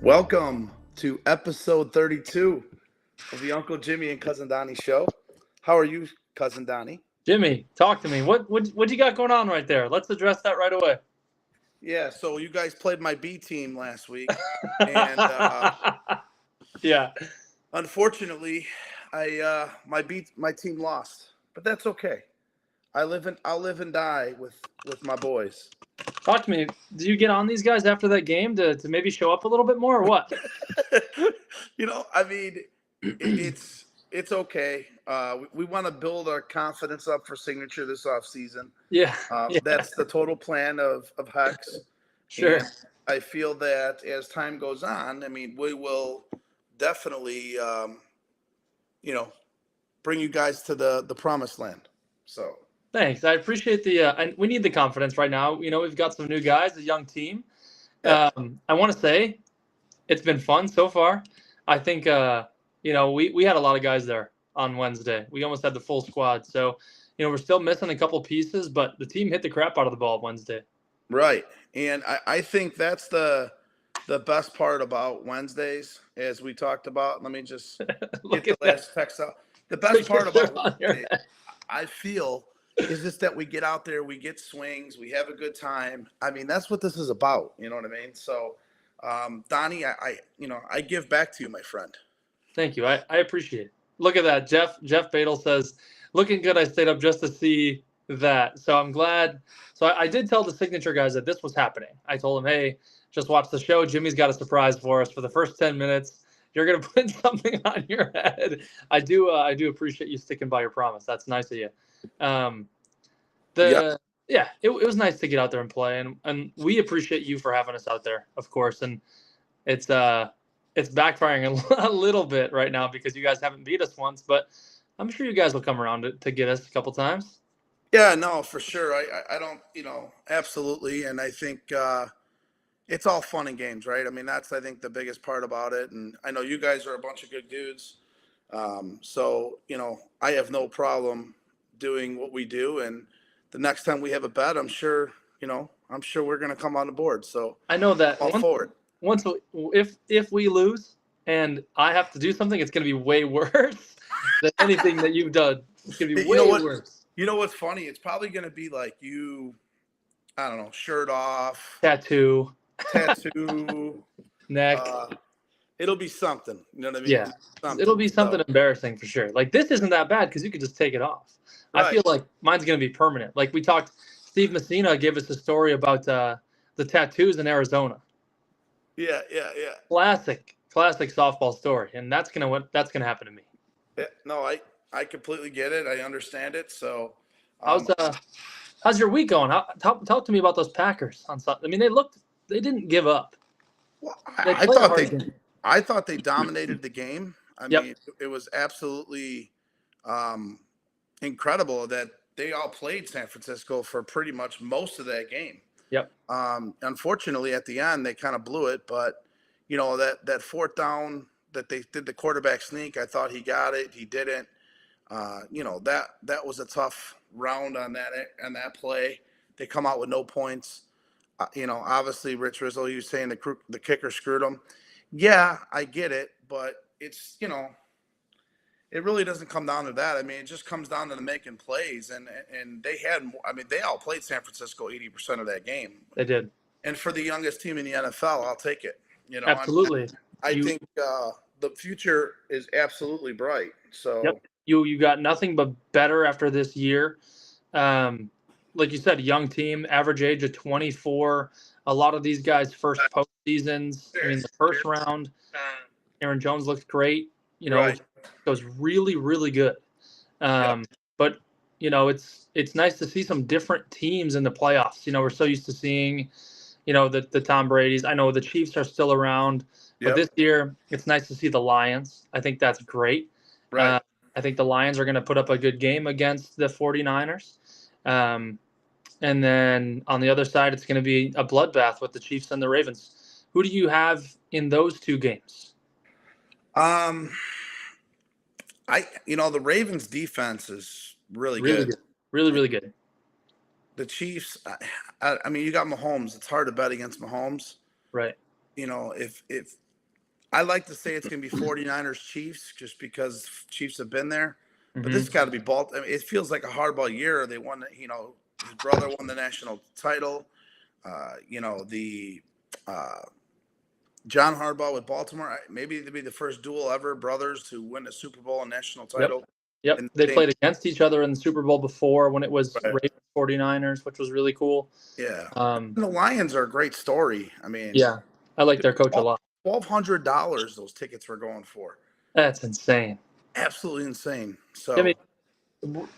Welcome to episode 32 of the Uncle Jimmy and Cousin Donnie show. How are you, Cousin Donnie? Jimmy, talk to me. What you got going on right there? Let's address that right away. Yeah, so you guys played my B team last week, and yeah, unfortunately, my team lost, but that's okay. I'll live and die with my boys. Talk to me. Did you get on these guys after that game to maybe show up a little bit more, or what? I mean, it's okay. We want to build our confidence up for signature this offseason. Yeah. That's the total plan of Hex. Sure. And I feel that as time goes on, I mean, we will definitely, bring you guys to the promised land. So. Thanks. I appreciate and we need the confidence right now. We've got some new guys, a young team. Yeah. I want to say it's been fun so far. I think, we had a lot of guys there on Wednesday. We almost had the full squad. So, we're still missing a couple pieces, but the team hit the crap out of the ball Wednesday. Right. And I think that's the best part about Wednesdays, as we talked about. Let me just get the last text out. The best part about Wednesdays, I feel, is just that we get out there, we get swings, we have a good time. I mean, that's what this is about. You know what I mean? So, Donnie, I give back to you, my friend. Thank you. I appreciate it. Look at that. Jeff Badel says, looking good. I stayed up just to see that. So I'm glad. So I did tell the signature guys that this was happening. I told them, hey, just watch the show. Jimmy's got a surprise for us for the first 10 minutes. You're going to put something on your head. I do appreciate you sticking by your promise. That's nice of you. It was nice to get out there and play, and we appreciate you for having us out there, of course. And it's backfiring a little bit right now because you guys haven't beat us once, but I'm sure you guys will come around to get us a couple times. Yeah, no, for sure. I don't, absolutely. And I think it's all fun and games, right? I mean, that's, I think, the biggest part about it. And I know you guys are a bunch of good dudes. So, I have no problem doing what we do. And the next time we have a bet, I'm sure we're going to come on the board. So I know that all forward. If we lose and I have to do something, it's going to be way worse than anything that you've done. It's going to be way worse. You know what's funny? It's probably going to be like I don't know, shirt off. Tattoo. Neck. It'll be something. You know what I mean? Yeah. It'll be something embarrassing for sure. Like, this isn't that bad because you could just take it off. Right. I feel like mine's going to be permanent. Like we talked, Steve Messina gave us a story about the tattoos in Arizona. Yeah. Classic softball story, and that's gonna happen to me. Yeah, no, I completely get it. I understand it. So, how's your week going? Talk to me about those Packers on Sunday. I mean, they didn't give up. Well, I thought they dominated the game. I mean, it was absolutely incredible that they all played San Francisco for pretty much most of that game. Yep. Unfortunately, at the end, they kind of blew it. But, that fourth down that they did the quarterback sneak, I thought he got it. He didn't. That was a tough round on that play. They come out with no points. Obviously, Rich Rizzo, he was saying the kicker screwed him. Yeah, I get it. But it's, it really doesn't come down to that. I mean, it just comes down to the making plays, and they all played San Francisco 80% of that game. They did. And for the youngest team in the NFL, I'll take it. Absolutely. I think the future is absolutely bright. So you got nothing but better after this year. Like you said, young team, average age of 24. A lot of these guys first postseasons. I mean, the first round, Aaron Jones looked great. Right. It was really, really good. But, it's nice to see some different teams in the playoffs. We're so used to seeing, the Tom Brady's. I know the Chiefs are still around. But this year, it's nice to see the Lions. I think that's great. Right. I think the Lions are going to put up a good game against the 49ers. And then on the other side, it's going to be a bloodbath with the Chiefs and the Ravens. Who do you have in those two games? Um, the Ravens defense is really Really good. good. Really, really good. The Chiefs, I mean, you got Mahomes. It's hard to bet against Mahomes. Right. If I like to say it's going to be 49ers Chiefs just because Chiefs have been there, but this got to be Baltimore. I mean, it feels like a hardball year. They won, his brother won the national title. The John Harbaugh with Baltimore, maybe it'd be the first duel ever, brothers to win a Super Bowl and national title. Yep. In They the same, played against each other in the Super Bowl before when it was right. Ravens 49ers, which was really cool. Yeah. And the Lions are a great story. I mean, yeah, I like their coach a lot. $1,200 those tickets were going for. That's insane. Absolutely insane. So, Jimmy,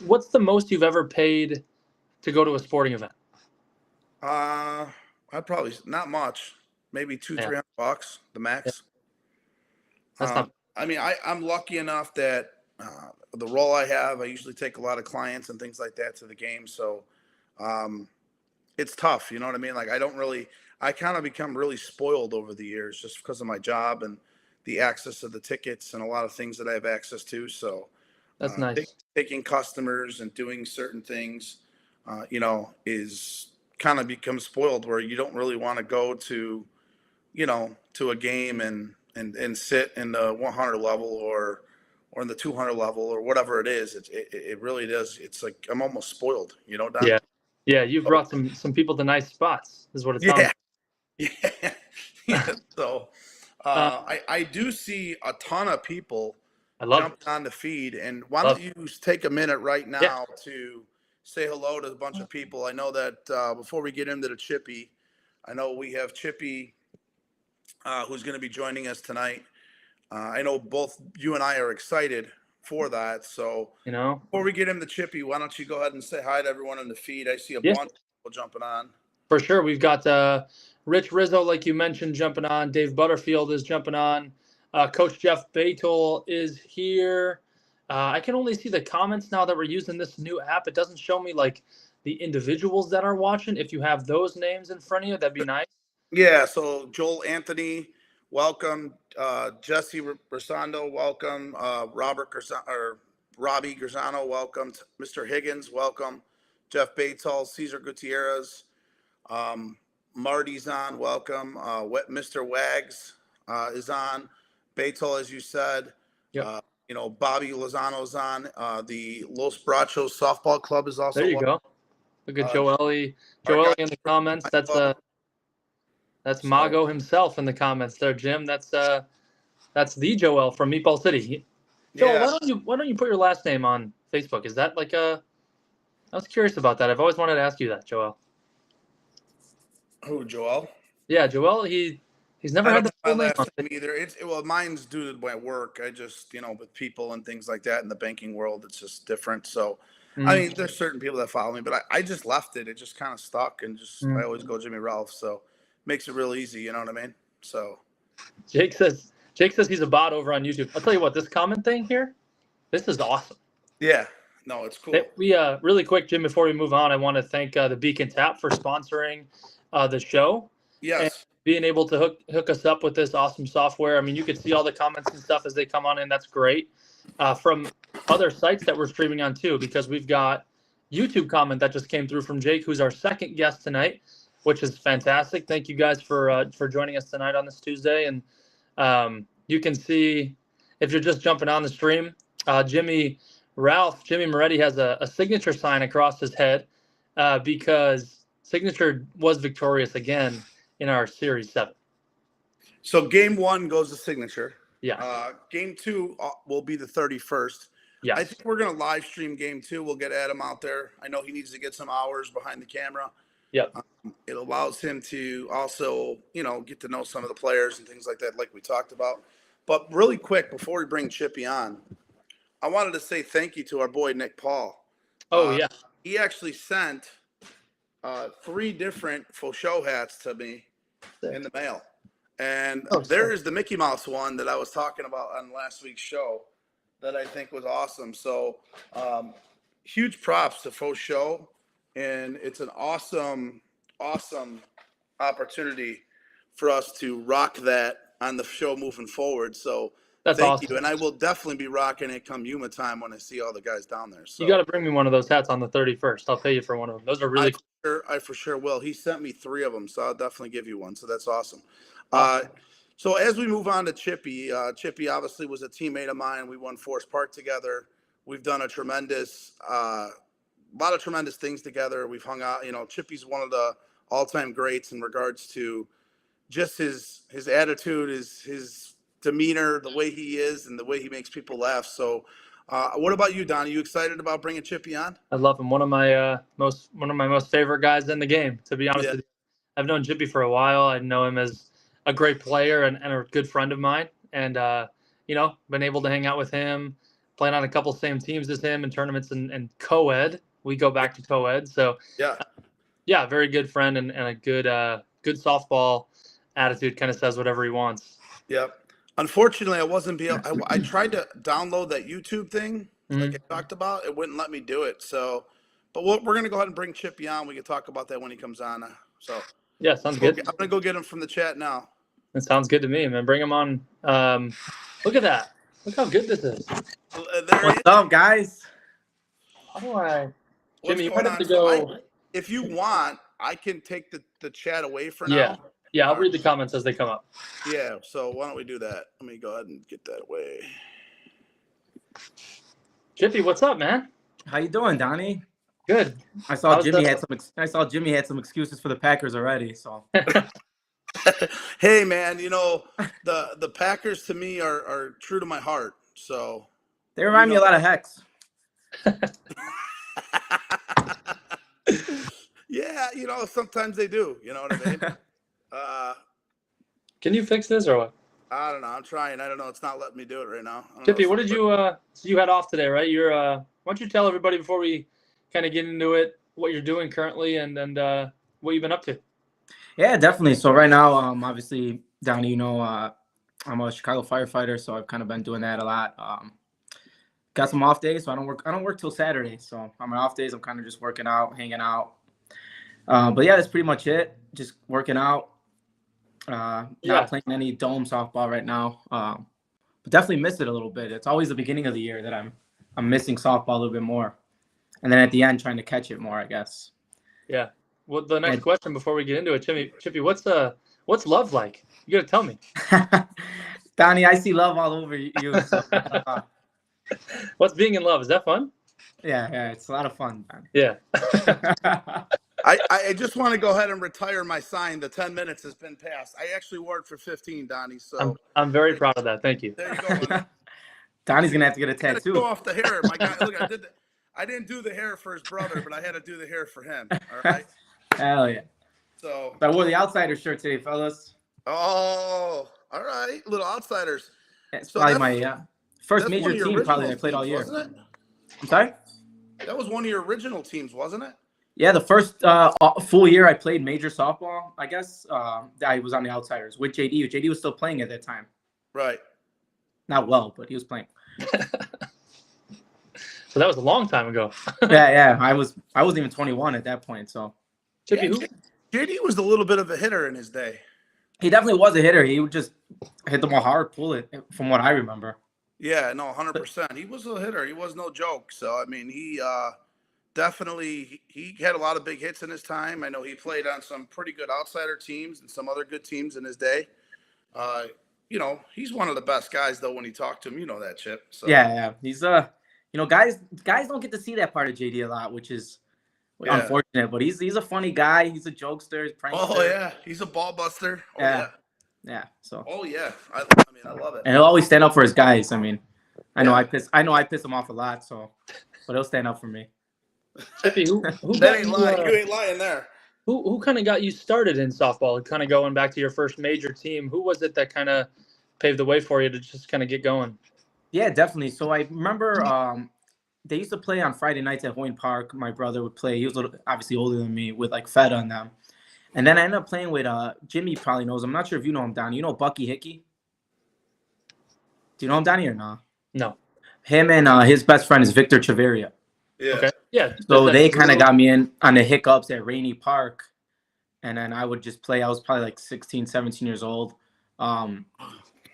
what's the most you've ever paid to go to a sporting event? I'd probably not much, maybe $200-300, the max. That's not. I mean, I'm lucky enough that the role I have, I usually take a lot of clients and things like that to the game. So, it's tough. You know what I mean? Like, I kind of become really spoiled over the years just because of my job and the access to the tickets and a lot of things that I have access to. So That's nice. taking customers and doing certain things, is kind of become spoiled where you don't really want to go to, to a game and sit in the 100 level or in the 200 level or whatever it is. It really does. It's like I'm almost spoiled, Don? Yeah. Yeah, you've brought some people to nice spots, is what it sounds Yeah. like. Yeah. So I do see a ton of people jumping on the feed. And why don't you take a minute right now to say hello to a bunch of people? I know that before we get into the Chippy, I know we have Chippy who's going to be joining us tonight. I know both you and I are excited for that. So before we get into Chippy, why don't you go ahead and say hi to everyone in the feed? I see a bunch of people jumping on. For sure. We've got Rich Rizzo, like you mentioned, jumping on. Dave Butterfield is jumping on. Coach Jeff Batel is here. I can only see the comments now that we're using this new app. It doesn't show me like the individuals that are watching. If you have those names in front of you, that'd be nice. Yeah. So Joel Anthony, welcome. Jesse Rosando, welcome. Robbie Garzano, welcome. Mr. Higgins, welcome. Jeff Batel, Cesar Gutierrez, Marty's on, welcome. Mr. Wags is on. Batel, as you said. Yep. Bobby Lozano's on. The Los Brachos Softball Club is also. There you go. Look at Joelle. Joelle in the comments. That's Mago himself in the comments there, Jim. That's the Joel from Meatball City. Joel, why don't you put your last name on Facebook? Is that like I was curious about that. I've always wanted to ask you that, Joel. Who, Joel? Yeah, Joel. He's never had the full name on it either. Mine's due to my work. I just with people and things like that in the banking world, it's just different. So I mean, there's certain people that follow me, but I just left it. It just kind of stuck, and I always go Jimmy Ralph. So makes it real easy, you know what I mean? So Jake says he's a bot over on YouTube. I'll tell you what, this comment thing here, this is awesome. Yeah, no, it's cool. We really quick, Jim, before we move on, I want to thank the Beacon Tap for sponsoring the show. Yes. And being able to hook us up with this awesome software. I mean, you can see all the comments and stuff as they come on in. That's great. From other sites that we're streaming on too, because we've got YouTube comment that just came through from Jake, who's our second guest tonight, which is fantastic. Thank you guys for joining us tonight on this Tuesday. And you can see, if you're just jumping on the stream, Jimmy Moretti has a signature sign across his head because Signature was victorious again in our Series 7. So game 1 goes to Signature. Yeah. Game 2 will be the 31st. Yeah. I think we're going to live stream game 2. We'll get Adam out there. I know he needs to get some hours behind the camera. Yep. It allows him to also, get to know some of the players and things like that, like we talked about. But really quick, before we bring Chippy on, I wanted to say thank you to our boy, Nick Paul. Oh, yeah. He actually sent 3 different faux show hats to me in the mail. And there is the Mickey Mouse one that I was talking about on last week's show. that I think was awesome. So huge props to Faux Show, and it's an awesome opportunity for us to rock that on the show moving forward. So That's thank awesome. you, and I will definitely be rocking it come Yuma time when I see all the guys down there. So You got to bring me one of those hats on the 31st. I'll pay you for one of them. Those are really cool. I for sure will. He sent me 3 of them, so I'll definitely give you one. So that's awesome. Awesome. So as we move on to Chippy, Chippy obviously was a teammate of mine. We won Forest Park together. We've done a lot of tremendous things together. We've hung out. You know, Chippy's one of the all-time greats in regards to just his attitude, his demeanor, the way he is, and the way he makes people laugh. So, what about you, Donnie? You excited about bringing Chippy on? I love him. One of my most favorite guys in the game. To be honest Yeah. with you, I've known Chippy for a while. I know him as a great player and a good friend of mine, and been able to hang out with him, playing on a couple same teams as him in tournaments and co-ed. We go back to co-ed, so Yeah, very good friend and a good softball attitude. Kind of says whatever he wants. Yep. Unfortunately, I wasn't be able. I tried to download that YouTube thing, like I talked about. It wouldn't let me do it. So, but we're gonna go ahead and bring Chippy on. We can talk about that when he comes on. So Yeah, sounds good. I'm gonna go get him from the chat now. That sounds good to me, man. Bring him on. Look at that. Look how good this is. What's up, guys? How do I? Jimmy, you What's might have to going on? go. If you want, I can take the chat away for Yeah. now. Yeah, I'll read the comments as they come up. Yeah. So why don't we do that? Let me go ahead and get that away. Chippy, what's up, man? How you doing, Donnie? Good. I saw How's Jimmy the- had some excuses for the Packers already. So Hey, man, you know the Packers to me are true to my heart. So they remind me a lot of Hex. Yeah, you know, sometimes they do. You know what I mean? Can you fix this or what? I don't know. I'm trying. I don't know. It's not letting me do it right now. I don't Chippy, know. what did you? So you had off today, right? You're. Why don't you tell everybody before we kind of get into it what you're doing currently and what you've been up to? Yeah, definitely. So right now, obviously, Donnie, I'm a Chicago firefighter, so I've kind of been doing that a lot. Got some off days, so I don't work till Saturday. So on my off days, I'm kind of just working out, hanging out. But yeah, that's pretty much it. Just working out. Not playing any dome softball right now. But definitely miss it a little bit. It's always the beginning of the year that I'm missing softball a little bit more, and then at the end trying to catch it more, I guess. Yeah. Well, the next question before we get into it, Chippy, what's love like? You gotta tell me. Donnie, I see love all over you. So, What's being in love? Is that fun? yeah, it's a lot of fun, Donnie. Yeah. I just want to go ahead and retire my sign. The 10 minutes has been passed. I actually wore it for 15, Donnie. So I'm very proud of that. Thank you. there you go. Man. Donnie's gonna have to get a I gotta tattoo. go off the hair. My guy, look, I didn't do the hair for his brother, but I had to do the hair for him. All right. Hell yeah. So I wore the outsider shirt today, fellas. oh, all right, little outsiders. It's So probably that's- my first That's major one of your team probably original I played all teams, year. wasn't it? I'm sorry? That was one of your original teams, wasn't it? Yeah, the first full year I played major softball, I guess, I was on the outsiders with JD. JD was still playing at that time. Right. Not well, but he was playing. So that was a long time ago. Yeah. I wasn't even 21 at that point. So Chippy, Yeah, JD was a little bit of a hitter in his day. he definitely was a hitter. He would just hit the ball hard, pull it, from what I remember. Yeah, no, 100%. He was a hitter. He was no joke. So I mean, he definitely he had a lot of big hits in his time. I know he played on some pretty good outsider teams and some other good teams in his day. You know, he's one of the best guys though. When you talk to him, you know that, Chip. So Yeah. He's guys don't get to see that part of JD a lot, which is unfortunate. But he's a funny guy. He's a jokester, prankster. Oh yeah, he's a ball buster. Oh Yeah. yeah. Yeah. So Oh yeah. I mean, I love it. and he'll always stand up for his guys. I mean, I know I piss him off a lot. So, but he'll stand up for me. Chippy, who That got ain't you, lying. You ain't lying there. who kind of got you started in softball? Kind of going back to your first major team. Who was it that kind of paved the way for you to just kind of get going? Yeah, definitely. So I remember they used to play on Friday nights at Hoyne Park. My brother would play. He was obviously older than me with like Fed on them. And then I ended up playing with Jimmy probably knows. I'm not sure if you know him, Donnie. You know Bucky Hickey? Do you know him, Donnie, or not? No. Him and his best friend is Victor Chaveria. Yeah. Okay. Yeah. So they kind of got me in on the hiccups at Rainy Park. And then I would just play. I was probably like 16, 17 years old. And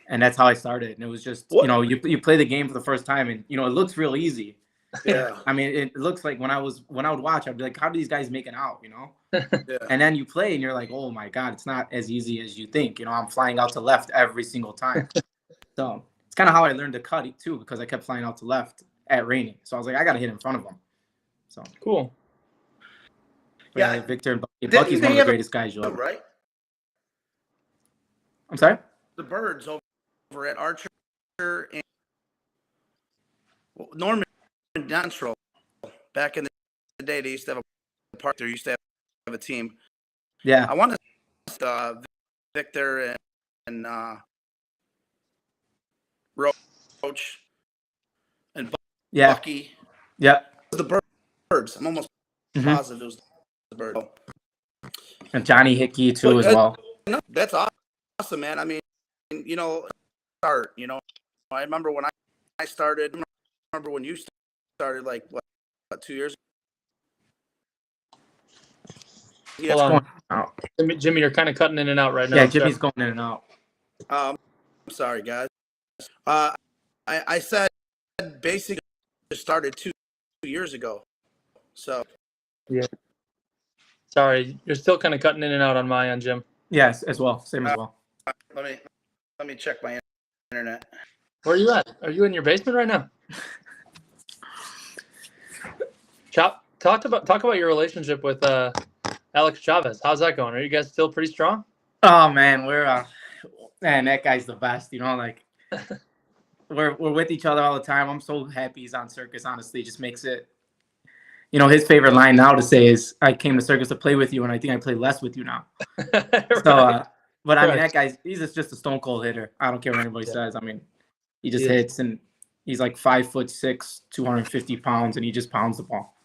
that's how I started. And it was just, What? you know, you play the game for the first time and, you know, it looks real easy. Yeah. I mean, it looks like when I would watch, I'd be like, how do these guys make it out, you know? Yeah. And then you play and you're like, oh my God, it's not as easy as you think. You know, I'm flying out to left every single time. So it's kind of how I learned to cut it too, because I kept flying out to left at Rainy. So I was like, I got to hit in front of them. So cool. yeah, Victor and Bucky's one of the greatest guys you'll ever. Right? I'm sorry? The Birds over at Archer and Norman Donstroll. Back in the day, they used to have a park. There used to have a team. Yeah. I want to Victor and Roach and Bucky. Yeah. The Birds. I'm almost positive it was the Birds. And Johnny Hickey too as well. No, that's awesome, man. I mean, you know, I remember when I started. I remember when you started, like what 2 years ago? Hold on. Jimmy, you're kind of cutting in and out right now. Yeah, Jimmy's going in and out. I'm sorry, guys. I said basically started 2 years ago. So yeah. Sorry, you're still kind of cutting in and out on my end, Jim. Yes, as well. Same as well. Let me check my internet. Where are you at? Are you in your basement right now? Chop, talk about your relationship with Alex Chavez. How's that going? Are you guys still pretty strong? Oh man, man, that guy's the best. You know, like we're with each other all the time. I'm so happy he's on Circus. Honestly, it just makes it. You know, his favorite line now to say is, "I came to Circus to play with you, and I think I play less with you now." Right. So, but I mean, that guy's just a stone cold hitter. I don't care what anybody says. I mean, he just hits, and he's like 5'6", 250 pounds, and he just pounds the ball.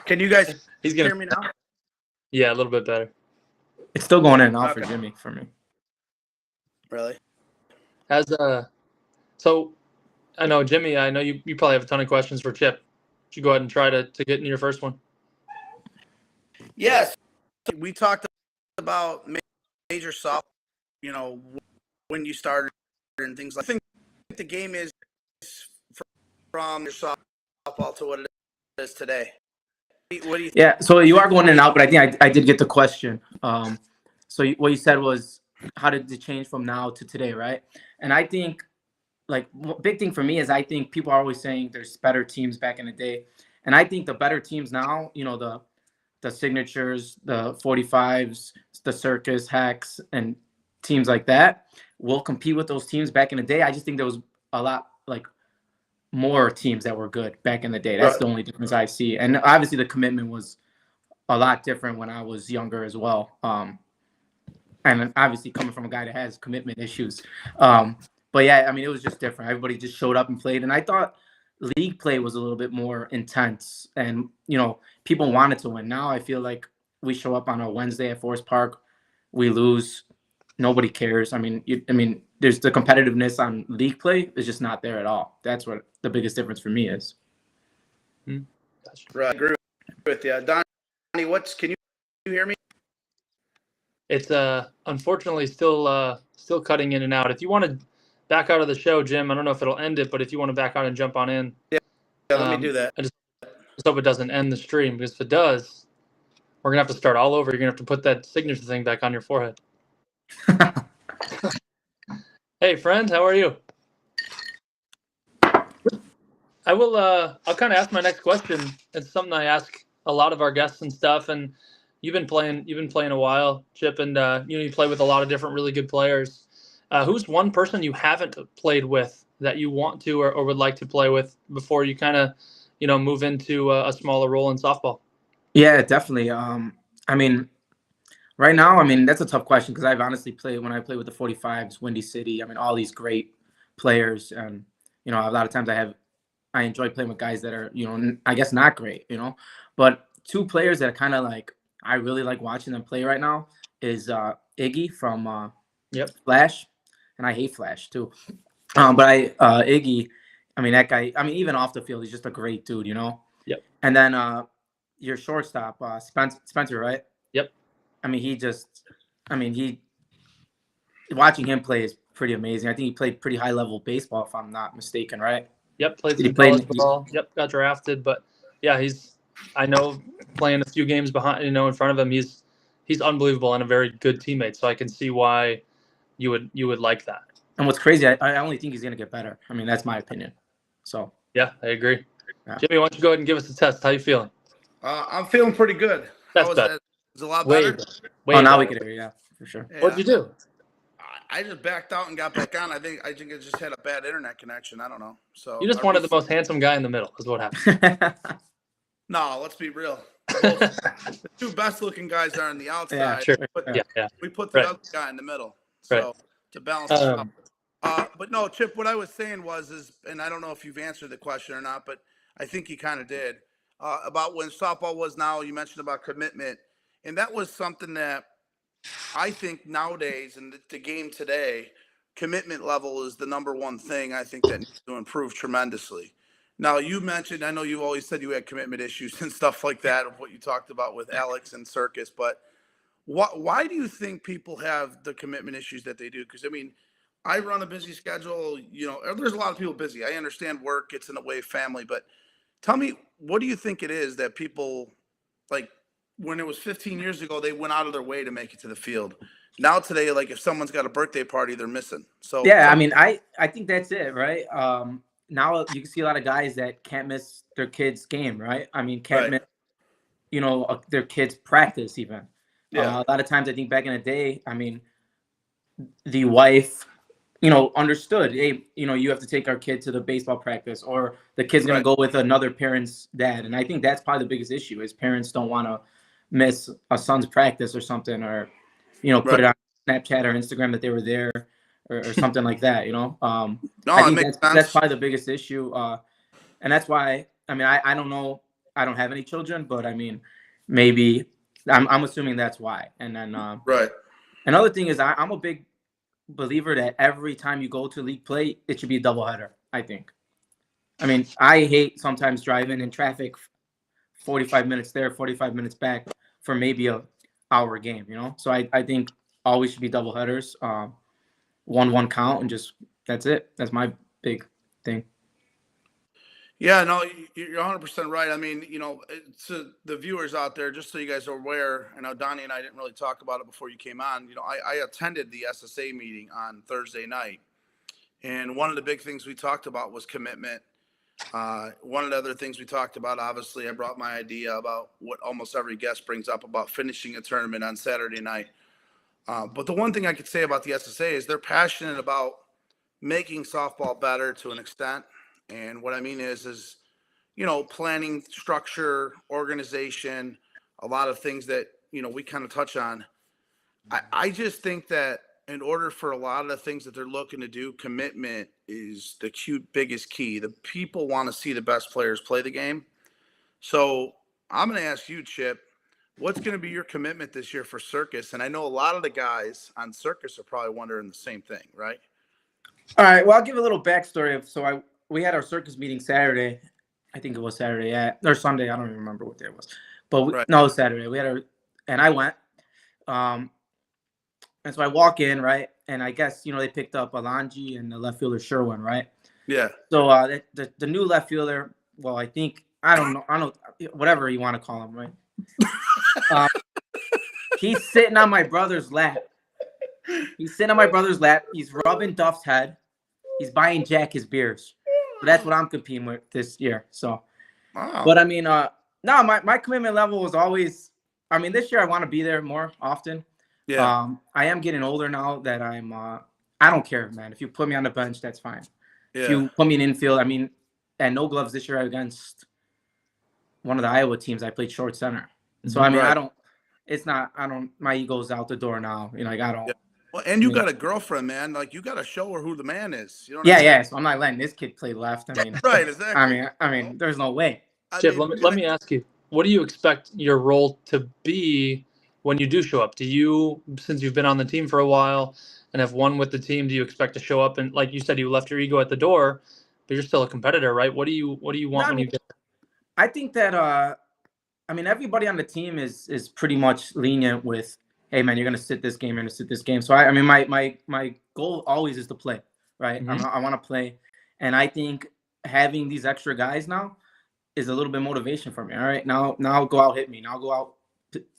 Can you guys hear me now? Yeah, a little bit better. It's still going in and out for Jimmy, for me. Really? So I know Jimmy, I know you probably have a ton of questions for Chip. Should you go ahead and try to get into your first one? Yes. We talked about major softball, you know, when you started and things like that. I think the game is from your softball to what it is today. What do you think? Yeah, so you are going in and out, but I think I did get the question. So what you said was, how did it change from now to today, right? And I think, like, big thing for me is I think people are always saying there's better teams back in the day. And I think the better teams now, you know, the Signatures, the 45s, the Circus, Hacks, and teams like that will compete with those teams back in the day. I just think there was a lot, like, more teams that were good back in the day. That's the only difference I see. And obviously the commitment was a lot different when I was younger as well. And obviously coming from a guy that has commitment issues. But yeah, I mean, it was just different. Everybody just showed up and played. And I thought league play was a little bit more intense and, you know, people wanted to win. Now I feel like we show up on a Wednesday at Forest Park, we lose, nobody cares. I mean, there's the competitiveness on league play is just not there at all. That's what the biggest difference for me is. Right, I agree with you. Donnie, can you hear me? It's unfortunately still cutting in and out. If you want to back out of the show, Jim, I don't know if it'll end it, but if you want to back out and jump on in, yeah, let me do that. I just hope it doesn't end the stream, because if it does, we're gonna have to start all over. You're gonna have to put that signature thing back on your forehead. Hey, friend, how are you? I'll kind of ask my next question. It's something I ask a lot of our guests and stuff. And you've been playing a while, Chip, and you play with a lot of different really good players. Who's one person you haven't played with that you want to or would like to play with before you kind of, move into a smaller role in softball? Yeah, definitely. I mean, right now, that's a tough question because I've honestly played when I play with the 45s, Windy City. I mean, all these great players, and a lot of times I enjoy playing with guys that are, I guess not great, but two players that are kind of like I really like watching them play right now is Iggy from Flash, and I hate Flash too. But Iggy I mean, that guy. I mean, even off the field, he's just a great dude, you know. Yep. And then your shortstop, Spencer, right? Yep. I mean, he watching him play is pretty amazing. I think he played pretty high level baseball, if I'm not mistaken, right? Yep. Played Did he some play? college ball. Yep. Got drafted, but yeah, I know playing a few games behind, in front of him, he's unbelievable and a very good teammate. So I can see why you would like that. And what's crazy, I only think he's gonna get better. I mean, that's my opinion. So yeah, I agree. Yeah. Jimmy, why don't you go ahead and give us a test? How you feeling? I'm feeling pretty good. That's How is better. that? Is it a lot Way better? better. Way now better. we can hear you, yeah, for sure. Yeah. What'd you do? I just backed out and got back on. I think I just had a bad internet connection. I don't know. So You just wanted the most handsome guy in the middle, is what happened. No, let's be real. The two best looking guys are on the outside. Yeah, Sure. But Yeah. we put the Right. other guy in the middle. So Right. to balance it out. Um, But no, Chip, what I was saying and I don't know if you've answered the question or not, but I think you kind of did, about when softball was now, you mentioned about commitment. And that was something that I think nowadays in the game today, commitment level is the number one thing I think that needs to improve tremendously. Now, you mentioned, I know you always said you had commitment issues and stuff like that, of what you talked about with Alex and Circus, but why do you think people have the commitment issues that they do? Because, I mean, I run a busy schedule, there's a lot of people busy. I understand work gets in the way of family, but tell me, what do you think it is that people, like, when it was 15 years ago, they went out of their way to make it to the field. Now today, like, if someone's got a birthday party, they're missing. So Yeah, I mean, I think that's it, right? Now you can see a lot of guys that can't miss their kids' game, right? I mean, can't Right. miss, their kids' practice even. Yeah. A lot of times, I think back in the day, I mean, the wife, understood, hey, you have to take our kid to the baseball practice, or the kid's gonna Right. go with another parent's dad. And I think that's probably the biggest issue is parents don't want to miss a son's practice or something, or put Right. it on Snapchat or Instagram that they were there, or something like that. No, I it think makes that's sense. probably the biggest issue, and that's why. I mean, I don't know. I don't have any children, but I mean, maybe I'm assuming that's why. And then Right. another thing is I'm a big believer that every time you go to league play, it should be a doubleheader. I think. I mean, I hate sometimes driving in traffic, 45 minutes there, 45 minutes back for maybe a hour game. So I think always should be doubleheaders, 1-1 count, and just that's it. That's my big thing. Yeah, no, you're 100% right. I mean, to the viewers out there, just so you guys are aware, I know Donnie and I didn't really talk about it before you came on. I attended the SSA meeting on Thursday night, and one of the big things we talked about was commitment. One of the other things we talked about, obviously, I brought my idea about what almost every guest brings up about finishing a tournament on Saturday night. But the one thing I could say about the SSA is they're passionate about making softball better to an extent. And what I mean is, planning, structure, organization, a lot of things that, we kind of touch on. I just think that in order for a lot of the things that they're looking to do, commitment is the biggest key. The people want to see the best players play the game. So I'm going to ask you, Chip, what's going to be your commitment this year for Circus? And I know a lot of the guys on Circus are probably wondering the same thing, right? All right. Well, I'll give a little backstory. We had our Circus meeting Saturday. I think it was Saturday or Sunday. I don't even remember what day it was. But Right. No, it was Saturday. And I went. And so I walk in, right? And I guess, they picked up Alonji and the left fielder Sherwin, right? Yeah. So the new left fielder, well, I don't know, whatever you want to call him, right? He's sitting on my brother's lap. He's rubbing Duff's head. He's buying Jack his beers. So that's what I'm competing with this year. So, Wow. But I mean, no, my commitment level was always, I mean, this year I want to be there more often. Yeah. I am getting older now that I don't care, man. If you put me on the bench, that's fine. Yeah. If you put me in infield, I mean, and no gloves this year against one of the Iowa teams, I played short center. So, I mean, Right. my ego's out the door now. I don't. Yeah. Well, and you got a girlfriend, man. Like, you got to show her who the man is. You know what Yeah, I mean? yeah. So I'm not letting this kid play left. I mean, Right, exactly. I mean, there's no way. Chip, let me ask you, what do you expect your role to be when you do show up? Since you've been on the team for a while and have won with the team, do you expect to show up and, like you said, you left your ego at the door, but you're still a competitor, right? What do you want when you get? I think that I mean, everybody on the team is pretty much lenient with, hey man, you're gonna sit this game, you're gonna sit this game. So I mean, my goal always is to play, right? Mhm. I want to play, and I think having these extra guys now is a little bit motivation for me. All right, now go out, hit me. Now go out,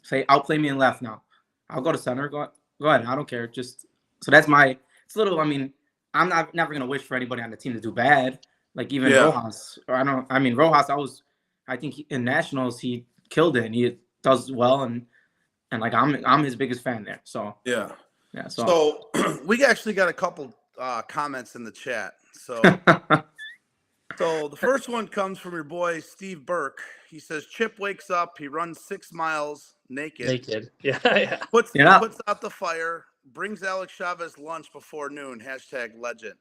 say outplay me in left. Now I'll go to center. Go ahead. I don't care. Just so that's my. It's a little. I mean, I'm never gonna wish for anybody on the team to do bad. Like even Yeah. Rojas, or I don't. I mean Rojas. I think in nationals he killed it. And he does well, and like I'm his biggest fan there. So Yeah. yeah. So we actually got a couple comments in the chat. So so the first one comes from your boy Steve Burke. He says Chip wakes up, he runs 6 miles naked, Yeah, yeah. puts Yeah. puts out the fire, brings Alex Chavez lunch before noon. #legend.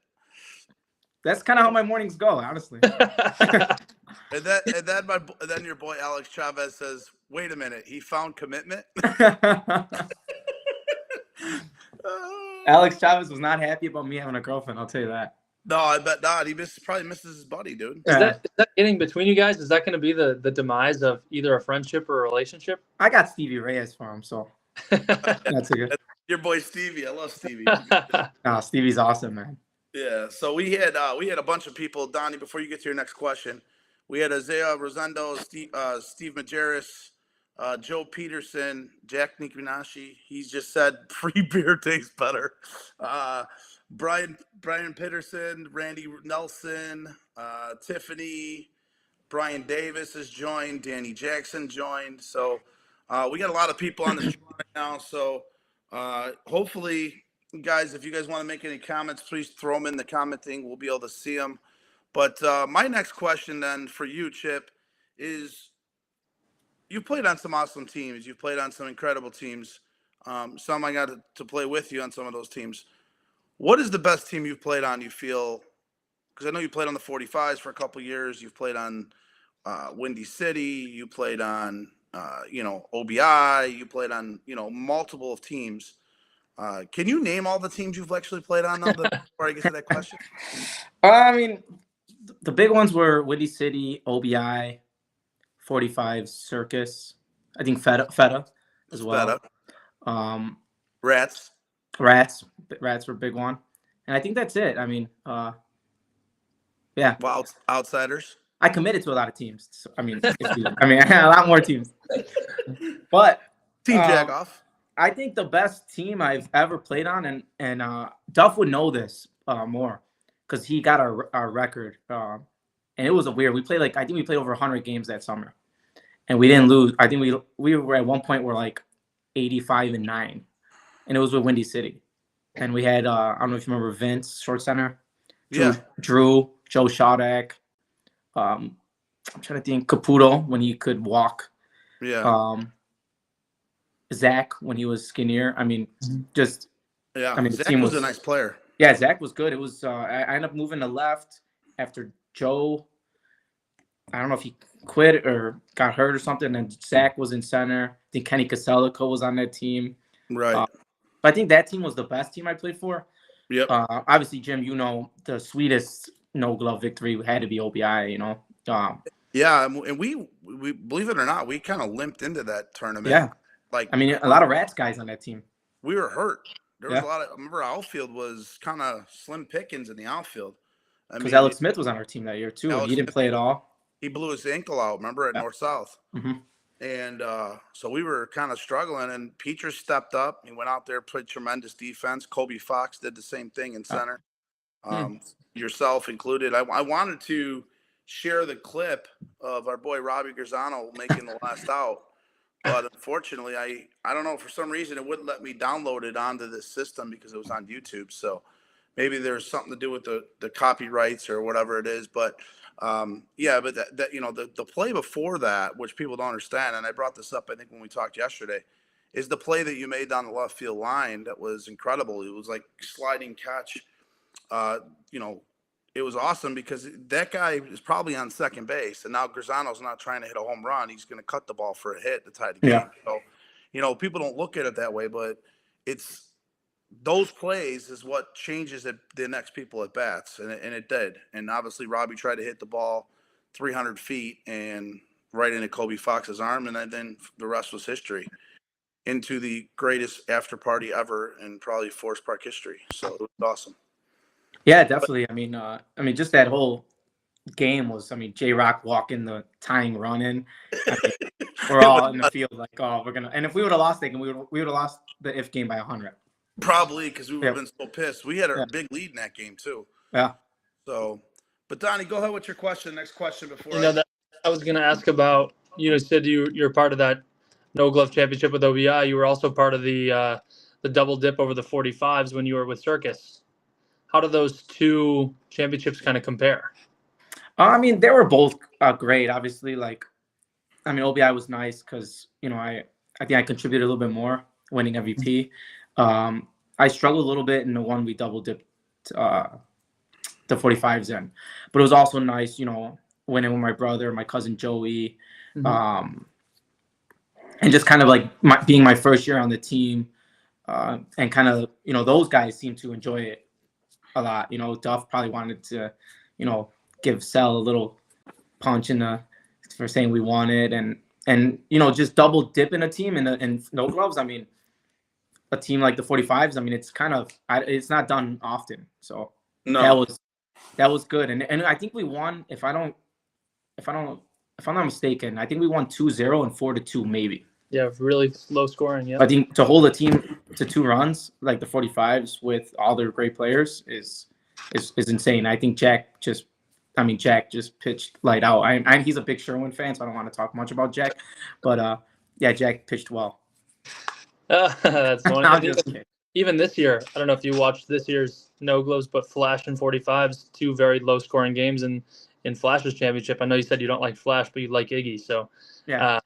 That's kind of how my mornings go, honestly. And then your boy Alex Chavez says, "Wait a minute, he found commitment." Alex Chavez was not happy about me having a girlfriend. I'll tell you that. No, I bet not. He probably misses his buddy, dude. Is that getting between you guys? Is that going to be the demise of either a friendship or a relationship? I got Stevie Reyes for him, so that's a good. Your boy Stevie. I love Stevie. Nah, Stevie's awesome, man. Yeah. So we had a bunch of people. Donnie, before you get to your next question, we had Isaiah Rosendo, Steve Majerus, Joe Peterson, Jack Nicminashi. He's just said free beer tastes better. Brian Peterson, Randy Nelson, Tiffany, Brian Davis has joined. Danny Jackson joined. So we got a lot of people on the show right now. So hopefully, guys, if you guys want to make any comments, please throw them in the comment thing. We'll be able to see them. But my next question then for you, Chip, is you've played on some awesome teams. You've played on some incredible teams. Some I got to play with you on some of those teams. What is the best team you've played on, you feel? Because I know you played on the 45s for a couple of years. You've played on Windy City. You played on, OBI. You played on, multiple of teams. Can you name all the teams you've actually played on, before I get to that question? I mean, the big ones were Windy City, OBI, 45 Circus. I think Feta as well. Rats. Rats were a big one, and I think that's it. I mean, yeah. Well, outsiders. I committed to a lot of teams. So, I mean, a lot more teams. But Team Jagoff. I think the best team I've ever played on, and Duff would know this more, because he got our record, and it was a weird. I think we played over 100 games that summer, and we didn't lose. I think we were at one point we're like 85-9, and it was with Windy City, and we had I don't know if you remember Vince, short center, Drew, Joe Shodak. I'm trying to think Caputo when he could walk. Yeah. Zach when he was skinnier. I mean, just yeah. I mean, Zach was a nice player. Yeah, Zach was good. It was I ended up moving to left after Joe. I don't know if he quit or got hurt or something. And Zach was in center. I think Kenny Caselico was on that team. Right. But I think that team was the best team I played for. Yep. Obviously, Jim, the sweetest no glove victory had to be OBI. Yeah, and we believe it or not, we kind of limped into that tournament. Yeah. Like, I mean, a lot of Rats guys on that team. We were hurt. There was a lot of. I remember our outfield was kind of slim pickings in the outfield. Because Alex Smith was on our team that year too. He didn't play at all. He blew his ankle out. Remember at North South. Mm-hmm. And so we were kind of struggling. And Peters stepped up. He went out there, played tremendous defense. Kobe Fox did the same thing in center. Yourself included. I wanted to share the clip of our boy Robbie Garzano making the last out. But unfortunately, I don't know, for some reason it wouldn't let me download it onto this system because it was on YouTube. So maybe there's something to do with the copyrights or whatever it is. But yeah, but that the play before that, which people don't understand, and I brought this up I think when we talked yesterday, is the play that you made down the left field line that was incredible. It was like sliding catch. It was awesome because that guy is probably on second base, and now Garzano's not trying to hit a home run. He's going to cut the ball for a hit to tie the game. So, people don't look at it that way, but those plays is what changes the next people at bats, and it did. And obviously, Robbie tried to hit the ball 300 feet and right into Kobe Fox's arm, and then the rest was history. Into the greatest after party ever in probably Forest Park history. So it was awesome. Yeah, definitely. I mean, just that whole game was. I mean, J Rock walking the tying run in. I mean, we're all in the field like, oh, we're gonna. And if we would have lost that game, we would have lost the if game by 100. Probably because we would have Yeah. been so pissed. We had a Yeah. big lead in that game too. Yeah. So, but Donnie, go ahead with your question. Next question before That I was going to ask about. You said you're part of that No Glove Championship with OBI. You were also part of the double dip over the 45s when you were with Circus. How do those two championships kind of compare? I mean, they were both great. Obviously, like, I mean, OBI was nice because I think I contributed a little bit more, winning MVP. I struggled a little bit in the one we double dipped the 45s in, but it was also nice, winning with my brother, my cousin Joey, and just kind of like being my first year on the team, and kind of those guys seemed to enjoy it a lot. Duff probably wanted to, give Sel a little punch for saying we won it, and just double dipping a team in No Gloves. I mean, a team like the 45s. I mean, it's it's not done often. So no. that was good, and I think we won. If I'm not mistaken, I think we won 2-0 and 4-2 maybe. Yeah, really low scoring. Yeah, I think to hold a team to 2 runs like the 45s with all their great players is insane. I think Jack just pitched light out. He's a big Sherwin fan, so I don't want to talk much about Jack, but yeah, Jack pitched well. That's funny. I'm just kidding. Even this year, I don't know if you watched this year's No Gloves, but Flash and 45s, two very low scoring games in Flash's championship. I know you said you don't like Flash, but you like Iggy, so Yeah.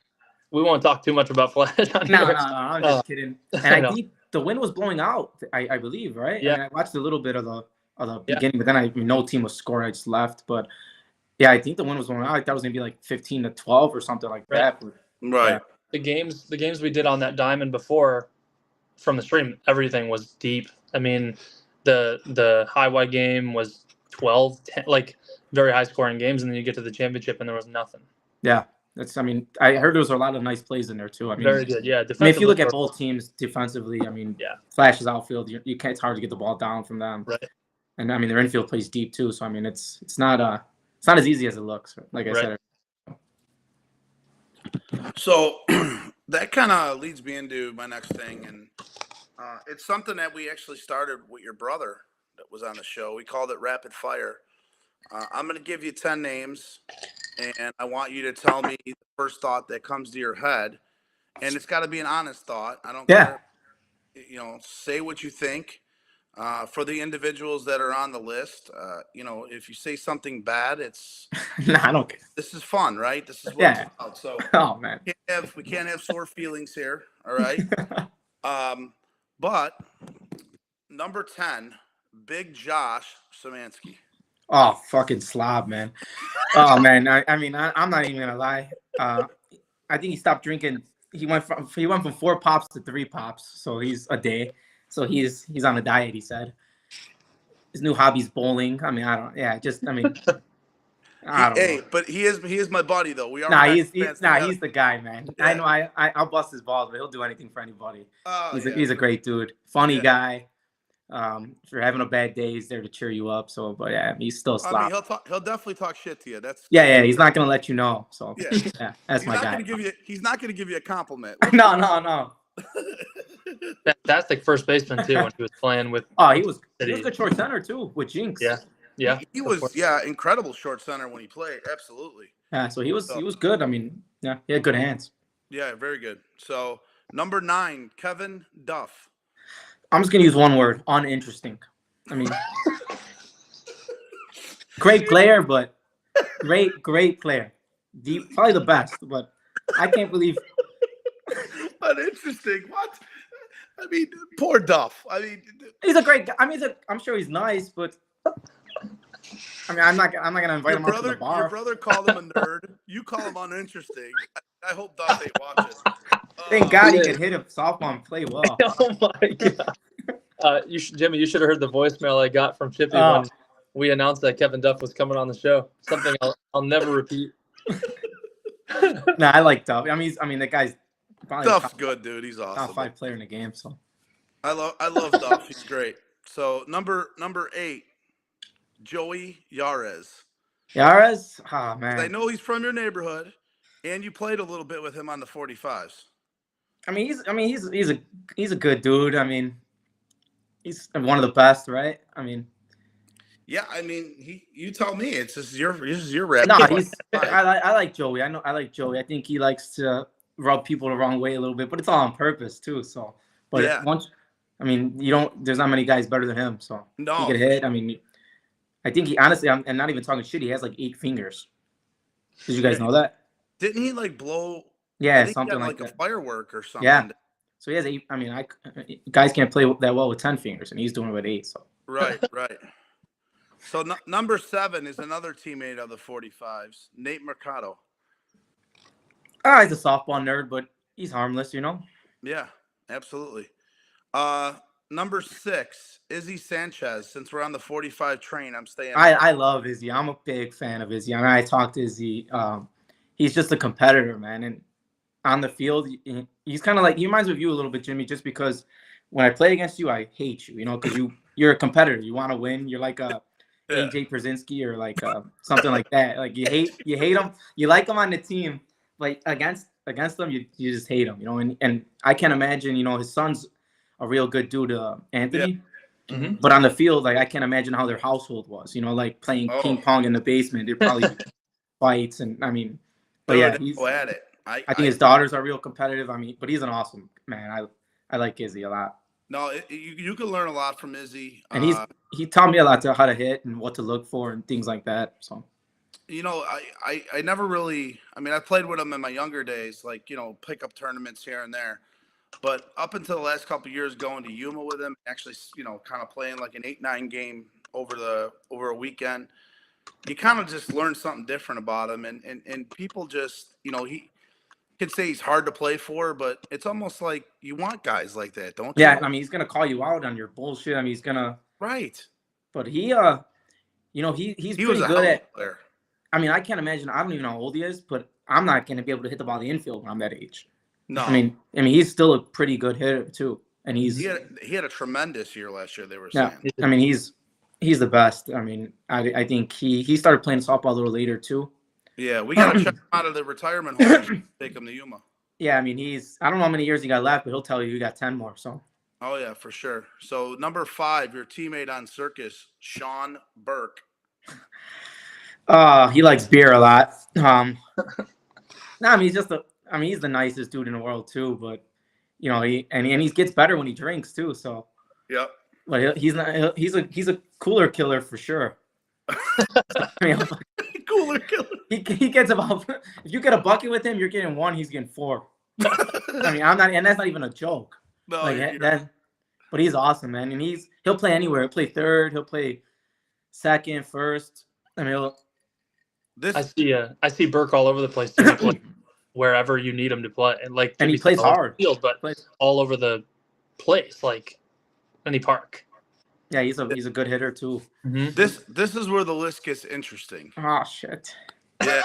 We won't talk too much about Flash. No, I'm just kidding. And I think the wind was blowing out. I believe, right? Yeah. I mean, I watched a little bit of the beginning, but then no team was scoring. I just left. But yeah, I think the wind was blowing out. I thought it was gonna be like 15-12 or something like that. But, Right. Yeah. The games we did on that diamond before, from the stream, everything was deep. I mean, the high wide game was 12, 10, like very high scoring games, and then you get to the championship and there was nothing. Yeah. I heard there was a lot of nice plays in there too. I mean, very good. Yeah. I mean, if you look at both teams defensively, I mean, yeah, Flash's outfield, you can't. It's hard to get the ball down from them. Right. And I mean, their infield plays deep too. So I mean, it's not as easy as it looks. Like I said. So that kind of leads me into my next thing, and it's something that we actually started with your brother that was on the show. We called it Rapid Fire. I'm going to give you 10 names, and I want you to tell me the first thought that comes to your head, and it's got to be an honest thought. I don't care. Say what you think. For the individuals that are on the list, if you say something bad, it's no, I don't care. This is fun, right? This is what it's about. So, oh man, we can't have sore feelings here. All right. But number 10, Big Josh Szymanski. Oh, fucking slob, man. Oh man, I'm not even gonna lie. I think he stopped drinking. He went from 4 pops to 3 pops, so he's a day. So he's on a diet. He said his new hobby's bowling. I mean, I don't know. But he is my buddy though. We are. He's the guy, man. Yeah. I know. I'll bust his balls, but he'll do anything for anybody. He's a great dude, funny guy. If you're having a bad day, he's there to cheer you up. So, but yeah, he's still sloppy. I mean, he'll definitely talk shit to you. Yeah. He's not gonna let you know. So yeah, that's my guy. He's not gonna give you a compliment. No. Fantastic first baseman too when he was playing with. Oh, he was good short center too with Jinx. Yeah. He was incredible short center when he played. Absolutely. Yeah, so he was good. I mean, yeah, he had good hands. Yeah, very good. So number 9, Kevin Duff. I'm just gonna use one word: uninteresting. I mean, great player, but great player. Probably the best, but I can't believe. Uninteresting. What? I mean, poor Duff. I mean, he's a great guy. I mean, I'm sure he's nice, but I mean, I'm not gonna invite him up to the bar. Your brother called him a nerd. You call him uninteresting. I hope Duff ain't watching. Thank God he can hit a softball and play well. Oh my god. Jimmy, you should have heard the voicemail I got from Chippy Oh. when we announced that Kevin Duff was coming on the show. Something I'll never repeat. No, I like Duff. I mean, that guy's probably Duff's good, dude. He's top awesome. 5 player in the game. So I love Duff. He's great. So number 8, Joey Yarez. Yares, oh man. I know he's from your neighborhood, and you played a little bit with him on the 45s. He's a good dude. I mean, he's one of the best, right? I mean, yeah. I mean, you tell me. It's just your rap. no, I I like Joey. I like Joey. I think he likes to rub people the wrong way a little bit, but it's all on purpose too. So, but Yeah. there's not many guys better than him. So No. he could hit. I mean, I think he honestly, I'm not even talking shit. He has like 8 fingers. Did you guys know that? Didn't he like blow? Yeah, I think something he had, like a that. firework or something. Yeah. So he has 8. I mean, guys can't play that well with 10 fingers, and he's doing it with 8. So Right. So number 7 is another teammate of the 45s, Nate Mercado. he's a softball nerd, but he's harmless, you know. Yeah, absolutely. Number 6, Izzy Sanchez. Since we're on the 45 train, I'm staying. I love Izzy. I'm a big fan of Izzy. I mean, I talked to Izzy. He's just a competitor, man. And on the field, he's kind of like, he reminds me of you a little bit, Jimmy, just because when I play against you, I hate you, you know, because you're a competitor. You want to win. You're like a AJ Przinsky or like something like that. Like you hate him. You like him on the team, like against them, you just hate him, you know. And I can't imagine, you know, his son's a real good dude, Anthony. Yeah. Mm-hmm. But on the field, like I can't imagine how their household was, you know, like playing ping pong in the basement. There'd probably be fights, and I mean, but yeah, he's at it. I think his daughters are real competitive. I mean, but he's an awesome man. I like Izzy a lot. No, you can learn a lot from Izzy, and he taught me a lot to how to hit and what to look for and things like that. So, you know, I never really. I mean, I played with him in my younger days, like, you know, pickup tournaments here and there. But up until the last couple of years, going to Yuma with him, actually, you know, kind of playing like an 8-9 game over a weekend, you kind of just learn something different about him, and people just, you know, he could say he's hard to play for, but it's almost like you want guys like that, don't you? Yeah, I mean, he's gonna call you out on your bullshit. I mean, he's gonna But he, you know, he's pretty good at. Player. I mean, I can't imagine. I don't even know how old he is, but I'm not gonna be able to hit the ball in the infield when I'm that age. No, I mean, he's still a pretty good hitter too, and he had a tremendous year last year. They were saying. I mean, he's the best. I mean, I think he started playing softball a little later too. Yeah, we got to check him out of the retirement home. Take him to Yuma. Yeah, I mean, I don't know how many years he got left, but he'll tell you he got 10 more. So. Oh yeah, for sure. So number 5, your teammate on Circus, Sean Burke. He likes beer a lot. I mean, he's the nicest dude in the world too. But you know, he gets better when he drinks too. So. Yep. But he's a cooler killer for sure. I mean, cooler killer. He gets about. If you get a bucket with him, you're getting 1. He's getting 4. I mean, and that's not even a joke. No, but he's awesome, man, and he'll play anywhere. He'll play third. He'll play second, first. I mean, I see Burke all over the place too, wherever you need him to play, and he plays hard. Field, but all over the place, like any park. Yeah, he's a good hitter too. Mm-hmm. This is where the list gets interesting. Oh shit. Yeah.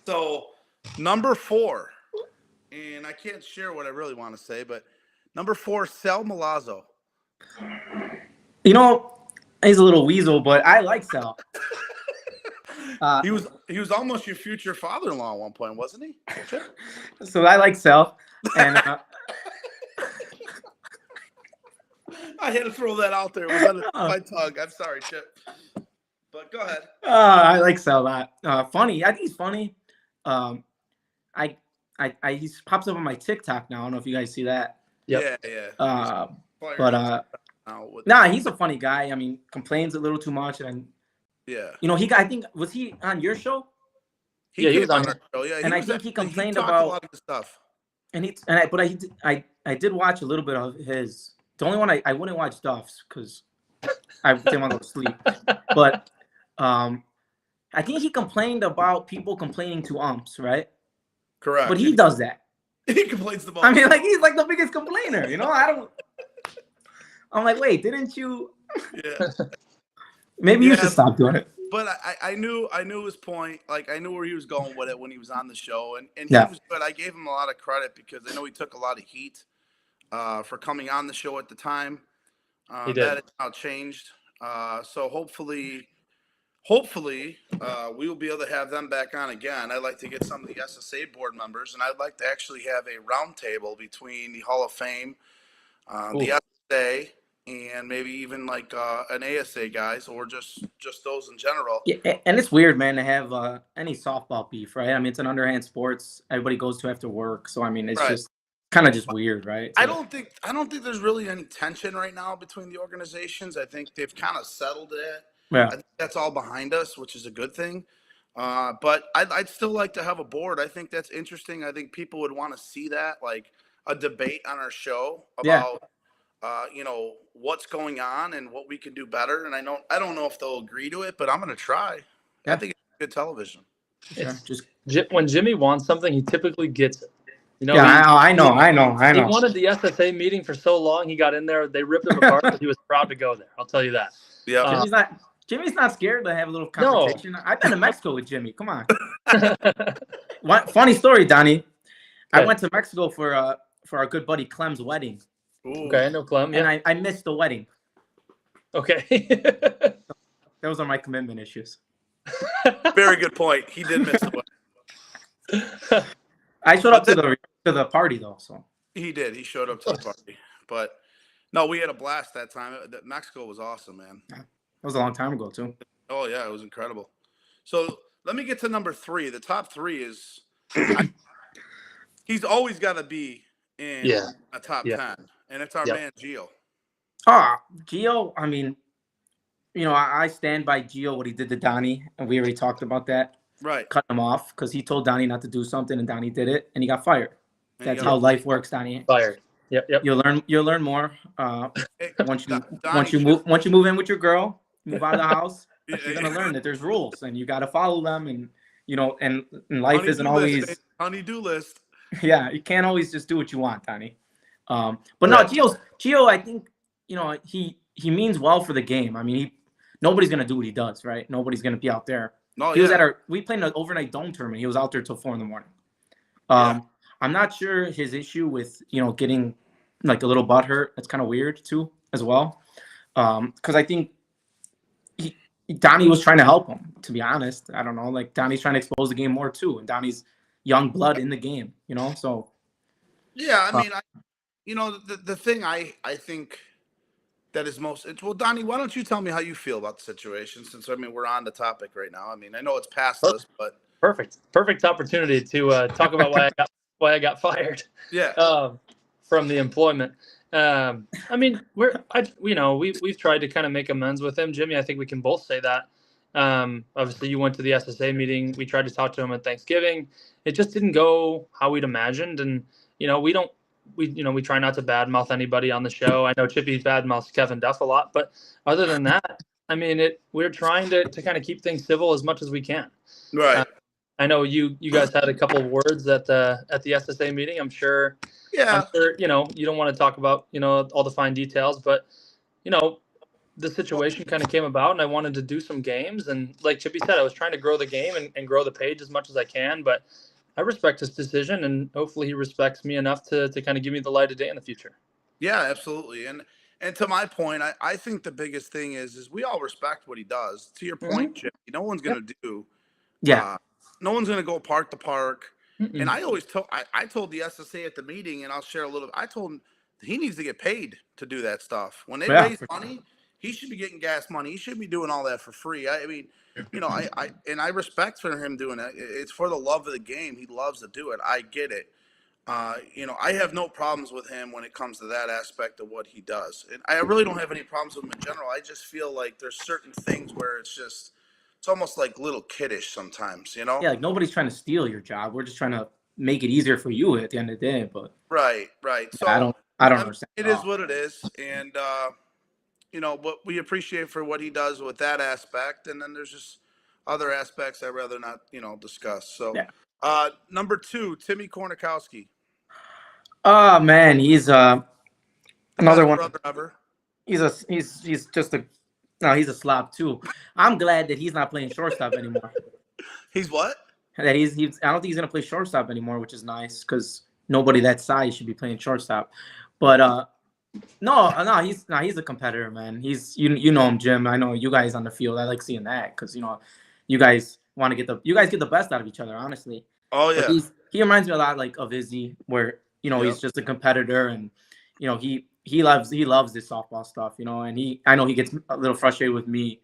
So number 4, and I can't share what I really want to say, but number 4, Sal Milazzo. You know, he's a little weasel, but I like Sal. He was almost your future father-in-law at one point, wasn't he? So I like Sal, and. I had to throw that out there. It was on my tongue. I'm sorry, Chip. But go ahead. I like Sal a lot. Funny. I think he's funny. He pops up on my TikTok now. I don't know if you guys see that. Yep. Yeah. He's a funny guy. I mean, complains a little too much, and yeah. You know, I think was he on your show? He was on our show. Yeah, and I think he complained about a lot of stuff. I did watch a little bit of his. The only one I wouldn't watch Duff's because I didn't want to go to sleep. But I think he complained about people complaining to umps, right? Correct. But he does that. He complains the most. I mean, like he's like the biggest complainer, you know. I don't. I'm like, wait, didn't you? Yeah. Maybe you Yeah, should stop doing it. but I knew his point. Like I knew where he was going with it when he was on the show, and he Yeah. was good. I gave him a lot of credit because I know he took a lot of heat for coming on the show at the time. He That did. has now changed. So hopefully, we will be able to have them back on again. I'd like to get some of the SSA board members, and I'd like to actually have a roundtable between the Hall of Fame, the SSA, and maybe even like an ASA guys, or just those in general. Yeah, and it's weird, man, to have any softball beef, right? I mean, it's an underhand sports. Everybody goes to after work, so I mean, it's Right. just kind of just weird, right? I don't think there's really any tension right now between the organizations. I think they've kind of settled it. Yeah. I think that's all behind us, which is a good thing. But I'd still like to have a board. I think that's interesting. I think people would want to see that, like a debate on our show about, what's going on and what we can do better. And I don't know if they'll agree to it, but I'm going to try. Yeah. I think it's good television. Sure. Just When Jimmy wants something, he typically gets it. You know, yeah, I know. He wanted the SSA meeting for so long. He got in there. They ripped him apart, but he was proud to go there. I'll tell you that. Yeah. Jimmy's not scared to have a little confrontation. No. I've been to Mexico with Jimmy. Come on. Funny story, Donnie. Okay. I went to Mexico for our good buddy Clem's wedding. Ooh. Okay, I know Clem. Yeah. And I missed the wedding. Okay. Those are my commitment issues. Very good point. He did miss the wedding. I showed up to the party though, so he did. He showed up to the party, but no, we had a blast that time. Mexico was awesome, man. Yeah. That was a long time ago too. Oh yeah, it was incredible. So let me get to number 3. The top 3 is he's always got to be in a top 10, and it's our man Gio. Gio. I mean, I stand by Gio what he did to Donnie, and we already talked about that. Right. Cut him off because he told Donnie not to do something, and Donnie did it, and he got fired. That's how life works, Donnie. Fired. Yep. You'll learn more once you move in with your girl, move out of the house. You're gonna learn that there's rules and you got to follow them, and and life isn't always honey-do list. Yeah, you can't always just do what you want, Donnie. But no, Gio, I think he means well for the game. I mean, nobody's gonna do what he does, right? Nobody's gonna be out there. No, he was we played an overnight dome tournament. He was out there till 4 a.m. I'm not sure his issue with getting like a little butt hurt. That's kind of weird too, as well. Because I think Donnie was trying to help him. To be honest, I don't know. Like Donnie's trying to expose the game more too, and Donnie's young blood in the game. So. Yeah, I mean, the thing I think that is well, Donnie, why don't you tell me how you feel about the situation? Since we're on the topic right now. I mean, I know it's past us, but perfect opportunity to talk about why I got fired. Yeah. From the employment. I mean, we've tried to kind of make amends with him, Jimmy. I think we can both say that. Obviously, you went to the SSA meeting. We tried to talk to him at Thanksgiving. It just didn't go how we'd imagined, and we try not to badmouth anybody on the show. I know Chippy badmouths Kevin Duff a lot, but other than that, I mean, we're trying to kind of keep things civil as much as we can. Right. I know you guys had a couple of words at the SSA meeting. I'm sure. Yeah. I'm sure, you don't want to talk about, all the fine details, but, the situation kind of came about and I wanted to do some games. And like Chippy said, I was trying to grow the game and grow the page as much as I can, but I respect his decision and hopefully he respects me enough to kind of give me the light of day in the future. Yeah, absolutely. And to my point, I think the biggest thing is we all respect what he does. To your point, Chippy, no one's going to do. Yeah. No one's going to go park to park. Mm-mm. And I always I told the SSA at the meeting, and I'll share a little. I told him he needs to get paid to do that stuff. When they raise money, he should be getting gas money. He shouldn't be doing all that for free. I mean, I respect for him doing it. It's for the love of the game. He loves to do it. I get it. I have no problems with him when it comes to that aspect of what he does. And I really don't have any problems with him in general. I just feel like there's certain things where it's almost like little kiddish sometimes, Yeah, like nobody's trying to steal your job. We're just trying to make it easier for you at the end of the day. But right. So I don't understand. It is what it is, and but we appreciate for what he does with that aspect, and then there's just other aspects I'd rather not discuss. So, number 2, Timmy Kornikowski. Oh man, he's another one. Brother ever. he's just a no, he's a slob too. I'm glad that he's not playing shortstop anymore. He's what? That he's I don't think he's gonna play shortstop anymore, which is nice because nobody that size should be playing shortstop. But no, he's a competitor, man. You know him, Jim. I know you guys on the field. I like seeing that because you guys want to you guys get the best out of each other, honestly. Oh But yeah. he reminds me a lot like of Izzy, where Yep. he's just a competitor and he loves this softball stuff, and I know he gets a little frustrated with me.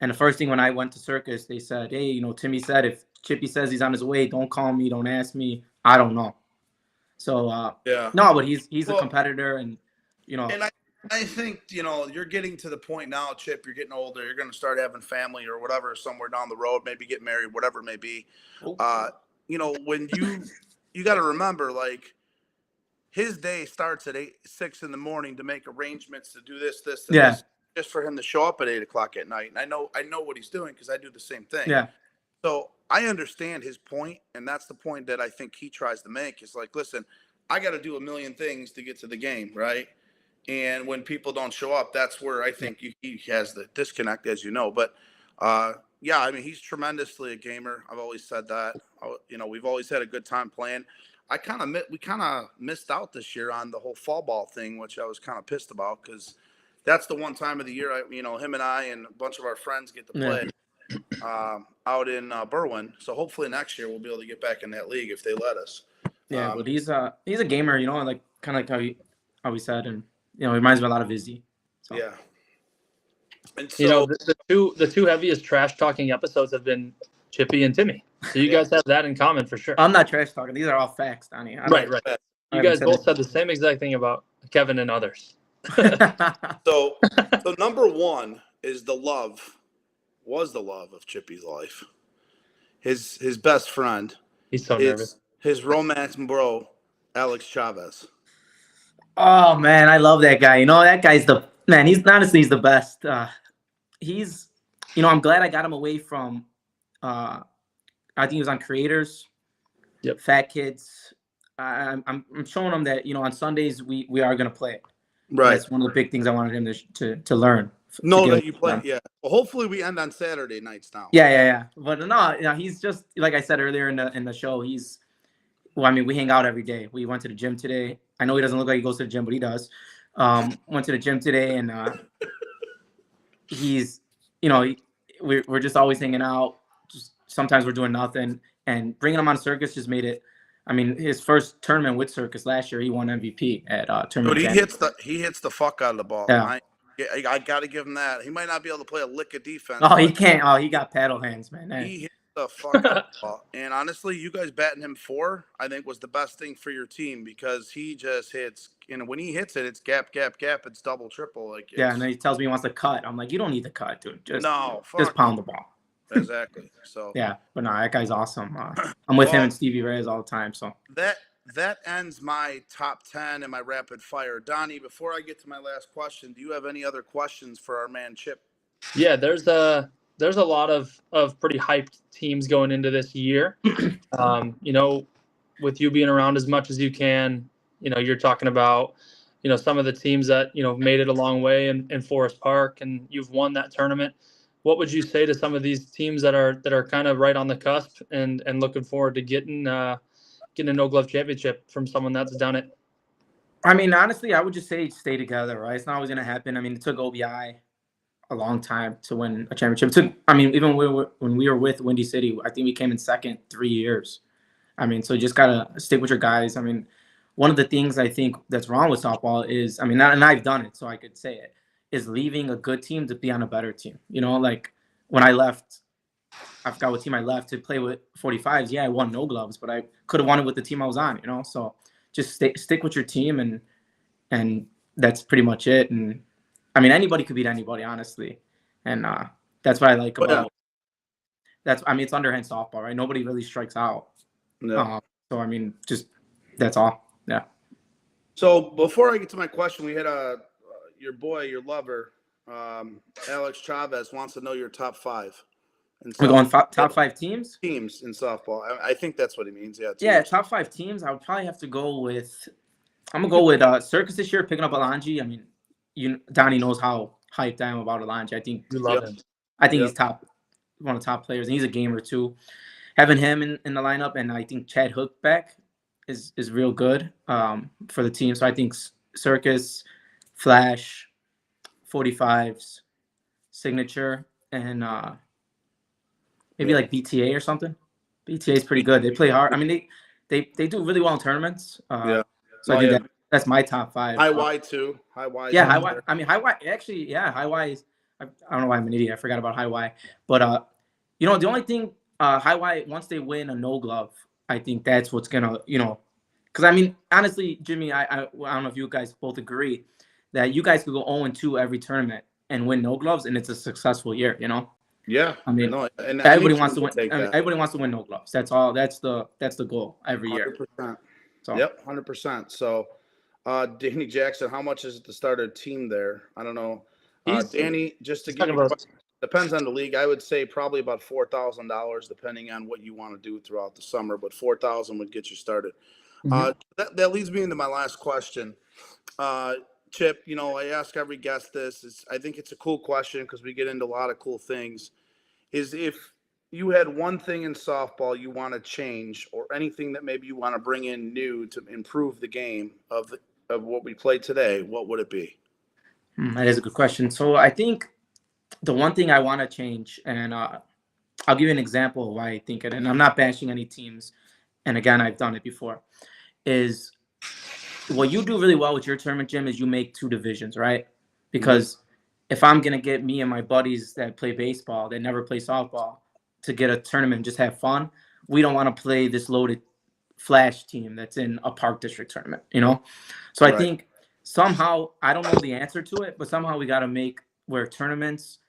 And the first thing when I went to circus, they said, hey, Timmy said if Chippy says he's on his way, don't call me, don't ask me. I don't know. So Yeah. no, but he's Well, a competitor, and And I think, you're getting to the point now, Chip, you're getting older, you're going to start having family or whatever somewhere down the road, maybe get married, whatever it may be. When you got to remember, like, his day starts at 6 in the morning to make arrangements to do this, and yeah, this, just for him to show up at 8 o'clock at night. And I know what he's doing because I do the same thing. yeah, So I understand his point, and that's the point that I think he tries to make. Is like, listen, I got to do a million things to get to the game, right? And when people don't show up, that's where I think he has the disconnect, as you know. But yeah, I mean, he's tremendously a gamer. I've always said that. We've always had a good time playing. We kind of missed out this year on the whole fall ball thing, which I was kind of pissed about because that's the one time of the year him and I and a bunch of our friends get to play out in Berwyn. So hopefully next year we'll be able to get back in that league if they let us. yeah. But he's a gamer, like kind of like how we said, and he reminds me a lot of Izzy. So. Yeah. And so the two heaviest trash talking episodes have been Chippy and Timmy. So you guys have that in common for sure. I'm not trash talking. These are all facts, Donnie. Right. You guys both said the same exact thing about Kevin and others. So number one is was the love of Chippy's life. His best friend. He's so nervous. His romance bro, Alex Chavez. Oh man, I love that guy. That guy's the man. He's the best. He's, I'm glad I got him away from. I think he was on Creators. Yep. Fat Kids. I'm showing him that on Sundays we are gonna play. Right. That's one of the big things I wanted him to learn. That you play. Yeah. Well, hopefully we end on Saturday nights now. Yeah. But no, he's just like I said earlier in the show. We hang out every day. We went to the gym today. I know he doesn't look like he goes to the gym, but he does. Went to the gym today, and he's, we're just always hanging out. Just sometimes we're doing nothing, and bringing him on circus just made it. I mean, his first tournament with circus last year, he won MVP at tournament. But he hits the fuck out of the ball. Yeah. I got to give him that. He might not be able to play a lick of defense. Oh, he can't. Oh, he got paddle hands, man. He hits the fuck out of the ball. And honestly, you guys batting him 4, I think, was the best thing for your team because he just hits. When he hits it, it's gap. It's double, triple. And then he tells me he wants to cut. I'm like, you don't need to cut, dude. Just pound the ball. Exactly. So yeah, but no, that guy's awesome. I'm with him and Stevie Reyes all the time. So that ends my top 10 and my rapid fire. Donnie, before I get to my last question, do you have any other questions for our man Chip? Yeah, there's a lot of pretty hyped teams going into this year. With you being around as much as you can, you're talking about, some of the teams that, made it a long way in Forest Park, and you've won that tournament. What would you say to some of these teams that are kind of right on the cusp and looking forward to getting a No Glove championship from someone that's done it? I mean, honestly, I would just say stay together, right? It's not always going to happen. I mean, it took OBI a long time to win a championship. Even when we were with Windy City, I think we came in second 3 years. I mean, so you just got to stick with your guys. I mean, one of the things I think that's wrong with softball is, and I've done it, so I could say it, is leaving a good team to be on a better team. Like when I left, I forgot what team I left to play with 45s. Yeah, I won No Gloves, but I could have won it with the team I was on, So just stick with your team, and that's pretty much it. And I mean, anybody could beat anybody, honestly. And that's what I like about it's underhand softball, right? Nobody really strikes out. No. So, I mean, just that's all. Yeah. So before I get to my question, we had your lover, Alex Chavez wants to know your top 5. We're going top 5 teams? Teams in softball. I think that's what he means. Yeah. Teams. Yeah, top 5 teams. I would probably have to go with. I'm gonna go with Circus this year, picking up Alanji. I mean, Donnie knows how hyped I am about Elijah. You love Yep. him. I think Yep. he's one of the top players, and he's a gamer too. Having him in the lineup, and I think Chad Hook back is real good for the team. So I think Circus, Flash, 45s, Signature, and maybe like BTA or something. BTA is pretty good. They play hard. I mean, they do really well in tournaments. Yeah. So I think that's my top 5. High Y too. High Y. Yeah, High Y. I mean, High Y actually. Yeah, High Y is. I don't know why I'm an idiot. I forgot about High Y. But the only thing High Y, once they win a no glove, I think that's what's gonna because I mean honestly, Jimmy, I don't know if you guys both agree that you guys could go 0-2 every tournament and win no gloves, and it's a successful year. Yeah. I mean, No, and everybody wants to win. take that. Everybody wants to win no gloves. That's all. That's the goal every year. 100%. So Yep, 100%. So, Danny Jackson, how much is it to start a team there? I don't know. Danny, just to give you, depends on the league. I would say probably about $4,000, depending on what you want to do throughout the summer. But $4,000 would get you started. That leads me into my last question. Chip, I ask every guest this. I think it's a cool question because we get into a lot of cool things. Is if you had one thing in softball you want to change, or anything that maybe you want to bring in new to improve the game of what we play today, what would it be? That is a good question. So I think the one thing I want to change, and I'll give you an example of why I think it, and I'm not bashing any teams, and again, I've done it before, is what you do really well with your tournament, Jim, is you make 2 divisions, right? Because if I'm going to get me and my buddies that play baseball, that never play softball, to get a tournament and just have fun, we don't want to play this loaded Flash team that's in a Park District tournament, So I think somehow, I don't know the answer to it, but somehow we got to make where teams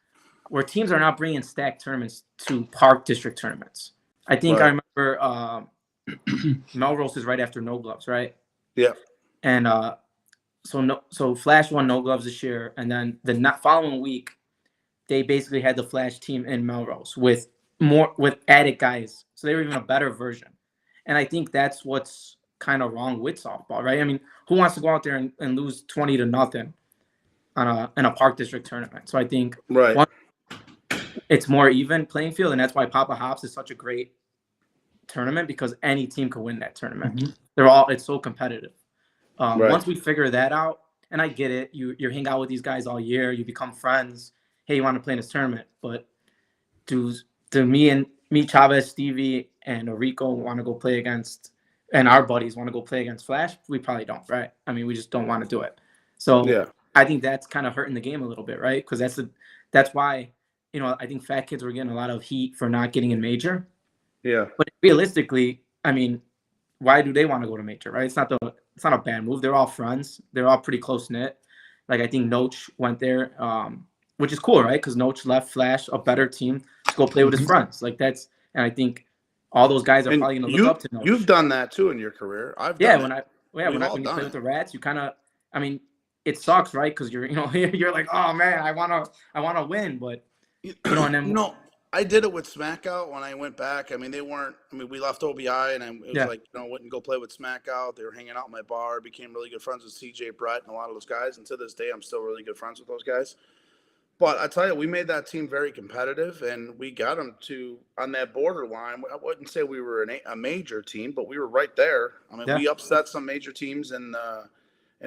are not bringing stacked tournaments to Park District tournaments. I think I remember Melrose is right after no gloves, right? Yeah. And so Flash won no gloves this year, and then the following week, they basically had the Flash team in Melrose with added guys, so they were even a better version. And I think that's what's kind of wrong with softball, right? I mean, who wants to go out there and lose 20-0 in a Park District tournament? So I think it's more even playing field, and that's why Papa Hops is such a great tournament, because any team could win that tournament. It's so competitive. Once we figure that out, and I get it, you hang out with these guys all year, you become friends. Hey, you want to play in this tournament? But do me, Chavez, Stevie, and Rico want to go play against, and our buddies want to go play against Flash? We probably don't, right? I mean, we just don't want to do it. So I think that's kind of hurting the game a little bit, right? Because that's why I think fat kids were getting a lot of heat for not getting in major. Yeah. But realistically, I mean, why do they want to go to major, right? It's not a bad move. They're all friends. They're all pretty close knit. Like I think Noach went there, which is cool, right? Because Noach left Flash a better team to go play with his friends. Like and I think all those guys are probably going to look up to Noach. You've done that too in your career. When you play with the Rats, you kind of, I mean, it sucks, right? Because you're like, oh man, I wanna win, but and then I did it with Smackout when I went back. I mean, we left OBI, and it was like, went and go play with Smackout. They were hanging out in my bar, became really good friends with CJ Brett and a lot of those guys. And to this day, I'm still really good friends with those guys. But I tell you, we made that team very competitive, and we got them on that borderline. I wouldn't say we were a major team, but we were right there. I mean, we upset some major teams in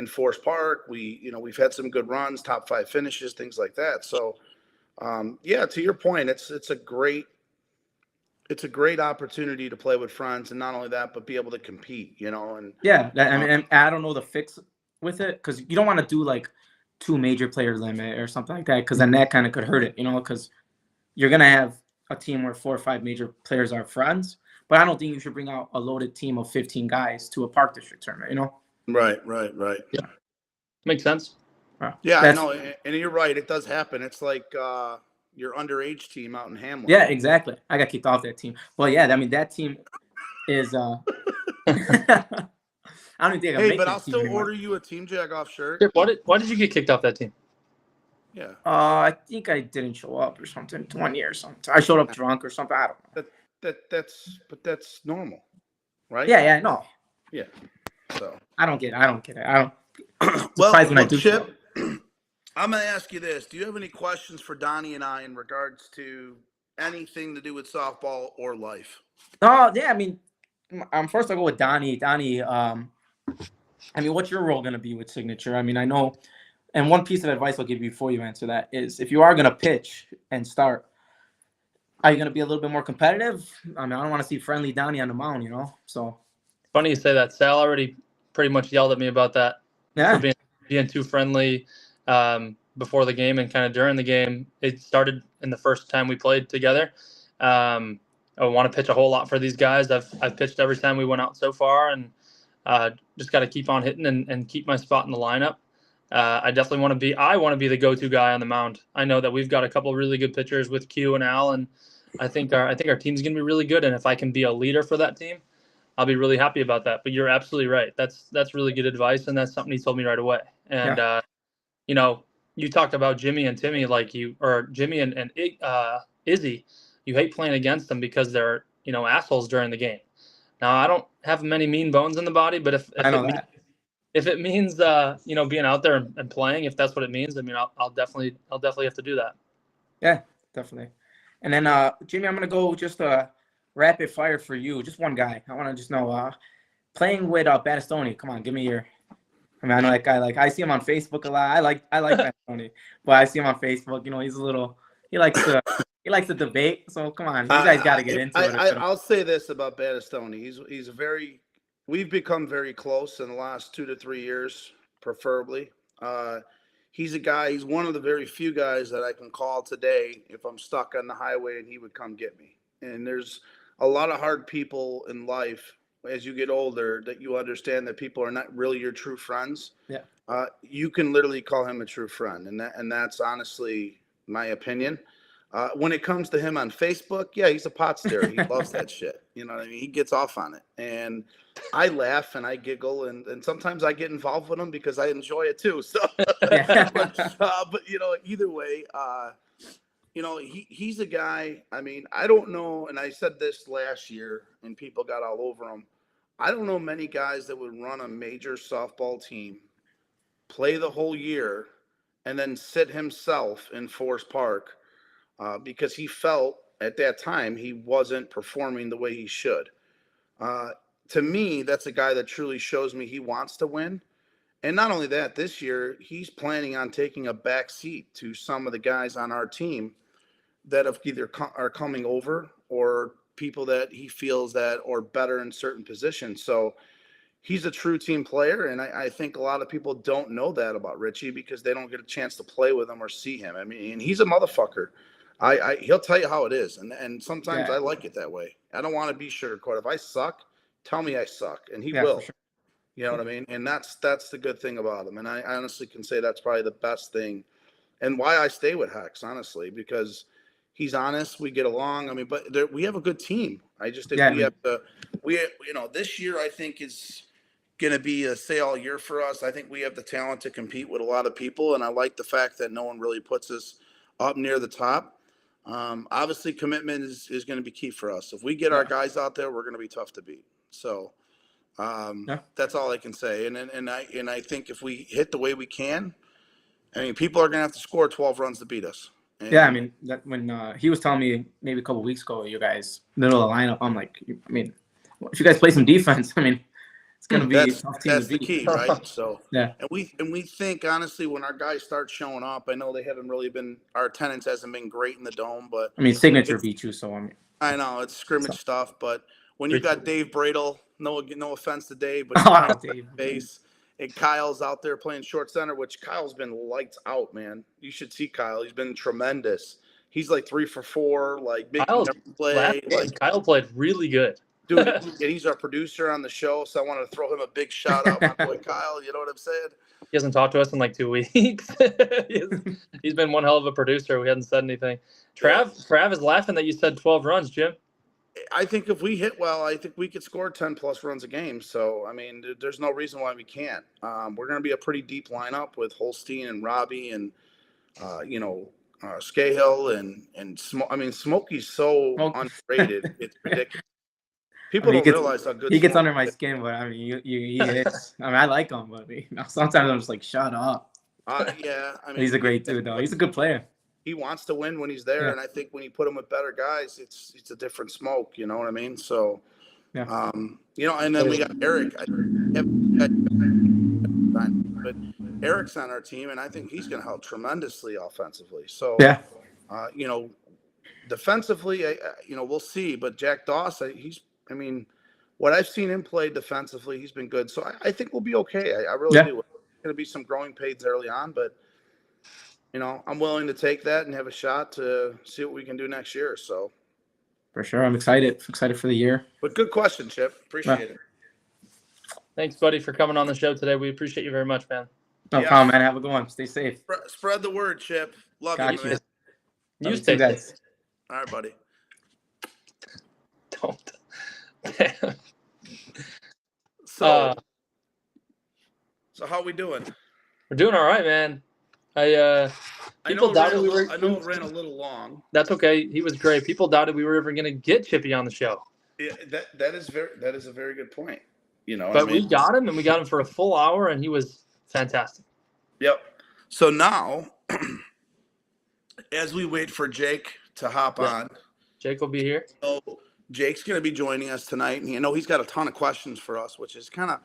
Forest Park. We've had some good runs, top 5 finishes, things like that. So, to your point, it's a great opportunity to play with friends, and not only that, but be able to compete. And I don't know the fix with it, because you don't want to do like 2 major player limit or something like that, because then that kind of could hurt it, because you're gonna have a team where 4 or 5 major players are friends. But I don't think you should bring out a loaded team of 15 guys to a Park District tournament. Right. Yeah, makes sense. Yeah, I know, and you're right. It does happen. It's like your underage team out in Hamlin. Yeah, exactly. I got kicked off that team. Well, yeah, I mean that team is. I don't think. But I'll still order you a Team Jagoff shirt. Why did you get kicked off that team? Yeah. I think I didn't show up or something. 1 year or something. I showed up drunk or something. I don't know. That's normal, right? Yeah, no. Yeah. So I don't get it. I don't. Well, when I do Chip, I'm going to ask you this. Do you have any questions for Donnie and I in regards to anything to do with softball or life? No, yeah, I mean, first I'll go with Donnie. Donnie, I mean, what's your role going to be with Signature? I mean, I know, and one piece of advice I'll give you before you answer that is if you are going to pitch and start, are you going to be a little bit more competitive? I mean, I don't want to see friendly Donnie on the mound, you know? So, Funny you say that. Sal already pretty much yelled at me about that for yeah. being too friendly before the game and kind of during the game. It started in the first time we played together. I want to pitch a whole lot for these guys. I've pitched every time we went out so far, and just got to keep on hitting and keep my spot in the lineup. I definitely want to be. I want to be the go-to guy on the mound. I know that we've got a couple really good pitchers with Q and Al, and I think our team's going to be really good. And if I can be a leader for that team, I'll be really happy about that. But you're absolutely right. That's really good advice, and that's something he told me right away. And Yeah. you know, you talked about Jimmy and Timmy, or Jimmy and Izzy. You hate playing against them because they're assholes during the game. Now I don't have many mean bones in the body, but I know that. if it means being out there and playing, if that's what it means, I mean I'll definitely have to do that. Yeah, definitely. And then, Jimmy, I'm going to go just rapid fire for you. Just one guy. I want to just know, playing with Battistoni. Come on, give me your. I mean, I know that guy. Like, I see him on Facebook a lot. I like Battistoni, but I see him on Facebook. You know, he's a little. He likes to debate. So come on, you guys got to get into it. I'll say this about Battistoni. He's a very. We've become very close in the last 2 to 3 years, preferably. He's a guy. He's one of the very few guys that I can call today if I'm stuck on the highway, and he would come get me. And there's a lot of hard people in life as you get older that you understand that people are not really your true friends. Yeah. You can literally call him a true friend, and that's honestly my opinion. When it comes to him on Facebook, yeah, he's a pot stirrer. He loves that shit. You know what I mean? He gets off on it, and I laugh and I giggle, and sometimes I get involved with him because I enjoy it too. So, but either way, he's a guy. I mean, I don't know, and I said this last year, and people got all over him. I don't know many guys that would run a major softball team, play the whole year, and then sit himself in Forest Park because he felt at that time he wasn't performing the way he should. To me, that's a guy that truly shows me he wants to win. And not only that, this year he's planning on taking a back seat to some of the guys on our team that have either are coming over or people that he feels that are better in certain positions. So he's a true team player, and I think a lot of people don't know that about Richie because they don't get a chance to play with him or see him. I mean, and he's a motherfucker. He'll tell you how it is, and sometimes I like it that way. I don't want to be sugarcoat. If I suck, tell me I suck, and he will. For sure. You know what I mean? And that's the good thing about him. And I honestly can say that's probably the best thing, and why I stay with Hex, honestly, because he's honest. We get along. I mean, but we have a good team. I just think this year I think is going to be a say all year for us. I think we have the talent to compete with a lot of people, and I like the fact that no one really puts us up near the top. Obviously, commitment is going to be key for us. If we get our guys out there, we're going to be tough to beat. So that's all I can say. And I think if we hit the way we can, I mean, people are going to have to score 12 runs to beat us. And I mean, that when he was telling me maybe a couple weeks ago, you guys middle of the lineup, I'm like, I mean, if you guys play some defense, I mean, it's going to be a tough team that's to beat. The key, right? So yeah, and we think honestly when our guys start showing up, I know they haven't really been, our attendance hasn't been great in the dome, but I mean, Signature beat you, so I mean, I know it's scrimmage stuff, but when you got Dave Bradle, no offense to Dave, but Dave, base, and Kyle's out there playing short center, which Kyle's been lights out, man. You should see Kyle. He's been tremendous. He's like 3 for 4, like big play. Like Kyle played really good. Dude, and he's our producer on the show, so I wanted to throw him a big shout out, my boy Kyle. You know what I'm saying? He hasn't talked to us in like 2 weeks. He's been one hell of a producer. We hadn't said anything. Trav is laughing that you said 12 runs, Jim. I think if we hit well, I think we could score 10 plus runs a game. So, I mean, there's no reason why we can't. We're going to be a pretty deep lineup with Holstein and Robbie and, Scahill and I mean, Smokey's so underrated. It's ridiculous. People don't realize how good he gets under my skin, but I mean, he is. I mean, I like him, but sometimes I'm just like, shut up. Yeah, I mean, He's a great dude, though. He's a good player. he wants to win when he's there, Yeah. and I think when you put him with better guys, it's a different smoke. You know what I mean? So, Yeah. and then we got Eric. But Eric's on our team, and I think he's going to help tremendously offensively. So, Yeah. Defensively, we'll see. But Jack Doss, what I've seen him play defensively, he's been good. So I think we'll be okay. I really Yeah. do. There's going to be some growing pains early on, but I'm willing to take that and have a shot to see what we can do next year. So, For sure. I'm excited. Excited for the year. but good question, Chip. Appreciate it. Thanks, buddy, for coming on the show today. We appreciate you very much, man. No problem, man. Have a good one. Stay safe. Spread the word, Chip. Love you, man. You stay safe. All right, buddy. Don't. So how we doing? We're doing all right, man. People doubted we were. I know it ran a little long. That's okay. He was great. People doubted we were ever going to get Chippy on the show. Yeah, that is a very good point. But we got him, and we got him for a full hour, and he was fantastic. Yep. So now, as we wait for Jake to hop on, Jake will be here. So Jake's going to be joining us tonight, and he's got a ton of questions for us, which is kind of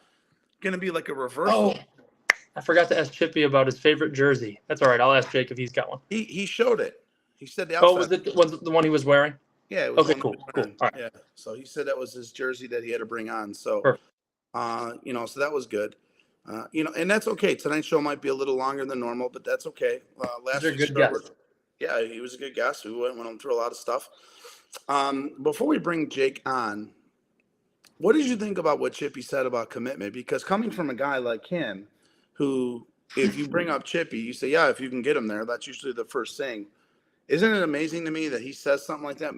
going to be like a reversal. Oh, I forgot to ask Chippy about his favorite jersey. That's all right. I'll ask Jake if he's got one. He showed it. He said the outside. Oh, was it the one he was wearing? Yeah. It was okay. Cool. All right. Yeah. So he said that was his jersey that he had to bring on. So, perfect. So that was good. And that's okay. Tonight's show might be a little longer than normal, but that's okay. Last week's show, yeah, he was a good guest. We went through a lot of stuff. Before we bring Jake on, what did you think about what Chippy said about commitment? Because coming from a guy like him, who, if you bring up Chippy, you say, yeah, if you can get him there, that's usually the first thing. Isn't it amazing to me that he says something like that?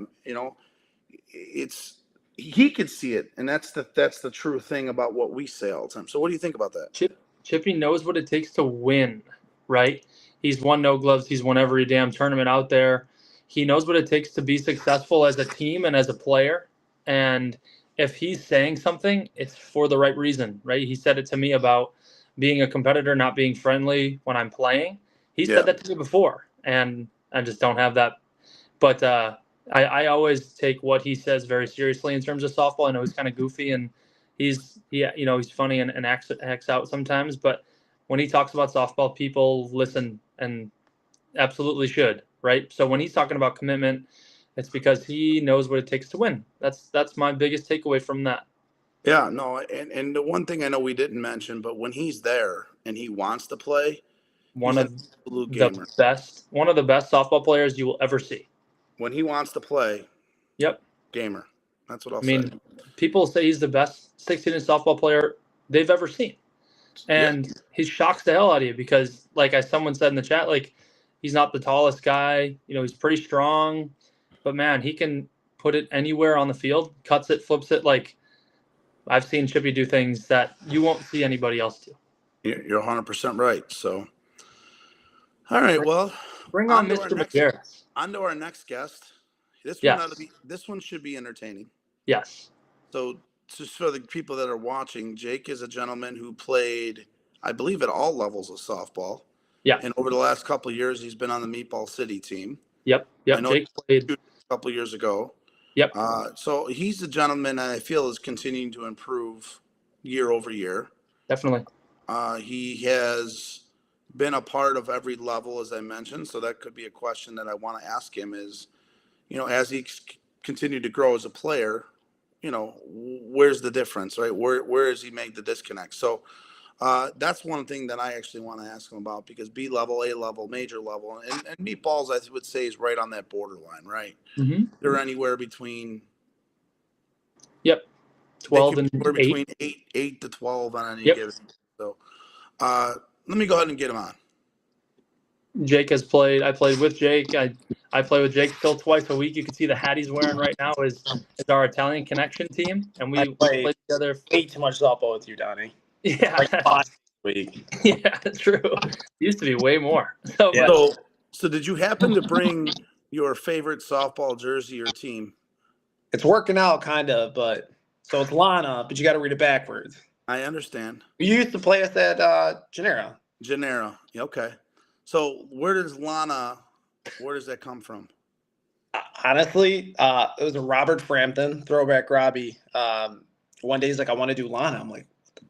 He could see it, and that's the true thing about what we say all the time. So what do you think about that? Chippy knows what it takes to win, right? He's won No Gloves. He's won every damn tournament out there. He knows what it takes to be successful as a team and as a player. And if he's saying something, it's for the right reason, right? He said it to me about being a competitor, not being friendly when I'm playing. He said that to me before, and I just don't have that. But I always take what he says very seriously in terms of softball. I know he's kind of goofy, and he's funny and acts out sometimes. But when he talks about softball, people listen and absolutely should, right? So when he's talking about commitment, it's because he knows what it takes to win. That's my biggest takeaway from that. Yeah, no, and the one thing I know we didn't mention, but when he's there and he wants to play, one of the best softball players you will ever see. When he wants to play, yep, gamer. That's what I'll say. People say he's the best 16-inch softball player they've ever seen. And he shocks the hell out of you because, like someone said in the chat, he's not the tallest guy. He's pretty strong. But, man, he can put it anywhere on the field, cuts it, flips it. I've seen Chippy do things that you won't see anybody else do. You're 100% right. So, all right, well. Bring on Mr. McGarris. On to our next guest. This one should be entertaining. Yes. So, just for the people that are watching, Jake is a gentleman who played, I believe, at all levels of softball. Yeah. And over the last couple of years, he's been on the Meatball City team. Yep. I know Jake played a couple of years ago. Yep. So he's a gentleman I feel is continuing to improve year over year. Definitely. He has been a part of every level, as I mentioned. So that could be a question that I want to ask him is, as he continued to grow as a player, where's the difference, right? Where has he made the disconnect? So that's one thing that I actually want to ask him about because B level, A level, major level, and Meatballs, I would say, is right on that borderline, right? Mm-hmm. They're anywhere between 12 and 8. Between 8 to 12 on any given. So let me go ahead and get him on. Jake has played. I played with Jake. I play with Jake still twice a week. You can see the hat he's wearing right now is our Italian connection team, and we play together. Way too much softball with you, Donnie. Yeah, 5 a week. Yeah, true. It used to be way more. So did you happen to bring your favorite softball jersey or team? It's working out, kind of, but so it's Lana, but you got to read it backwards. I understand. You used to play us at Genera. Gennaro. Okay. So where does that come from? Honestly, it was a Robert Frampton throwback Robbie. One day he's like, I want to do Lana. I'm like,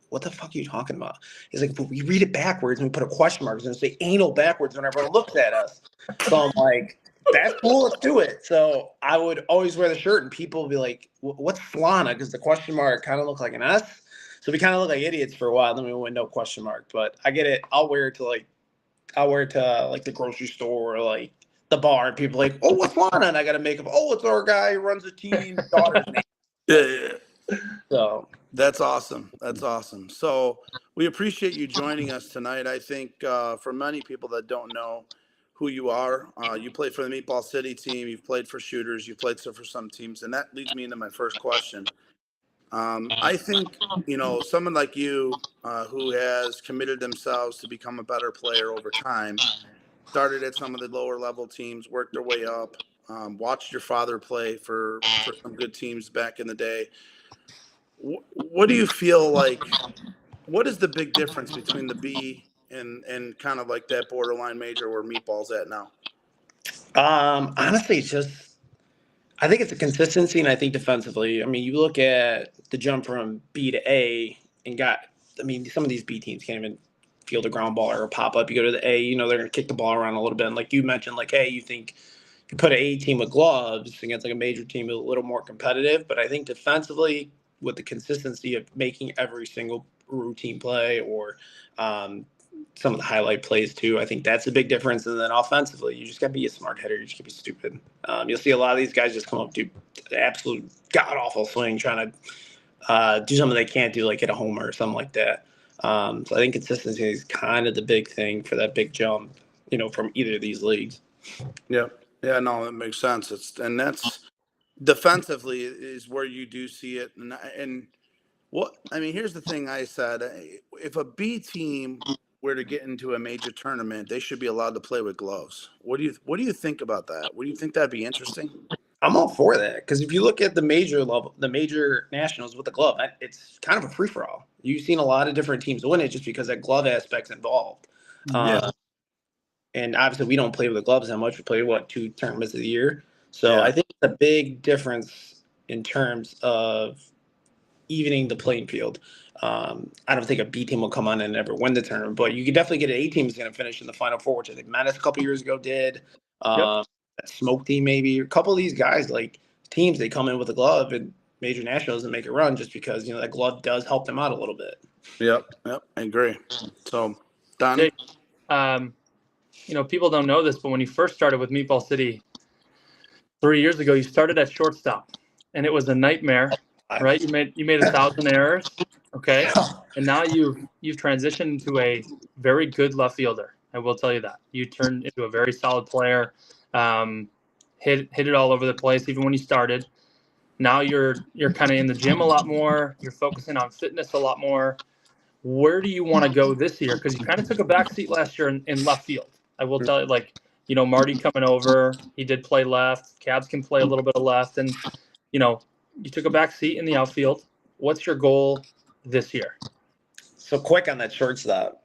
what the fuck are you talking about? He's like, but we read it backwards and we put a question mark and say anal backwards when everyone looks at us. So I'm like, that's cool, let's do it. So I would always wear the shirt and people would be like, what's Flana? Because the question mark kind of looked like an S. So we kind of looked like idiots for a while. Then we went no question mark. But I get it. I'll wear it to like the grocery store or like the bar, and people are like, oh, what's Lana? And I got to make up, oh, it's our guy who runs the team, daughter's name. Yeah. So That's awesome. That's awesome. So we appreciate you joining us tonight. I think for many people that don't know who you are, you played for the Meatball City team. You've played for Shooters. You've played for some teams, and that leads me into my first question. I think someone like you who has committed themselves to become a better player over time, started at some of the lower level teams, worked their way up, watched your father play for some good teams back in the day. What do you feel like? What is the big difference between the B and kind of like that borderline major where Meatball's at now? honestly, it's just I think it's a consistency, and I think defensively. I mean, you look at the jump from B to A, and some of these B teams can't even field a ground ball or a pop up. You go to the A, they're going to kick the ball around a little bit. And like you mentioned, like, hey, you think you put an A team with gloves against like a major team a little more competitive. But I think defensively, with the consistency of making every single routine play or some of the highlight plays too, I think that's a big difference. And then offensively, you just got to be a smart hitter. You just got to be stupid. You'll see a lot of these guys just come up do absolute god awful swing trying to do something they can't do, like hit a homer or something like that. So I think consistency is kind of the big thing for that big jump, from either of these leagues. Yeah. Yeah, no, that makes sense. That's defensively is where you do see it. And here's the thing I said. If a B team were to get into a major tournament, they should be allowed to play with gloves. What do you think about that? Would you think that'd be interesting? I'm all for that because if you look at the major level, the major nationals with the glove, it's kind of a free for all. You've seen a lot of different teams win it just because that glove aspect's involved. Yeah. And obviously, we don't play with the gloves that much. We play 2 tournaments a year, so Yeah. I think it's a big difference in terms of evening the playing field. I don't think a B team will come on and ever win the tournament, but you can definitely get an A team is going to finish in the Final Four, which I think Menace a couple years ago did. That Smoke team maybe. A couple of these guys, like teams, they come in with a glove and major nationals and make it run just because that glove does help them out a little bit. Yep. I agree. So, Donnie. People don't know this, but when you first started with Meatball City 3 years ago, you started at shortstop, and it was a nightmare. Right, you made 1,000 errors, okay, and now you've transitioned into a very good left fielder. I will tell you that you turned into a very solid player. Hit it all over the place, even when you started. Now you're kind of in the gym a lot more. You're focusing on fitness a lot more. Where do you want to go this year? Because you kind of took a back seat last year in left field. I will tell you, Marty coming over, he did play left. Cabs can play a little bit of left, and you took a back seat in the outfield. What's your goal this year? So quick on that shortstop.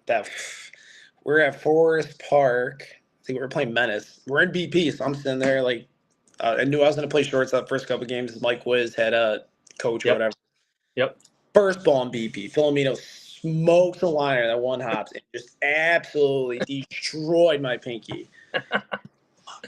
We're at Forest Park. I think we're playing Menace. We're in BP, so I'm sitting there I knew I was going to play shortstop first couple games. Mike Wiz had a coach or whatever. Yep. First ball in BP. Filomeno smokes a liner that one hops and just absolutely destroyed my pinky.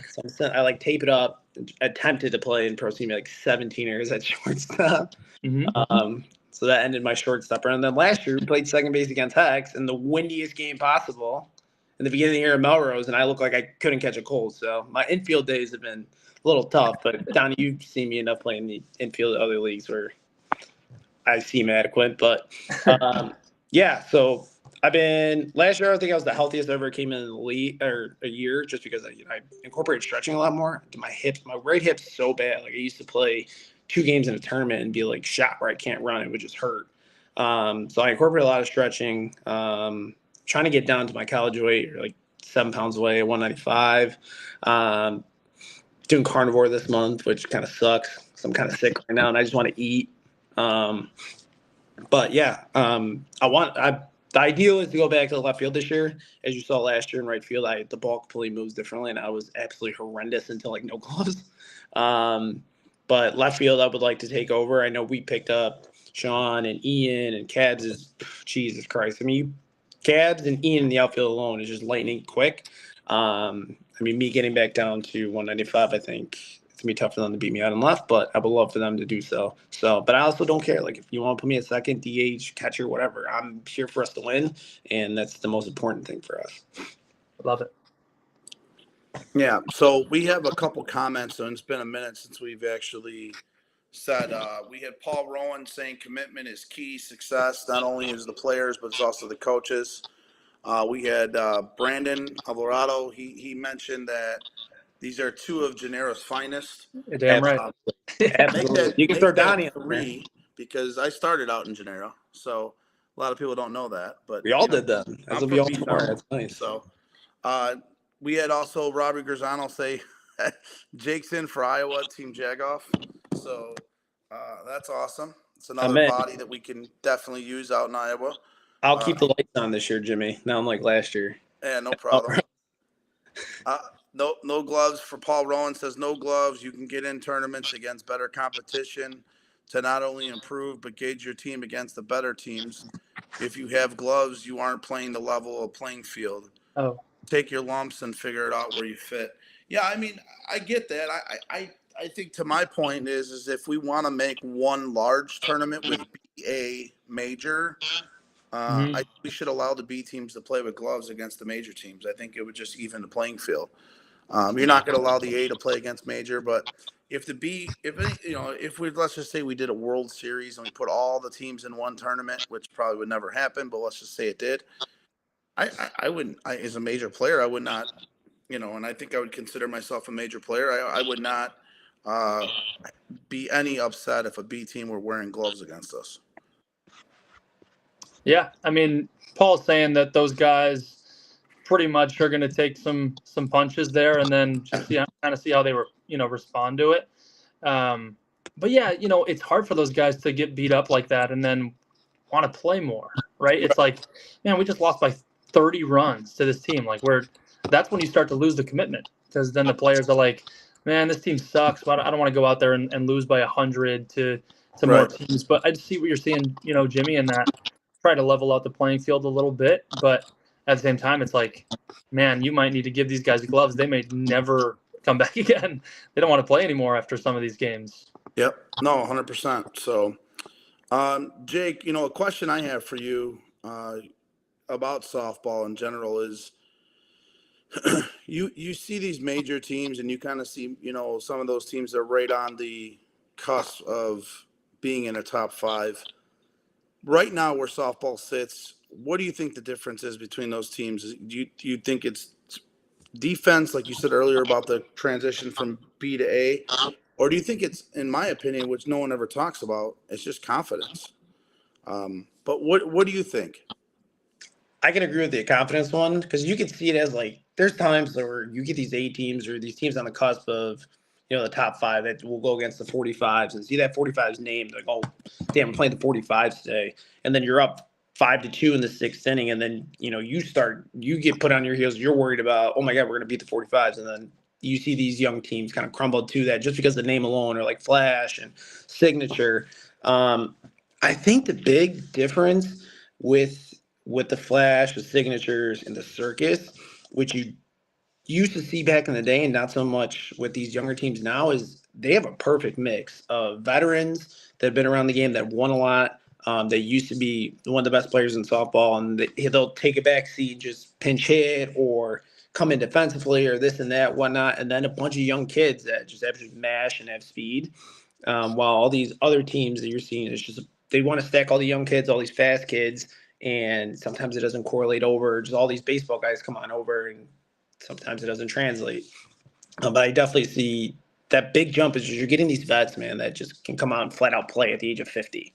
So I tape it up, attempted to play in pro team 17 years at shortstop. Mm-hmm. So that ended my shortstop run. And then last year we played second base against Hex in the windiest game possible in the beginning of the year in Melrose, and I looked like I couldn't catch a cold. So my infield days have been a little tough. But Donnie, you've seen me enough playing the infield at other leagues where I seem adequate. But yeah, so last year I think I was the healthiest I ever came in the league or a year just because I incorporated stretching a lot more. My right hip's so bad. I used to play 2 games in a tournament and be shot where I can't run. It would just hurt. So I incorporated a lot of stretching, trying to get down to my college weight, 7 pounds away, 195. Doing carnivore this month, which kind of sucks. So I'm kind of sick right now and I just want to eat. But yeah, the The ideal is to go back to the left field this year. As you saw last year in right field, the ball completely moves differently, and I was absolutely horrendous until like no gloves. But left field, I would like to take over. I know we picked up Sean and Ian, and Cabs is Jesus Christ. I mean, Cabs and Ian in the outfield alone is just lightning quick. I mean, me getting back down to 195, I think it's gonna be tough for them to beat me out on left, but I would love for them to do so. But I also don't care. Like, if you want to put me at second, DH, catcher, whatever, I'm here for us to win, and that's the most important thing for us. Love it. Yeah. So we have a couple comments, and it's been a minute since we've actually said. We had Paul Rowan saying commitment is key success. Not only is the players, but it's also the coaches. We had Brandon Alvarado. He mentioned that these are two of Gennaro's finest. You're damn right. Absolutely. You can throw Donnie in there. three because I started out in Gennaro, so a lot of people don't know that. But We all did that. That's what we all from were. Beachtown. That's nice. So we had also Robbie Grazzano say Jake's in for Iowa Team Jagoff. So that's awesome. It's another body that we can definitely use out in Iowa. I'll keep the lights on this year, Jimmy. Now I'm like last year. Yeah, no problem. No gloves for Paul Rowan says no gloves. You can get in tournaments against better competition to not only improve but gauge your team against the better teams. If you have gloves, you aren't playing the level of playing field. Oh, take your lumps and figure it out where you fit. Yeah, I mean, I get that. I think to my point is if we want to make one large tournament with a major, I think we should allow the B teams to play with gloves against the major teams. I think it would just even the playing field. You're not going to allow the A to play against major, but if the B, if we let's just say we did a World Series and we put all the teams in one tournament, which probably would never happen, but let's just say it did. I wouldn't. As a major player, I would not. And I think I would consider myself a major player. I would not be any upset if a B team were wearing gloves against us. yeah. I mean, Paul's saying that those guys pretty much are going to take some punches there, and then just kind of see how they were, respond to it. But yeah, it's hard for those guys to get beat up like that and then want to play more, right? It's like, man, we just lost by 30 runs to this team. Like, that's when you start to lose the commitment, because then the players are like, man, this team sucks. But I don't want to go out there and lose by 100 to more teams. But I just see what you're seeing, Jimmy, in that try to level out the playing field a little bit. But at the same time, it's like, man, you might need to give these guys gloves. They may never come back again. They don't want to play anymore after some of these games. Yep. No, 100%. So, Jake, a question I have for you about softball in general is you see these major teams and you kind of see, some of those teams are right on the cusp of being in a top 5. Right now where softball sits, what do you think the difference is between those teams? Do you think it's defense, like you said earlier about the transition from B to A? Or do you think it's, in my opinion, which no one ever talks about, it's just confidence? But what do you think? I can agree with the confidence one, because you can see it as like there's times where you get these A teams or these teams on the cusp of the top 5 that will go against the 45s and see that 45s named like, oh damn, I'm playing the 45s today, and then you're up 5-2 in the 6th inning, and then you get put on your heels. You're worried about, oh my god, we're gonna beat the 45s, and then you see these young teams kind of crumble to that just because the name alone, or like Flash and Signature. I think the big difference with the Flash, the Signatures, and the Circus, which you used to see back in the day and not so much with these younger teams now, is they have a perfect mix of veterans that have been around the game, that won a lot. They used to be one of the best players in softball, and they'll take a back seat, just pinch hit or come in defensively or this and that, whatnot. And then a bunch of young kids that just absolutely mash and have speed. While all these other teams that you're seeing, is just they want to stack all the young kids, all these fast kids, and sometimes it doesn't correlate over. Just all these baseball guys come on over, and sometimes it doesn't translate. But I definitely see that big jump is you're getting these vets, man, that just can come out and flat out play at the age of 50.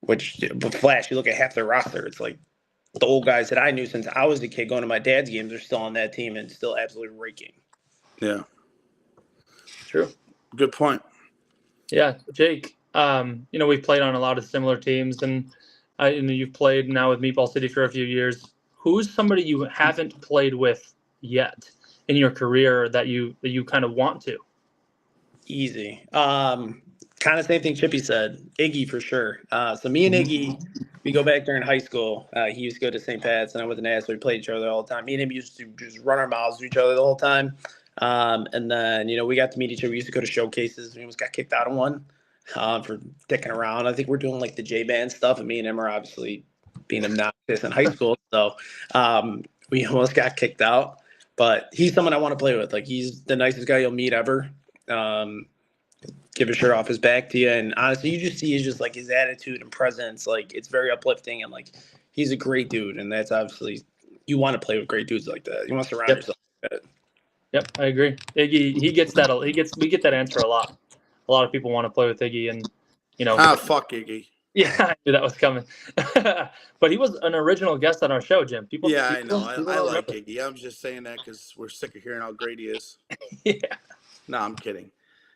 Which, with Flash, you look at half their roster, it's like the old guys that I knew since I was a kid going to my dad's games are still on that team and still absolutely raking. Yeah. True. Good point. Yeah, Jake, we've played on a lot of similar teams, and I know you've played now with Meatball City for a few years. Who's somebody you haven't played with yet in your career that you kind of want to? Easy. Kind of same thing Chippy said. Iggy for sure. So me and Iggy, we go back during high school. He used to go to St. Pat's, and I went to Nassau. We played each other all the time. Me and him used to just run our mouths to each other the whole time. And then we got to meet each other. We used to go to showcases. We almost got kicked out of one for dicking around. I think we're doing like the J band stuff, and me and him are obviously being obnoxious in high school. So we almost got kicked out. But he's someone I want to play with. Like he's the nicest guy you'll meet ever. Give a shirt off his back to you, and honestly, you just see is just like his attitude and presence. Like it's very uplifting, and like he's a great dude, and that's obviously you want to play with great dudes like that. You want to surround yourself with that. Yep, I agree. Iggy, we get that answer a lot. A lot of people want to play with Iggy, and fuck Iggy. Yeah, I knew that was coming. But he was an original guest on our show, Jim. I know. I like Iggy. I'm just saying that because we're sick of hearing how great he is. Yeah. No, I'm kidding.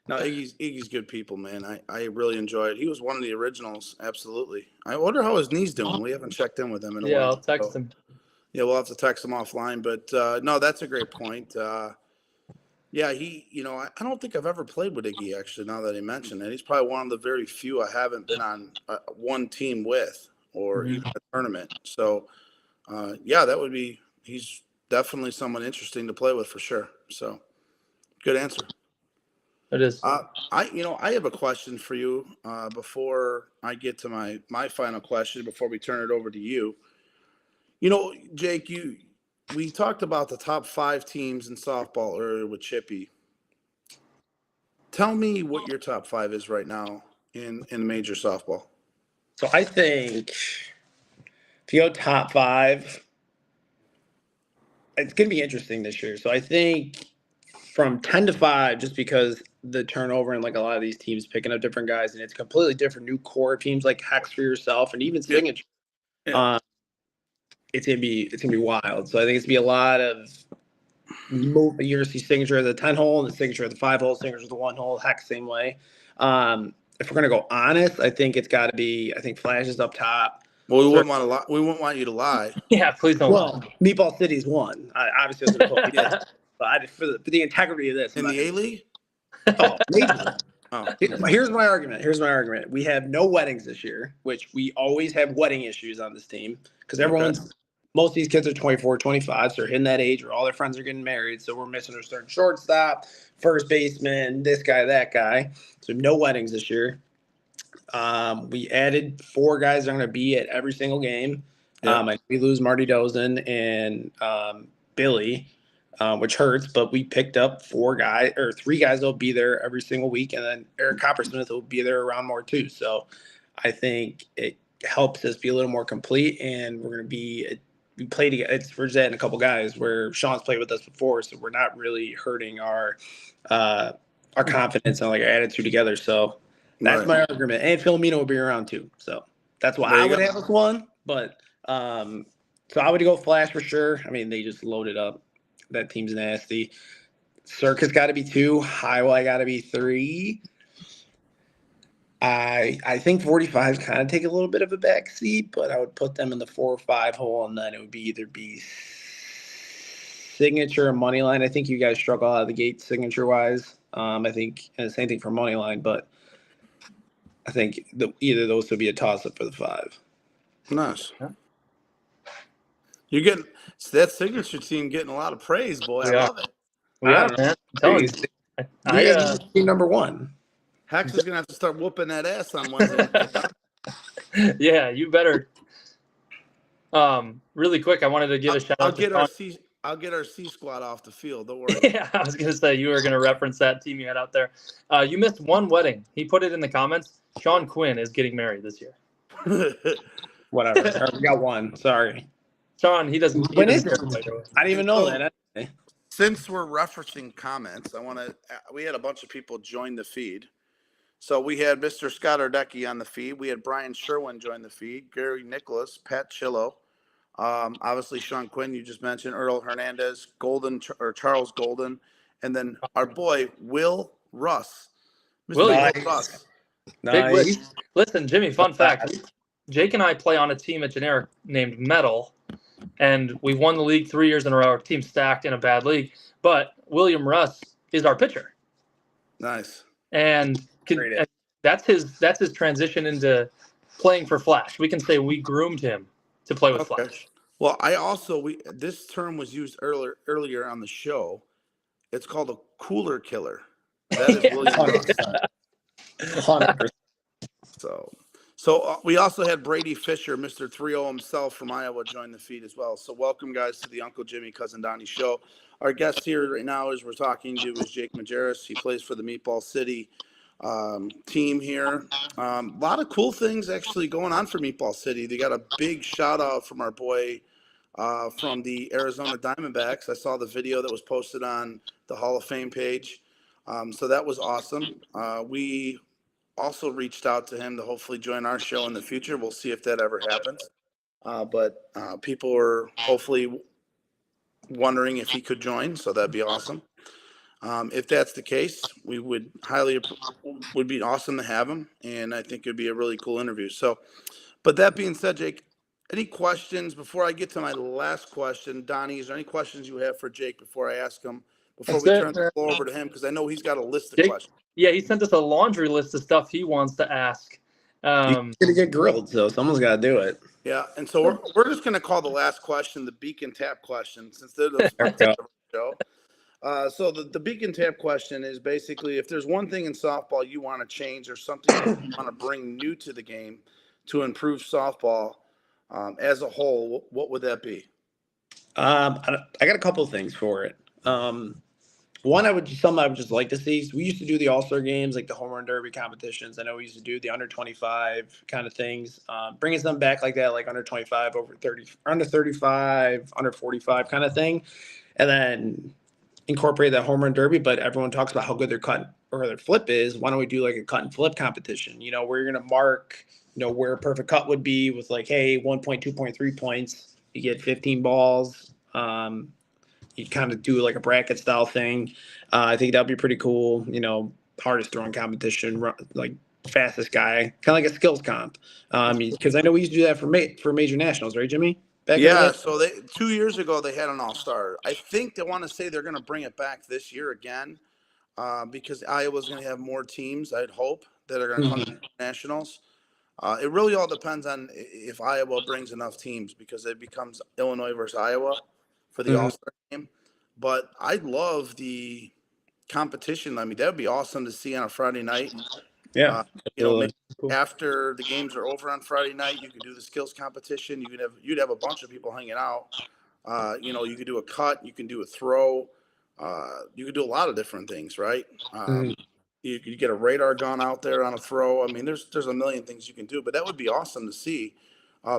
No, Iggy's good people, man. I really enjoy it. He was one of the originals, absolutely. I wonder how his knee's doing. We haven't checked in with him in a while. Yeah, I'll text him. Yeah, we'll have to text him offline. But no, that's a great point. Yeah, I don't think I've ever played with Iggy, actually, now that he mentioned it. He's probably one of the very few I haven't been on one team with or even a tournament. So, yeah, he's definitely someone interesting to play with for sure. So, good answer. It is. I have a question for you before I get to my final question, before we turn it over to you. Jake, we talked about the top 5 teams in softball earlier with Chippy. Tell me what your top 5 is right now in major softball. So I think if you go top 5, it's going to be interesting this year. So I think from 10 to 5, just because the turnover and like a lot of these teams picking up different guys, and it's completely different new core teams like Hex for yourself and even Signature. Yeah. It's gonna be wild. So I think it's gonna be a lot of you're gonna see Signature as a 10 hole and the Signature as the 5 hole, Signature as the 1 hole, Hex same way. If we're gonna go honest, I think it's got to be. I think Flash is up top. Well, we wouldn't want you to lie. Yeah, please don't. Well, Meatball City's 1. I obviously was gonna put it, but for the integrity of this in the A-League. Oh, maybe. Oh. Here's my argument. We have no weddings this year, which we always have wedding issues on this team because most of these kids are 24, 25, so they're hitting that age where all their friends are getting married. So we're missing our starting shortstop, first baseman, this guy, that guy. So no weddings this year. We added 4 guys that are going to be at every single game. Yeah. We lose Marty Dozen and Billy. Which hurts, but we picked up 3 guys that'll be there every single week, and then Eric Coppersmith will be there around more too. So I think it helps us be a little more complete, and we're going to we play together. We're just adding a couple guys where Sean's played with us before, so we're not really hurting our confidence and like our attitude together. So that's my argument. And Filomeno will be around too, so that's why I would have us 1. But so I would go Flash for sure. I mean, they just loaded up. That team's nasty. Circus got to be 2. Highway got to be 3. I think 45s kind of take a little bit of a back seat, but I would put them in the 4 or 5 hole, and then it would be either Signature or Moneyline. I think you guys struggle out of the gate Signature-wise. I think and the same thing for Moneyline, but I think either of those would be a toss-up for the 5. Nice. You're getting that Signature team getting a lot of praise, boy. I love it. Yeah, man. I'm telling you. Team number 1. Hex is gonna have to start whooping that ass on Wednesday. Yeah, you better. Really quick, I wanted to give a shout out. I'll get our C squad off the field. Don't worry. Yeah, I was gonna say you were gonna reference that team you had out there. You missed one wedding. He put it in the comments. Sean Quinn is getting married this year. Whatever. We got 1. Sorry. Sean, he doesn't. When is it? I didn't even know that. Since we're referencing comments, we had a bunch of people join the feed. So we had Mr. Scott Ardecki on the feed. We had Brian Sherwin join the feed. Gary Nicholas, Pat Chillo. Obviously, Sean Quinn, you just mentioned. Earl Hernandez, Charles Golden. And then our boy, Will Russ. Will Russ. Nice. Listen, Jimmy, fun fact. Jake and I play on a team at Generic named Metal, and we've won the league 3 years in a row. Our team's stacked in a bad league, but William Russ is our pitcher, Nice. and that's his transition into playing for Flash. We can say we groomed him to play with Okay. Flash. Well, this term was used earlier on the show. It's called a cooler killer. That is William Russ. 100%. So we also had Brady Fisher, Mr. 3-0 himself from Iowa, join the feed as well. So welcome, guys, to the Uncle Jimmy, Cousin Donnie show. Our guest here right now, as we're talking to, is Jake Majerus. He plays for the Meatball City team here. A lot of cool things actually going on for Meatball City. They got a big shout out from our boy from the Arizona Diamondbacks. I saw the video that was posted on the Hall of Fame page. So that was awesome. We also reached out to him to hopefully join our show in the future. We'll see if that ever happens. But people are hopefully wondering if he could join, so that'd be awesome. If that's the case, we would be awesome to have him, and I think it'd be a really cool interview. So, but that being said, Jake, any questions before I get to my last question? Donnie, is there any questions you have for Jake before I ask him? Before we turn the floor over to him, because I know he's got a list of Jake, questions. yeah, he sent us a laundry list of stuff he wants to ask. You're gonna get grilled, so someone's got to do it. Yeah, and so we're just going to call the last question the Beacon Tap question, since they're the sponsor of the show. So the Beacon Tap question is basically, if there's one thing in softball you want to change or something you want to bring new to the game to improve softball as a whole, what would that be? I got a couple of things for it. One, I would just like to see. So we used to do the All-Star games, like the home run derby competitions. I know we used to do the under 25 kind of things. Bringing them back like that, like under 25, over 30, under 35, under 45 kind of thing, and then incorporate that home run derby. But everyone talks about how good their cut or their flip is. Why don't we do like a cut and flip competition? You know, where you're gonna mark, you know, where a perfect cut would be with like, hey, 1 point, 2 point, 3 points. You get 15 balls. You kind of do like a bracket style thing. I think that'd be pretty cool. You know, hardest throwing competition, like fastest guy, kind of like a skills comp. Because I know we used to do that for major nationals, right, Jimmy? Yeah, so 2 years ago they had an all-star. I think they want to say they're going to bring it back this year again because Iowa's going to have more teams, I'd hope, that are going to come to nationals. It really all depends on if Iowa brings enough teams, because it becomes Illinois versus Iowa for the all-star game. But I love the competition. I mean, that would be awesome to see on a Friday night. Yeah, you know, maybe after the games are over on Friday night, you could do the skills competition. You'd have a bunch of people hanging out. You know, you could do a cut, you can do a throw, you could do a lot of different things, right? You could get a radar gun out there on a throw. I mean, there's a million things you can do, but that would be awesome to see.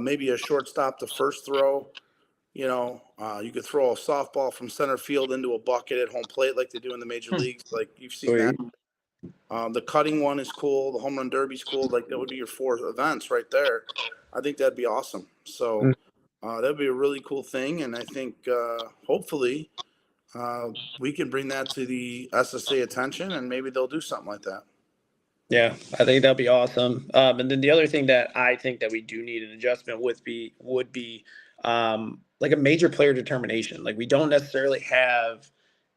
Maybe a shortstop to first throw. You know, you could throw a softball from center field into a bucket at home plate like they do in the major leagues. Like you've seen that. The cutting one is cool. The home run derby's cool. Like that would be your 4 events right there. I think that'd be awesome. So that'd be a really cool thing. And I think hopefully we can bring that to the SSA attention, and maybe they'll do something like that. Yeah, I think that'd be awesome. And then the other thing that I think that we do need an adjustment would be like a major player determination. Like we don't necessarily have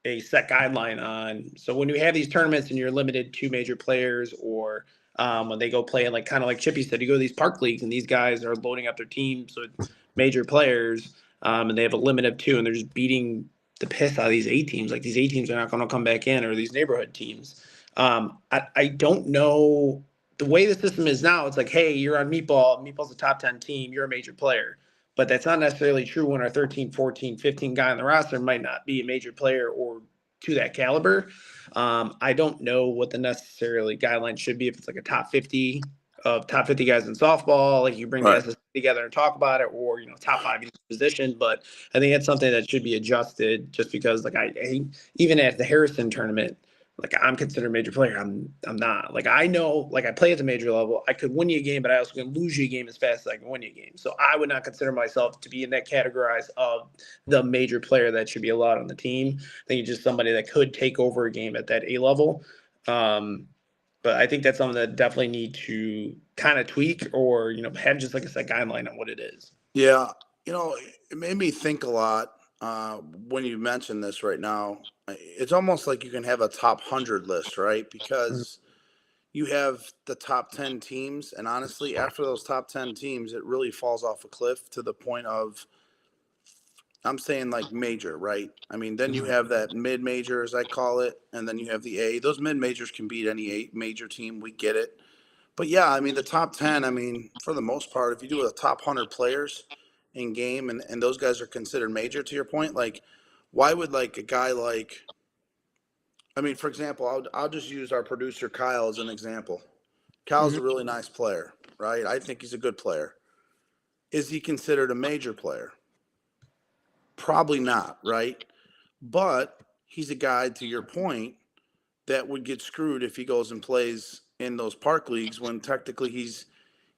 a set guideline on. So when we have these tournaments and you're limited to major players, or when they go play, like kind of like Chippy said, you go to these park leagues and these guys are loading up their teams with major players, and they have a limit of 2, and they're just beating the piss out of these A teams. Like these A teams are not going to come back in, or these neighborhood teams. I don't know the way the system is now. It's like, hey, you're on Meatball. Meatball's a top 10 team. You're a major player. But that's not necessarily true when our 13, 14, 15 guy on the roster might not be a major player or to that caliber. I don't know what the necessarily guideline should be. If it's like a top 50 of top 50 guys in softball, like you bring the SSC together and talk about it, or, you know, top 5 in each position. But I think it's something that should be adjusted, just because like I even at the Harrison tournament, like I'm considered a major player. I'm not. Like I know, like I play at the major level. I could win you a game, but I also can lose you a game as fast as I can win you a game. So I would not consider myself to be in that categorized of the major player that should be allowed on the team. I think it's just somebody that could take over a game at that A level. But I think that's something that definitely need to kind of tweak or, have just like a set guideline on what it is. Yeah, it made me think a lot when you mentioned this right now. It's almost like you can have a top 100 list, right? Because you have the top 10 teams, and honestly, after those top 10 teams, it really falls off a cliff to the point of, I'm saying like major, right? I mean, then you have that mid major, as I call it, and then you have the A. Those mid majors can beat any major team. We get it. But yeah, I mean, the top 10, I mean, for the most part, if you do a top 100 players in game and those guys are considered major, to your point, like, why would like a guy like, I mean, for example, I'll just use our producer Kyle as an example. Kyle's a really nice player, right? I think he's a good player. Is he considered a major player? Probably not, right? But he's a guy, to your point, that would get screwed if he goes and plays in those park leagues when technically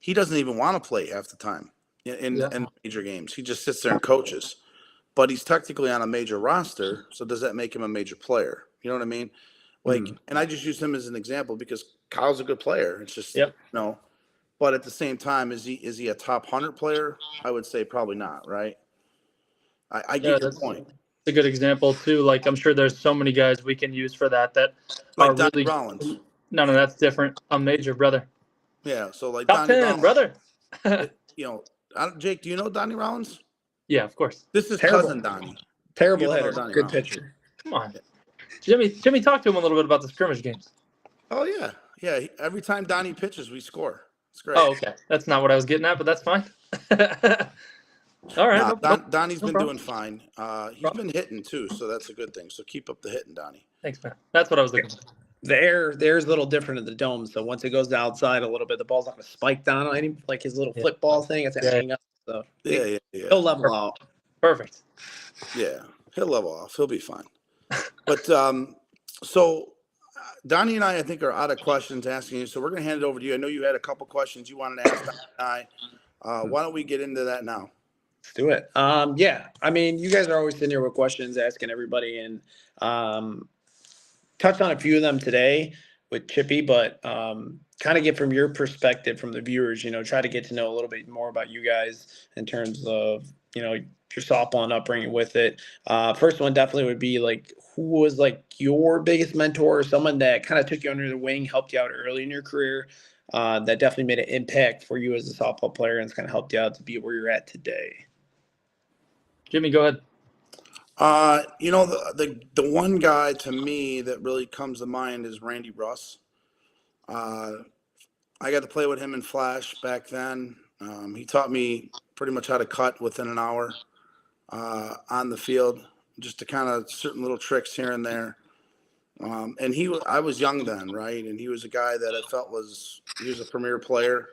he doesn't even want to play half the time in major games. He just sits there and coaches. But he's technically on a major roster, so does that make him a major player? You know what I mean? Like, and I just use him as an example because Kyle's a good player. It's just but at the same time, is he a top 100 player? I would say probably not, right? I get your point. It's a good example too. Like, I'm sure there's so many guys we can use for that Like are Donnie really. Rollins. No, that's different. I'm major, brother. Yeah, so like Top Donnie 10, Rollins, brother. Jake, do you know Donnie Rollins? Yeah, of course. This is Terrible. cousin Donnie. Terrible You don't know hitter. Donnie Good Rollins. pitcher. Come on. Jimmy, talk to him a little bit about the scrimmage games. Oh yeah, yeah. Every time Donnie pitches, we score. It's great. Oh, okay. That's not what I was getting at, but that's fine. All right. Nah, Donnie's been problem. doing fine. He's been hitting too, so that's a good thing. So keep up the hitting, Donnie. Thanks, man. That's what I was looking for. The air's a little different in the dome, so once it goes outside a little bit, the ball's not going to spike down on him like his little flip ball thing. It's going to hang up. So Yeah. he'll level out. Perfect. Yeah, he'll level off. He'll be fine. But so Donnie and I think, are out of questions asking you. So we're going to hand it over to you. I know you had a couple questions you wanted to ask Donnie and I. Why don't we get into that now? Let's do it. Yeah. I mean, you guys are always sitting here with questions, asking everybody, and touched on a few of them today with Chippy, but kind of get from your perspective, from the viewers, try to get to know a little bit more about you guys in terms of, your softball and upbringing with it. First one definitely would be like, who was like your biggest mentor, or someone that kind of took you under the wing, helped you out early in your career, that definitely made an impact for you as a softball player and it's kind of helped you out to be where you're at today? Jimmy, go ahead. The one guy to me that really comes to mind is Randy Russ. I got to play with him in Flash back then. He taught me pretty much how to cut within an hour on the field, just to kind of certain little tricks here and there. And I was young then, right? And he was a guy that I felt he was a premier player.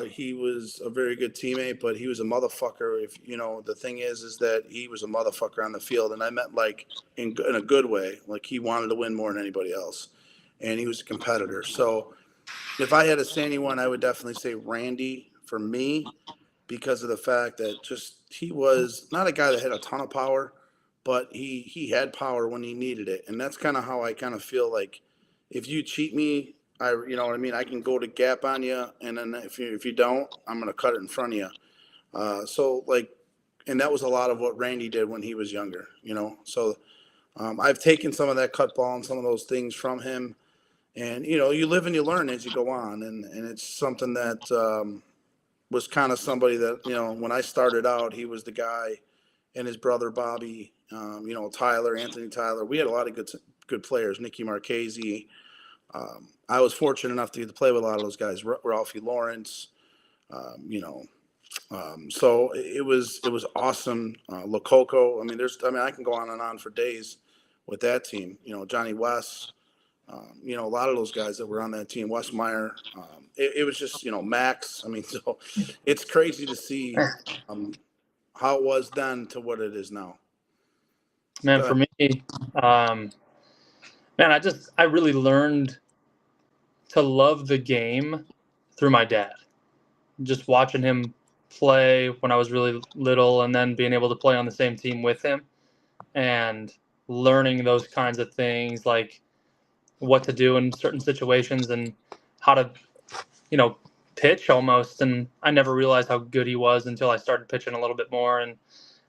He was a very good teammate, but he was a motherfucker. If the thing is that he was a motherfucker on the field, and I meant like in a good way. Like he wanted to win more than anybody else, and he was a competitor. So if I had to say anyone, I would definitely say Randy for me, because of the fact that he was not a guy that had a ton of power, but he had power when he needed it, and that's kind of how I kind of feel like if you cheat me, you know what I mean, I can go to gap on you, and then if you don't, I'm gonna cut it in front of you. And that was a lot of what Randy did when he was younger, So I've taken some of that cut ball and some of those things from him, and you live and you learn as you go on, and it's something that was kind of somebody that when I started out, he was the guy, and his brother Bobby, Anthony Tyler. We had a lot of good players, Nicky Marchese. I was fortunate enough to get to play with a lot of those guys, Ralphie Lawrence, so it was awesome. Lococo. I can go on and on for days with that team. Johnny West. A lot of those guys that were on that team, Wes Meyer. It was just Max. So it's crazy to see how it was then to what it is now. Man, for me, I really learned to love the game through my dad. Just watching him play when I was really little, and then being able to play on the same team with him and learning those kinds of things. Like, what to do in certain situations and how to, pitch almost. And I never realized how good he was until I started pitching a little bit more and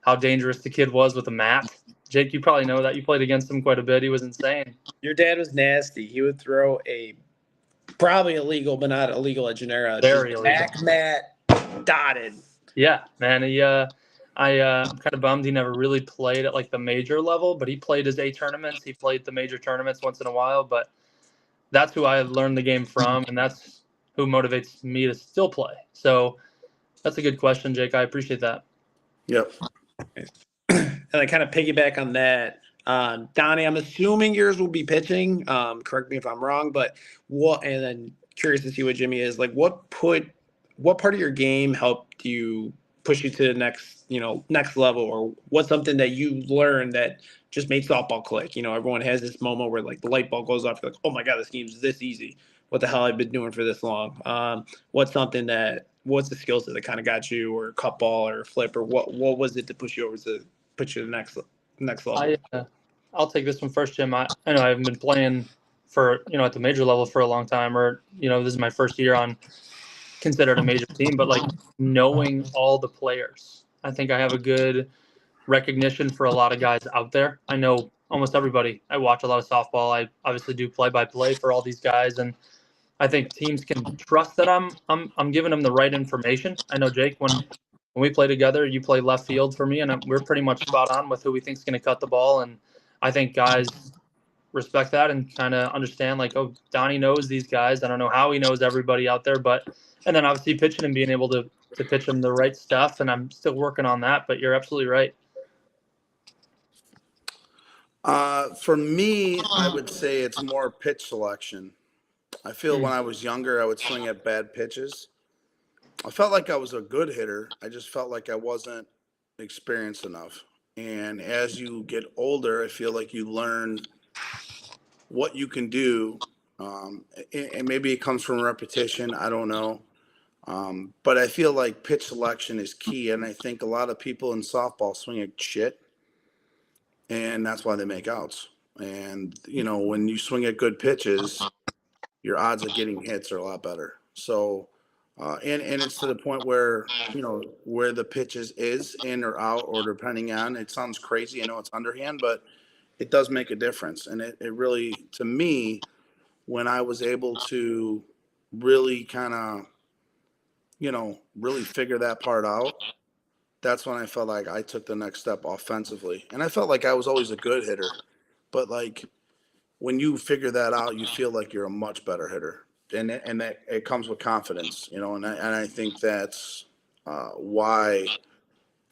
how dangerous the kid was with a mat. Jake, you probably know that. You played against him quite a bit. He was insane. Your dad was nasty. He would throw a probably illegal, but not illegal at Genera. Very Just illegal. back mat dotted. Yeah, man. I'm kind of bummed he never really played at like the major level, but he played his A tournaments. He played the major tournaments once in a while, but that's who I learned the game from, and that's who motivates me to still play. So that's a good question, Jake. I appreciate that. Yep. And I kind of piggyback on that. Donnie, I'm assuming yours will be pitching. Correct me if I'm wrong, but and then curious to see what Jimmy is like. What part of your game helped you push you to the next level, or what's something that you learned that just made softball click? Everyone has this moment where like the light bulb goes off. You're like, oh my God, this game's this easy. What the hell I've been doing for this long? What's the skill set that kind of got you, or cut ball or flip, or what was it to push you over to put you to the next level? I'll take this one first, Jim. I know I haven't been playing for, at the major level for a long time, or, this is my first year on considered a major team, but like knowing all the players, I think I have a good recognition for a lot of guys out there. I know almost everybody. I watch a lot of softball. I obviously do play-by-play for all these guys, and I think teams can trust that I'm giving them the right information. I know, Jake, when we play together, you play left field for me, and we're pretty much spot on with who we think is going to cut the ball. And I think guys respect that and kind of understand, like, oh, Donnie knows these guys. I don't know how he knows everybody out there, and then obviously pitching and being able to pitch them the right stuff. And I'm still working on that, but you're absolutely right. For me, I would say it's more pitch selection. I feel when I was younger, I would swing at bad pitches. I felt like I was a good hitter. I just felt like I wasn't experienced enough. And as you get older, I feel like you learn what you can do. And maybe it comes from repetition. I don't know. But I feel like pitch selection is key. And I think a lot of people in softball swing at shit. And that's why they make outs. And, when you swing at good pitches, your odds of getting hits are a lot better. So, and it's to the point where, where the pitches is in or out, or depending on, it sounds crazy. I know it's underhand, but it does make a difference. And it really, to me, when I was able to really kind of, really figure that part out, that's when I felt like I took the next step offensively. And I felt like I was always a good hitter, but like when you figure that out, you feel like you're a much better hitter. And that it comes with confidence, and I think that's why,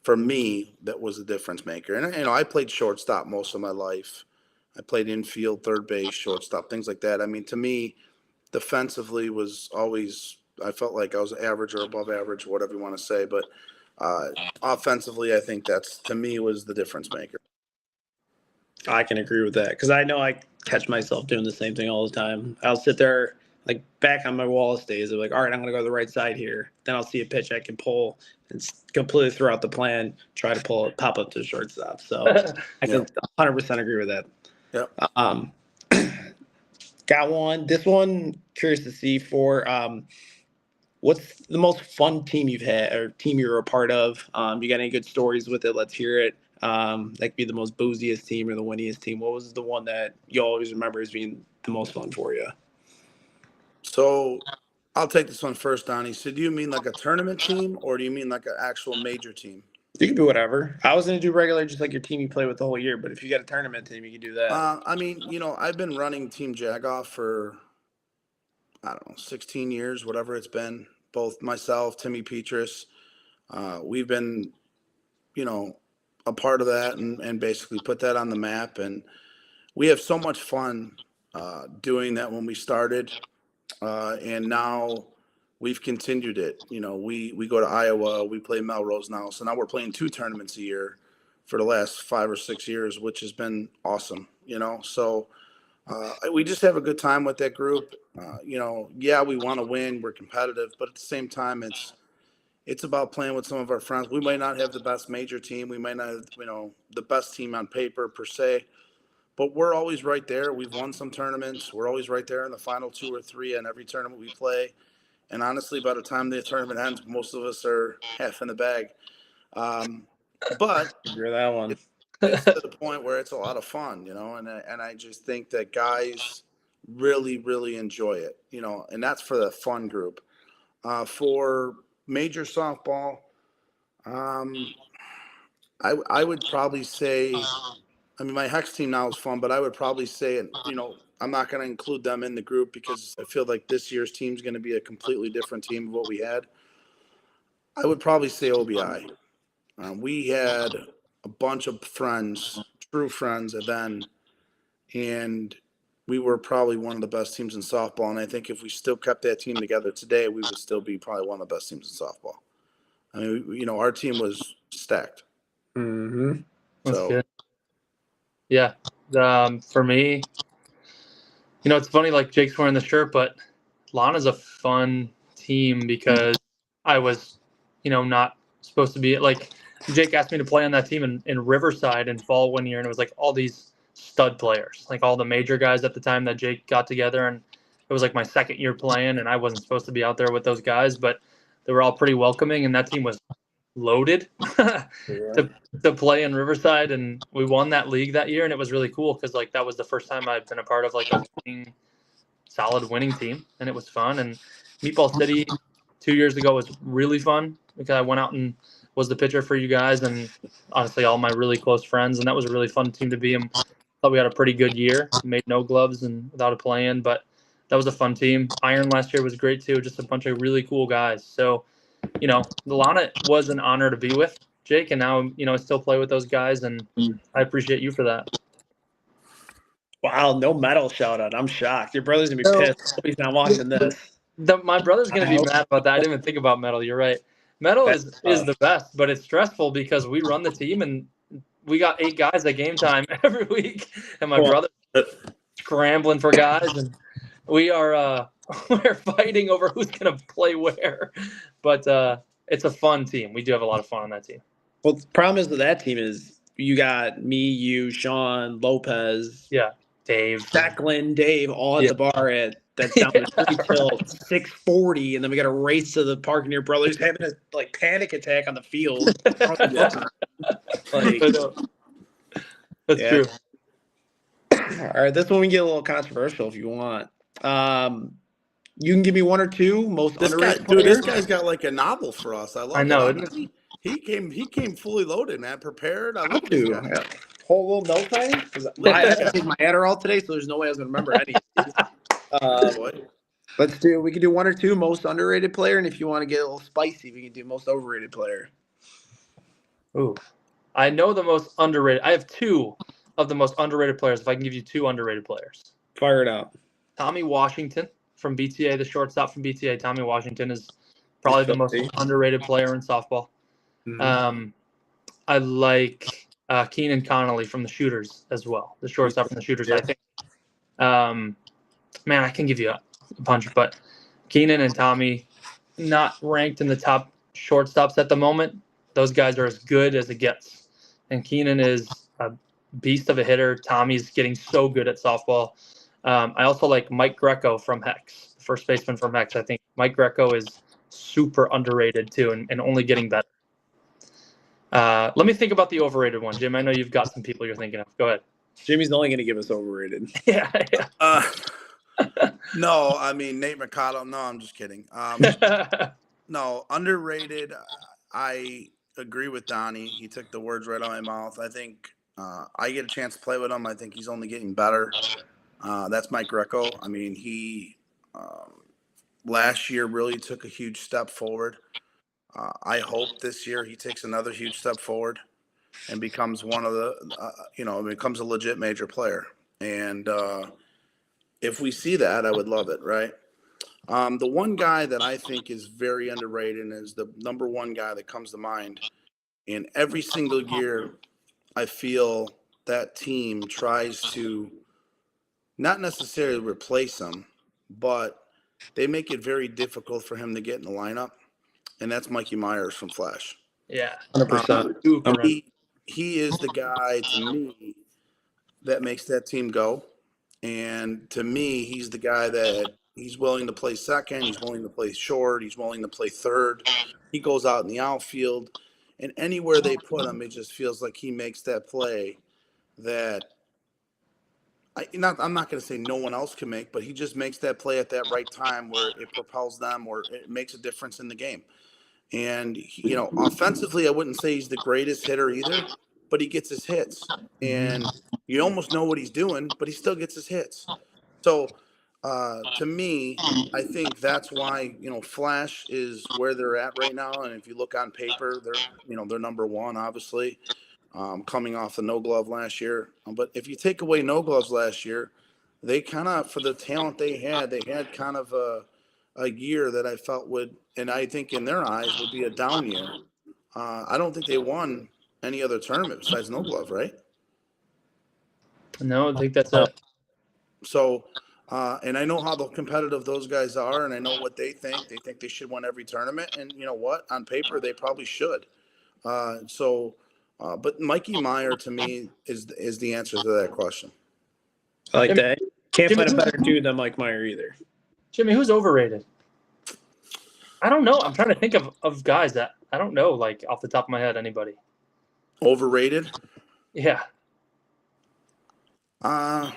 for me, that was a difference maker. And I played shortstop most of my life. I played infield, third base, shortstop, things like that. I mean, to me, defensively was always, I felt like I was average or above average, whatever you want to say. But offensively, I think that's, to me, was the difference maker. I can agree with that, because I know I catch myself doing the same thing all the time. I'll sit there, like back on my Wallace days, I'm like, all right, I'm going to go to the right side here. Then I'll see a pitch I can pull and completely throw out the plan, try to pop up to the shortstop. So I can 100% agree with that. Yep. Got one. This one, curious to see for what's the most fun team you've had, or team you're a part of? You got any good stories with it? Let's hear it. That could be the most booziest team or the winniest team. What was the one that you always remember as being the most fun for you? So I'll take this one first, Donnie. So do you mean like a tournament team, or do you mean like an actual major team? You can do whatever. I was going to do regular, just like your team you play with the whole year. But if you got a tournament team, you can do that. I mean, I've been running Team Jagoff for, I don't know, 16 years, whatever it's been. Both myself, Timmy Petrus, we've been, a part of that and basically put that on the map. And we have so much fun doing that when we started. And now we've continued it. We go to Iowa, we play Melrose now. So now we're playing 2 tournaments a year for the last 5 or 6 years, which has been awesome, So we just have a good time with that group. Yeah, we want to win. We're competitive, but at the same time, it's about playing with some of our friends. We might not have the best major team. We might not have, the best team on paper per se, but we're always right there. We've won some tournaments. We're always right there in the final 2 or 3 in every tournament we play. And honestly, by the time the tournament ends, most of us are half in the bag. But You're that one. it's to the point where it's a lot of fun, and I just think that guys really, really enjoy it, and that's for the fun group. For major softball, I would probably say, I mean, my Hex team now is fun, but I would probably say, I'm not going to include them in the group because I feel like this year's team is going to be a completely different team of what we had. I would probably say OBI. We had a bunch of friends, true friends then, and we were probably one of the best teams in softball. And I think if we still kept that team together today, we would still be probably one of the best teams in softball. I mean, our team was stacked. Mm-hmm. That's So good. Yeah. For me, it's funny, like Jake's wearing the shirt, but Lana's a fun team because I was, not supposed to be like Jake asked me to play on that team in Riverside in fall one year, and it was like all these stud players, like all the major guys at the time that Jake got together, and it was like my second year playing, and I wasn't supposed to be out there with those guys, but they were all pretty welcoming, and that team was loaded to play in Riverside, and we won that league that year, and it was really cool because like that was the first time I'd been a part of like a solid winning team, and it was fun. And Meatball City 2 years ago was really fun because I went out and was the pitcher for you guys, and honestly all my really close friends, and that was a really fun team to be in. Thought we had a pretty good year. Made no gloves and without a play-in, but that was a fun team. Iron last year was great too, just a bunch of really cool guys. So Lana was an honor to be with, Jake, and now I still play with those guys, and I appreciate you for that. Wow, no medal shout out. I'm shocked. Your brother's gonna be pissed. Hope he's not watching this. My brother's gonna be mad about that. I didn't even think about medal. You're right. Medal is the best, but it's stressful because we run the team and we got 8 guys at game time every week, and my brother scrambling for guys, and we are we're fighting over who's gonna play where. But it's a fun team. We do have a lot of fun on that team. Well, the problem is with that team is you got me, you, Sean, Lopez, Dave, Declan, Dave, all at the bar that's down the street till 6:40, and then we got to race to the park, and your brother's having a panic attack on the field. That's true. All right, this one we can get a little controversial if you want. You can give me one or two most underrated players. This guy's got like a novel for us. I know. He came fully loaded, man, prepared. I love this guy. Yeah. Whole little note thing. I had to take my Adderall today, so there's no way I was going to remember any. We can do one or two most underrated player, and if you want to get a little spicy, we can do most overrated player. Ooh, I know the most underrated. I have 2 of the most underrated players. If I can give you 2 underrated players, fire it out. Tommy Washington from BTA, the shortstop from BTA. Tommy Washington is probably the most underrated player in softball. Mm-hmm. I like Keenan Connolly from the Shooters as well, the shortstop from the Shooters. I think, I can give you a bunch, but Keenan and Tommy, not ranked in the top shortstops at the moment. Those guys are as good as it gets. And Keenan is a beast of a hitter. Tommy's getting so good at softball. I also like Mike Greco from Hex, the first baseman from Hex. I think Mike Greco is super underrated too, and only getting better. Let me think about the overrated one, Jim. I know you've got some people you're thinking of. Go ahead. Jimmy's only going to give us overrated. Yeah. No, I mean Nate Mercado. No, I'm just kidding. No, underrated. I agree with Donnie. He took the words right out of my mouth. I think I get a chance to play with him. I think he's only getting better. That's Mike Greco. I mean, he last year really took a huge step forward. I hope this year he takes another huge step forward and becomes one of the, becomes a legit major player. And if we see that, I would love it, right? The one guy that I think is very underrated and is the number one guy that comes to mind, and every single year I feel that team tries to not necessarily replace him, but they make it very difficult for him to get in the lineup. And that's Mikey Myers from Flash. Yeah, 100%. He is the guy to me that makes that team go. And to me, he's the guy that he's willing to play second. He's willing to play short. He's willing to play third. He goes out in the outfield. And anywhere they put him, it just feels like he makes that play that I'm not going to say no one else can make, but he just makes that play at that right time where it propels them or it makes a difference in the game. And, offensively, I wouldn't say he's the greatest hitter either, but he gets his hits. And you almost know what he's doing, but he still gets his hits. So, to me, I think that's why, Flash is where they're at right now. And if you look on paper, they're number one, obviously, coming off the no glove last year. But if you take away no gloves last year, they kind of, for the talent they had kind of a year that I felt would, and I think in their eyes would be a down year. I don't think they won any other tournament besides no glove, right? No, I think that's it. So, and I know how competitive those guys are, and I know what they think. They think they should win every tournament, and you know what? On paper, they probably should. But Mikey Meyer to me is the answer to that question. I like that. Can't Jimmy, find a better dude than Mike Meyer either. Jimmy, who's overrated? I don't know. I'm trying to think of guys that I don't know, like off the top of my head, anybody. Overrated? Yeah. I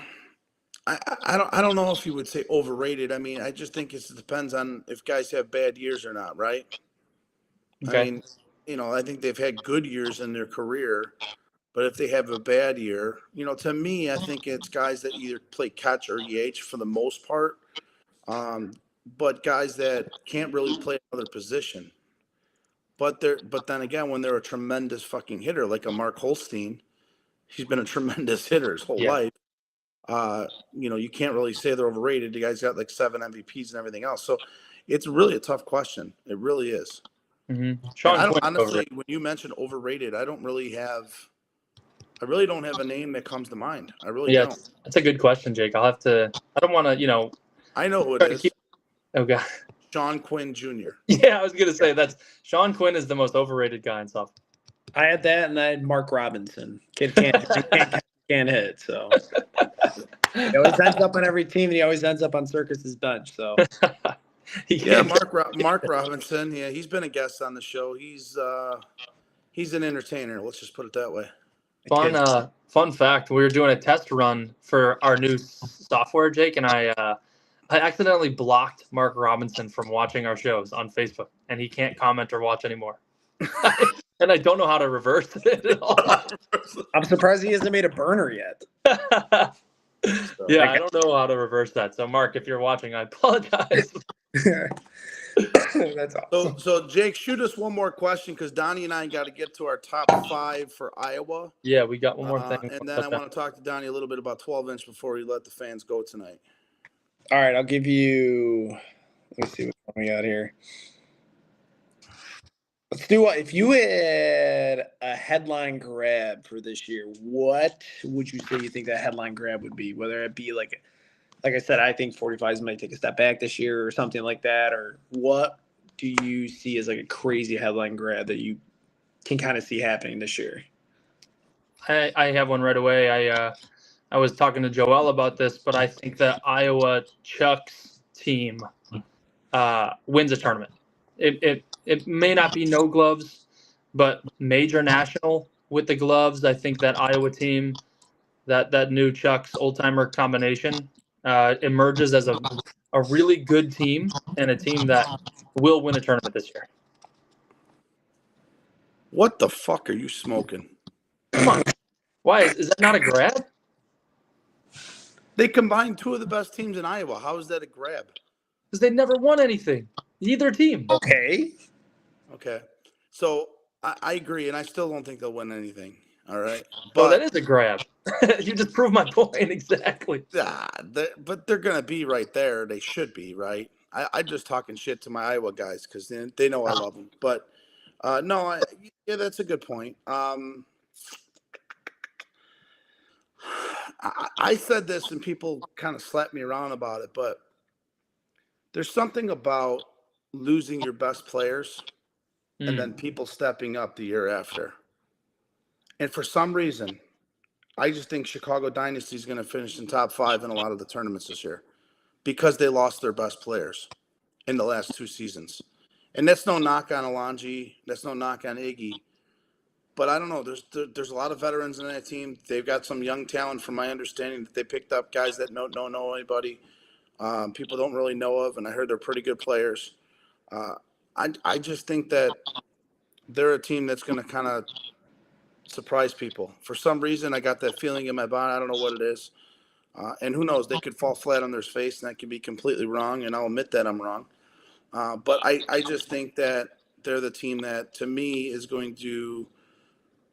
don't know if you would say overrated. I mean, I just think it depends on if guys have bad years or not, right? Okay. I mean, I think they've had good years in their career, but if they have a bad year, to me, I think it's guys that either play catch or EH for the most part, but guys that can't really play another position. But then again, when they're a tremendous fucking hitter, like a Mark Holstein, he's been a tremendous hitter his whole life. You can't really say they're overrated. The guy's got like 7 MVPs and everything else. So it's really a tough question. It really is. Mm-hmm. Honestly, when you mentioned overrated, I really don't have a name that comes to mind. I really don't. That's a good question, Jake. I don't want to, I know who it is. Oh, God. Sean Quinn Jr. Yeah, I was going to say Sean Quinn is the most overrated guy in softball. I had that, and I had Mark Robinson. Kid can't hit, so he always ends up on every team, and he always ends up on Circus's bench. So yeah, Mark Robinson. Yeah, he's been a guest on the show. He's an entertainer. Let's just put it that way. Fun fact: we were doing a test run for our new software, Jake, and I accidentally blocked Mark Robinson from watching our shows on Facebook, and he can't comment or watch anymore. And I don't know how to reverse it at all. I'm surprised he hasn't made a burner yet. Yeah, I don't know how to reverse that. So, Mark, if you're watching, I apologize. That's awesome. So Jake, shoot us one more question because Donnie and I got to get to our top 5 for Iowa. Yeah, we got one more thing. And then I want to talk to Donnie a little bit about 12-inch before we let the fans go tonight. All right, I'll give you. Let me see what we got here. Let's do what if you had a headline grab for this year, what would you say you think that headline grab would be? Whether it be like I said, I think 45s might take a step back this year or something like that, or what do you see as like a crazy headline grab that you can kind of see happening this year? I have one right away. I was talking to Joel about this, but I think that Iowa Chuck's team wins a tournament. It may not be no gloves, but major national with the gloves. I think that Iowa team, that new Chuck's old timer combination, emerges as a really good team and a team that will win a tournament this year. What the fuck are you smoking? Come on, why is that not a grab? They combined 2 of the best teams in Iowa. How is that a grab? Because they never won anything. Either team. Okay. So I agree, and I still don't think they'll win anything. All right. But that is a grab. You just proved my point exactly. But they're going to be right there. They should be, right? I'm just talking shit to my Iowa guys because they know I love them. But, no, that's a good point. I said this, and people kind of slapped me around about it, but there's something about losing your best players and then people stepping up the year after. And for some reason, I just think Chicago Dynasty is going to finish in top 5 in a lot of the tournaments this year because they lost their best players in the last 2 seasons. And that's no knock on Alonji. That's no knock on Iggy. But I don't know. There's a lot of veterans in that team. They've got some young talent, from my understanding, that they picked up guys that don't know anybody. People don't really know of, and I heard they're pretty good players. I just think that they're a team that's going to kind of surprise people. For some reason, I got that feeling in my body. I don't know what it is. And who knows? They could fall flat on their face, and that could be completely wrong, and I'll admit that I'm wrong. But I just think that they're the team that, to me, is going to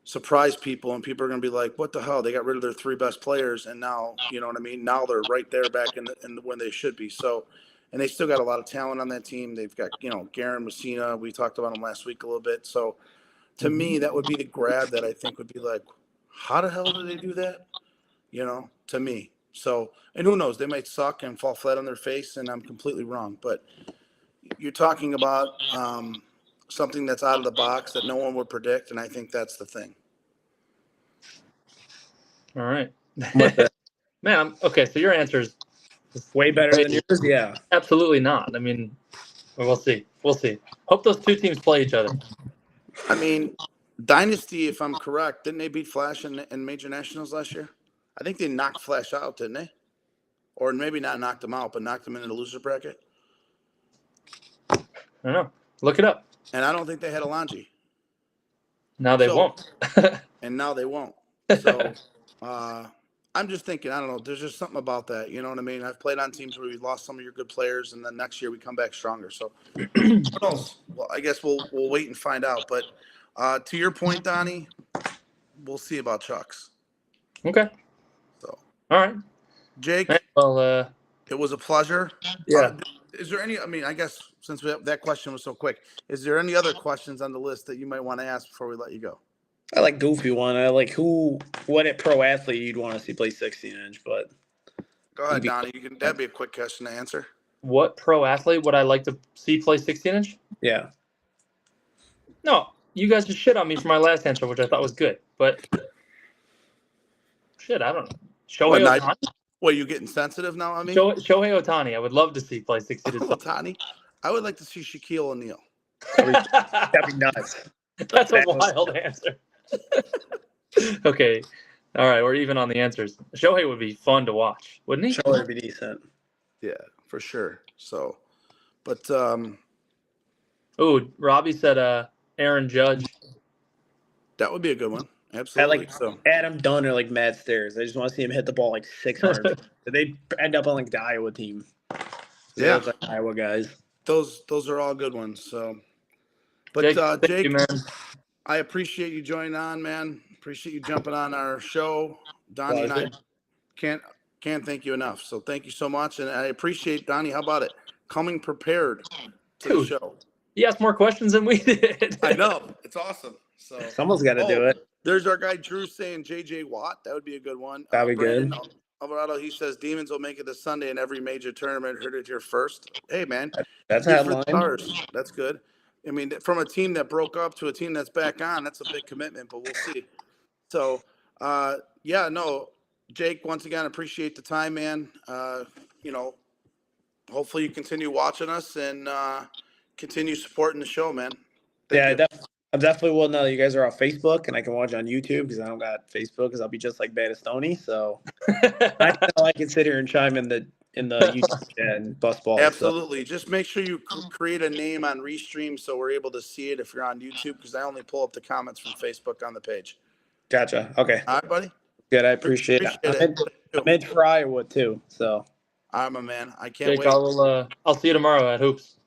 surprise people, and people are going to be like, what the hell? They got rid of their 3 best players, and now, you know what I mean? Now they're right there back in when they should be. So, and they still got a lot of talent on that team. They've got, Garen Messina. We talked about him last week a little bit. So, to me, that would be the grab that I think would be like, how the hell did they do that? To me. So, and who knows? They might suck and fall flat on their face, and I'm completely wrong. But you're talking about something that's out of the box that no one would predict, and I think that's the thing. All right. Man, okay, so your answer is way better than yours. Yeah. absolutely not. I mean, we'll see. We'll see. Hope those 2 teams play each other. I mean, Dynasty, if I'm correct, didn't they beat Flash in Major Nationals last year? I think they knocked Flash out, didn't they? Or maybe not knocked them out, but knocked them into the loser bracket. I don't know. Look it up. And I don't think they had Alonji. Now they won't. And now they won't. So I'm just thinking, I don't know, there's just something about that. You know what I mean? I've played on teams where we lost some of your good players, and then next year we come back stronger. So who knows? Well, I guess we'll wait and find out. But to your point, Donnie, we'll see about Chucks. Okay. So, all right. Jake, well, it was a pleasure. Yeah. Is there any, I guess since that question was so quick, is there any other questions on the list that you might want to ask before we let you go? I like goofy one. I like what pro athlete you'd want to see play 16-inch, but Go ahead, Donnie. That'd be a quick question to answer. What pro athlete would I like to see play 16-inch? Yeah. No, you guys just shit on me for my last answer, which I thought was good. But shit, I don't know. Shohei Ohtani? What, you getting sensitive now on me? Shohei Ohtani, I would love to see play 16-inch. Ohtani? I would like to see Shaquille O'Neal. That'd be nuts. That's a wild answer. Okay. All right, we're even on the answers. Shohei would be fun to watch, wouldn't he? Shohei would be decent. Yeah, for sure. So, but oh, Robbie said Aaron Judge. that would be a good one. Absolutely. I like Adam Dunn or like Matt Stairs. I just want to see him hit the ball like 600. They end up on like the Iowa team. Yeah, like Iowa guys. Those are all good ones. So, but Jake, Jake, you, man. I appreciate you joining on, man. Appreciate you jumping on our show. Donnie and I can't thank you enough. So thank you so much, and I appreciate, Donnie. How about it? Coming prepared to the show. He asked more questions than we did. I know, it's awesome. So someone's got to do it. There's our guy Drew saying J.J. Watt. That would be a good one. That'd be Brandon good. Alvarado, he says Demons will make it this Sunday in every major tournament. Heard it here first. Hey, man. That's a headline. That's good. I mean, from a team that broke up to a team that's back on, that's a big commitment, but we'll see. So, Jake, once again, appreciate the time, man. Hopefully you continue watching us and continue supporting the show, man. I definitely will know that you guys are on Facebook and I can watch on YouTube because I don't got Facebook because I'll be just like bad as Donnie. So I can sit here and chime in the YouTube chat and bust balls. Absolutely. So. Just make sure you create a name on Restream so we're able to see it if you're on YouTube because I only pull up the comments from Facebook on the page. Gotcha. Okay. All right, buddy. Good. I appreciate it. I'm in for Iowa too. So. I'm a man. I can't Jake, wait. I'll see you tomorrow at Hoops.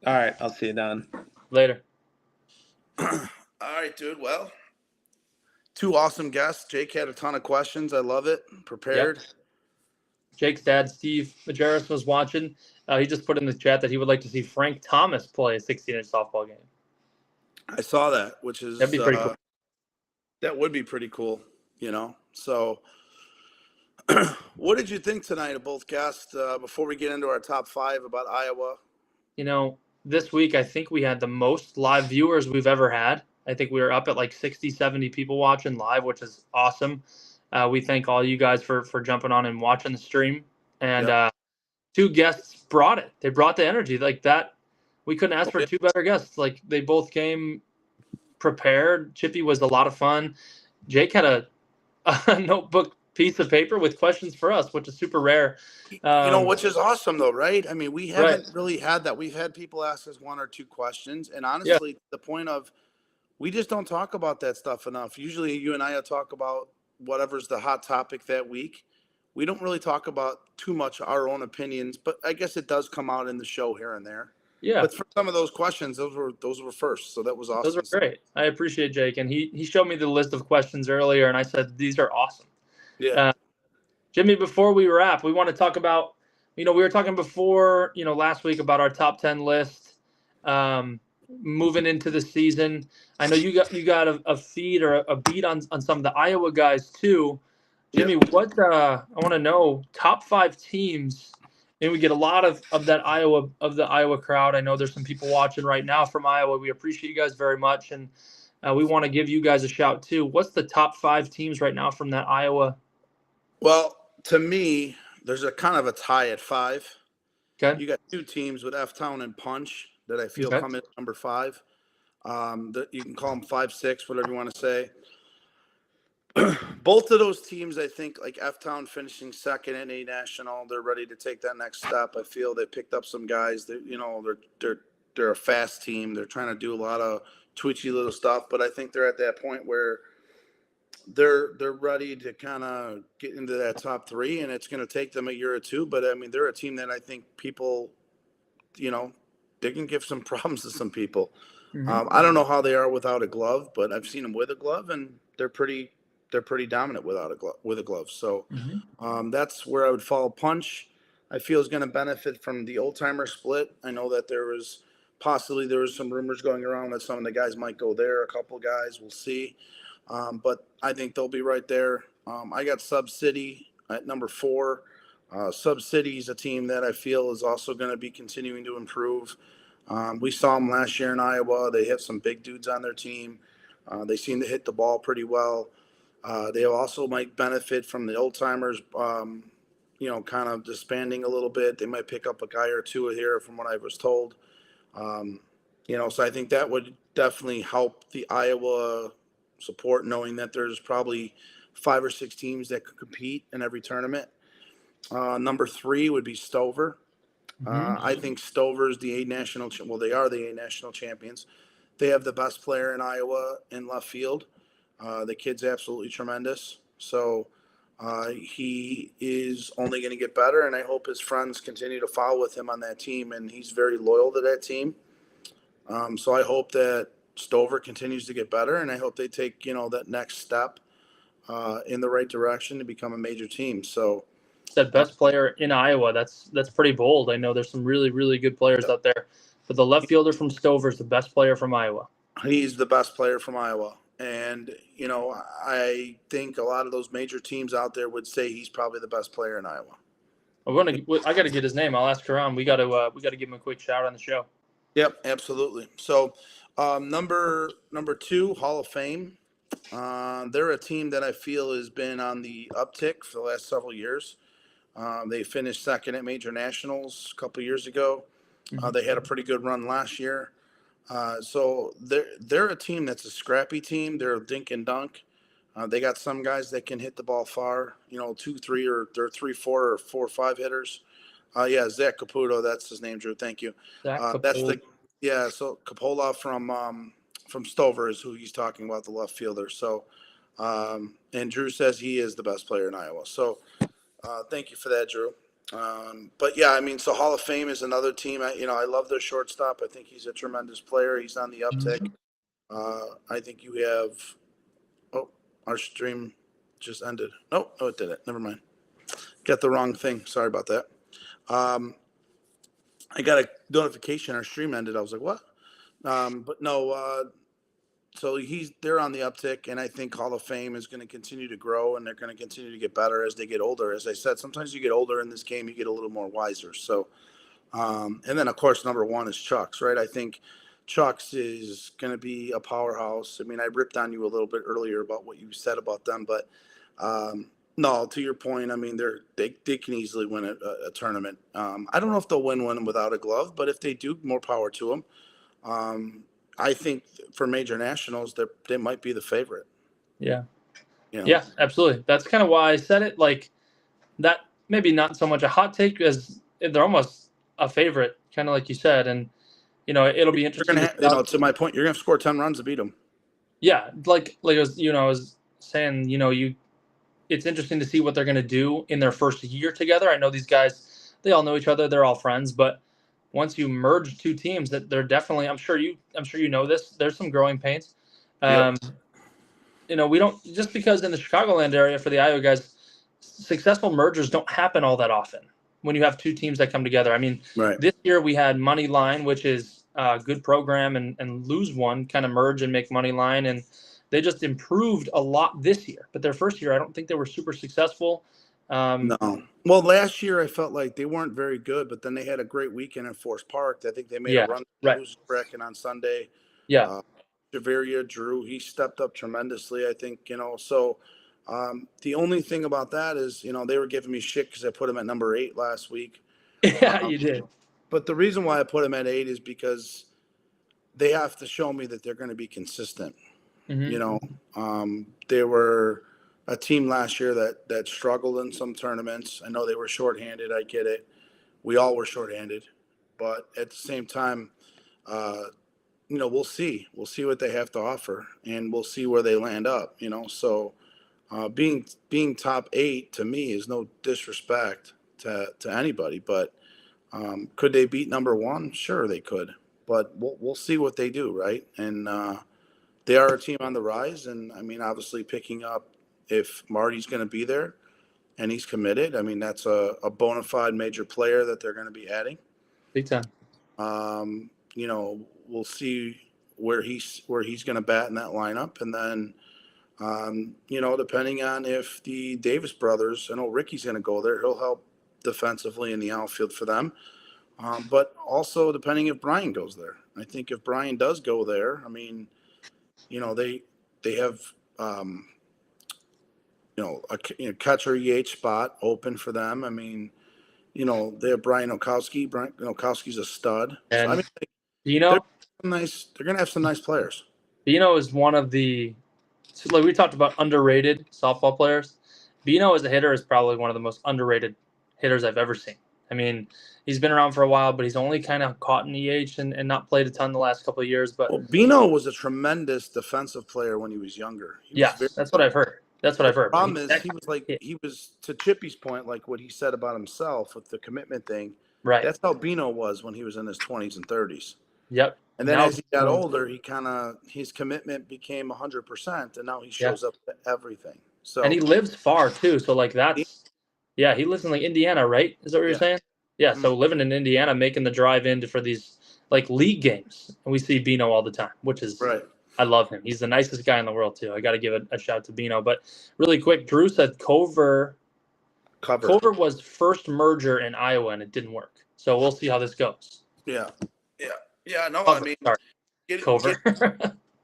All right. I'll see you, Don. Later. All right, dude. Well, 2 awesome guests. Jake had a ton of questions. I love it. Prepared. Yep. Jake's dad, Steve Majerus, was watching. He just put in the chat that he would like to see Frank Thomas play a 16-inch softball game. I saw that, that'd be pretty cool. That would be pretty cool, So, what did you think tonight of both guests before we get into our top 5 about Iowa? This week I think we had the most live viewers we've ever had. I think we were up at like 60, 70 people watching live, which is awesome. We thank all you guys for jumping on and watching the stream. And Yep. two guests brought it. They brought the energy like that. We couldn't ask for two better guests. Like they both came prepared. Chippy was a lot of fun. Jake had a notebook piece of paper with questions for us, which is super rare. Which is awesome though, right? I mean, we haven't really had that. We've had people ask us one or two questions, and honestly, the point of we just don't talk about that stuff enough. Usually, you and I will talk about whatever's the hot topic that week. We don't really talk about too much our own opinions, but I guess it does come out in the show here and there. Yeah. But for some of those questions, those were first, so that was awesome. Those are great. I appreciate Jake, and he showed me the list of questions earlier, and I said these are awesome. Yeah. Jimmy, before we wrap, we want to talk about, we were talking before, last week about our top 10 list, moving into the season. I know you got a feed or a beat on some of the Iowa guys too. Jimmy, what I want to know, top 5 teams, and we get a lot of the Iowa crowd. I know there's some people watching right now from Iowa. We appreciate you guys very much, and we want to give you guys a shout too. What's the top 5 teams right now from that Iowa? Well, to me, there's a kind of a tie at 5. Okay. You got 2 teams with F-Town and Punch that I feel come in at number 5. You can call them 5, 6, whatever you want to say. Both of those teams, I think, like F-Town finishing second in a national, they're ready to take that next step. I feel they picked up some guys that, they're a fast team. They're trying to do a lot of twitchy little stuff, but I think they're at that point where they're ready to kind of get into that top 3, and it's going to take them a year or two. But I mean, they're a team that I think people, they can give some problems to some people. Mm-hmm. I don't know how they are without a glove, but I've seen them with a glove, and they're pretty dominant with a glove. So that's where I would follow Punch. I feel is going to benefit from the old timer split. I know that there was some rumors going around that some of the guys might go there. A couple guys, we'll see. But I think they'll be right there. I got Sub City at number 4. Sub City is a team that I feel is also going to be continuing to improve. We saw them last year in Iowa. They have some big dudes on their team. They seem to hit the ball pretty well. They also might benefit from the old timers, kind of disbanding a little bit. They might pick up a guy or two here from what I was told. So I think that would definitely help the Iowa support, knowing that there's probably 5 or 6 teams that could compete in every tournament. Number 3 would be Stover. I think Stover's the A national. They are the A national champions. They have the best player in Iowa in left field. The kid's absolutely tremendous. So he is only going to get better, and I hope his friends continue to follow with him on that team. And he's very loyal to that team. So I hope that Stover continues to get better, and I hope they take that next step in the right direction to become a major team. So that best player in Iowa, that's pretty bold. I know there's some really, really good players out there, but the left fielder from Stover is the best player from Iowa. He's the best player from Iowa. And, I think a lot of those major teams out there would say he's probably the best player in Iowa. I got to get his name. I'll ask around. We got to give him a quick shout on the show. Yep, absolutely. So number 2, Hall of Fame. They're a team that I feel has been on the uptick for the last several years. They finished second at major nationals a couple years ago. They had a pretty good run last year. So they're a team that's a scrappy team. They're a dink and dunk. They got some guys that can hit the ball far, 2, 3, or they're 3, 4, or 4, 5 hitters. Zach Caputo, that's his name, Drew. Thank you. So Capola from Stover is who he's talking about, the left fielder. So, and Drew says he is the best player in Iowa. So, thank you for that, Drew. So Hall of Fame is another team. I love their shortstop. I think he's a tremendous player. He's on the uptick. I think you have. Oh, our stream just ended. No, it didn't. Never mind. Got the wrong thing. Sorry about that. I got a notification. Our stream ended. I was like, what? But no. So they're on the uptick, and I think Hall of Fame is going to continue to grow, and they're going to continue to get better as they get older. As I said, sometimes you get older in this game, you get a little more wiser. So, and then of course, number 1 is Chuck's, right? I think Chuck's is going to be a powerhouse. I mean, I ripped on you a little bit earlier about what you said about them, but No, to your point, I mean, they can easily win a tournament. I don't know if they'll win one without a glove, but if they do, more power to them. I think for major nationals, they might be the favorite. Yeah. You know? Yeah, absolutely. That's kind of why I said it. Like that, maybe not so much a hot take as they're almost a favorite, kind of like you said. And it'll be You're interesting gonna, to see to my point, you're gonna score 10 runs to beat them. yeah, like I was saying, it's interesting to see what they're going to do in their first year together. I know these guys, they all know each other, they're all friends, but once you merge two teams, that they're definitely, I'm sure you know this, there's some growing pains. Yep. We don't, just because in the Chicagoland area for the Iowa guys, successful mergers don't happen all that often when you have two teams that come together. I mean, Right. this year we had Money Line, which is a good program, and Lose One kind of merge and make Money Line, and they just improved a lot this year. But their first year, I don't think they were super successful. No. Well, last year I felt like they weren't very good, but then they had a great weekend in Forest Park. I think they made Yeah, a run right. losing bracket on Sunday. Yeah, Javeria, Drew, he stepped up tremendously, I think, so the only thing about that is, they were giving me shit because I put him at number 8 last week. yeah, you did. But the reason why I put him at 8 is because they have to show me that they're going to be consistent. Mm-hmm. They were a team last year that struggled in some tournaments. I know they were shorthanded. I get it. We all were shorthanded, but at the same time, we'll see. We'll see what they have to offer, and we'll see where they land up. So being top 8 to me is no disrespect to anybody, but could they beat number 1? Sure, they could, but we'll see what they do, right? And they are a team on the rise, and I mean, obviously picking up if Marty's going to be there and he's committed. I mean, that's a bona fide major player that they're going to be adding. Big time. We'll see where he's going to bat in that lineup, and then depending on if the Davis brothers, I know Ricky's going to go there, he'll help defensively in the outfield for them. But also depending if Brian goes there. I think if Brian does go there, I mean, they have a catcher EH spot open for them. I mean, they have Brian Okowski. Brian Okowski's a stud. And so I mean, Bino, they're gonna have some nice players. Bino is one of the, like we talked about, underrated softball players. Bino as a hitter is probably one of the most underrated hitters I've ever seen. I mean, he's been around for a while, but he's only kind of caught in EH and not played a ton the last couple of years. But Bino was a tremendous defensive player when he was younger. That's what I've heard. That's what I've heard. The problem is he was to Chippy's point, like what he said about himself with the commitment thing. Right. That's how Bino was when he was in his 20s and 30s. Yep. And then as he got older, his commitment became 100%, and now he shows up to everything. So and he lives far too. So like he lives in like Indiana, right? Is that what you're saying? Yeah. So living in Indiana, making the drive in for these like league games, and we see Bino all the time, which is right. I love him. He's the nicest guy in the world too. I got to give a shout to Bino. But really quick, Drew said Cover was first merger in Iowa and it didn't work. So we'll see how this goes. Yeah. No, Cover, I mean, sorry.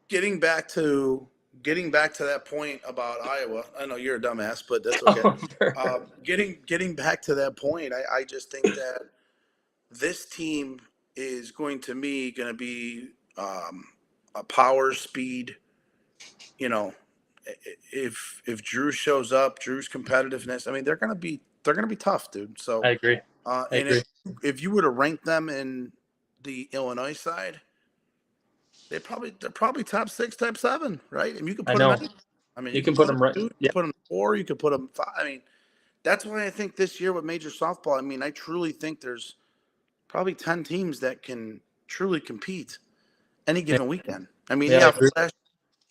getting back to that point about Iowa. I know you're a dumbass, but that's okay. Getting back to that point, I just think that this team is going to be a power speed. If Drew shows up, Drew's competitiveness. I mean, they're gonna be tough, dude. So I agree. If you were to rank them in the Illinois side, they're probably top 6, top 7, right? And you can put them. You can put them right. You can put them 4. You could put them 5. I mean, that's why I think this year with major softball. I mean, I truly think there's probably 10 teams that can truly compete any given weekend. I mean,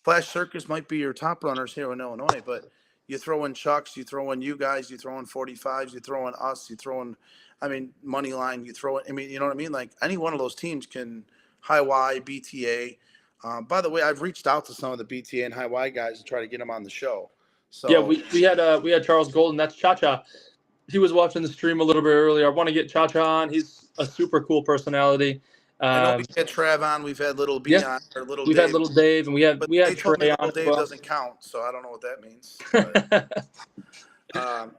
Flash Circus might be your top runners here in Illinois, but you throw in Chucks, you throw in you guys, you throw in 45s, you throw in us, you throw in, Money Line, you throw in, you know what I mean? Like any one of those teams can, High Y, BTA. By the way, I've reached out to some of the BTA and High Y guys to try to get them on the show. So yeah, we had Charles Golden. That's Cha-Cha. He was watching the stream a little bit earlier. I want to get Cha-Cha on. He's a super cool personality. I know we had Trav on, we've had Little B Yeah, on, or Little we've Dave. had Little Dave, and we had They told me Trey on Little as Dave well. doesn't count, so I don't know what that means. But,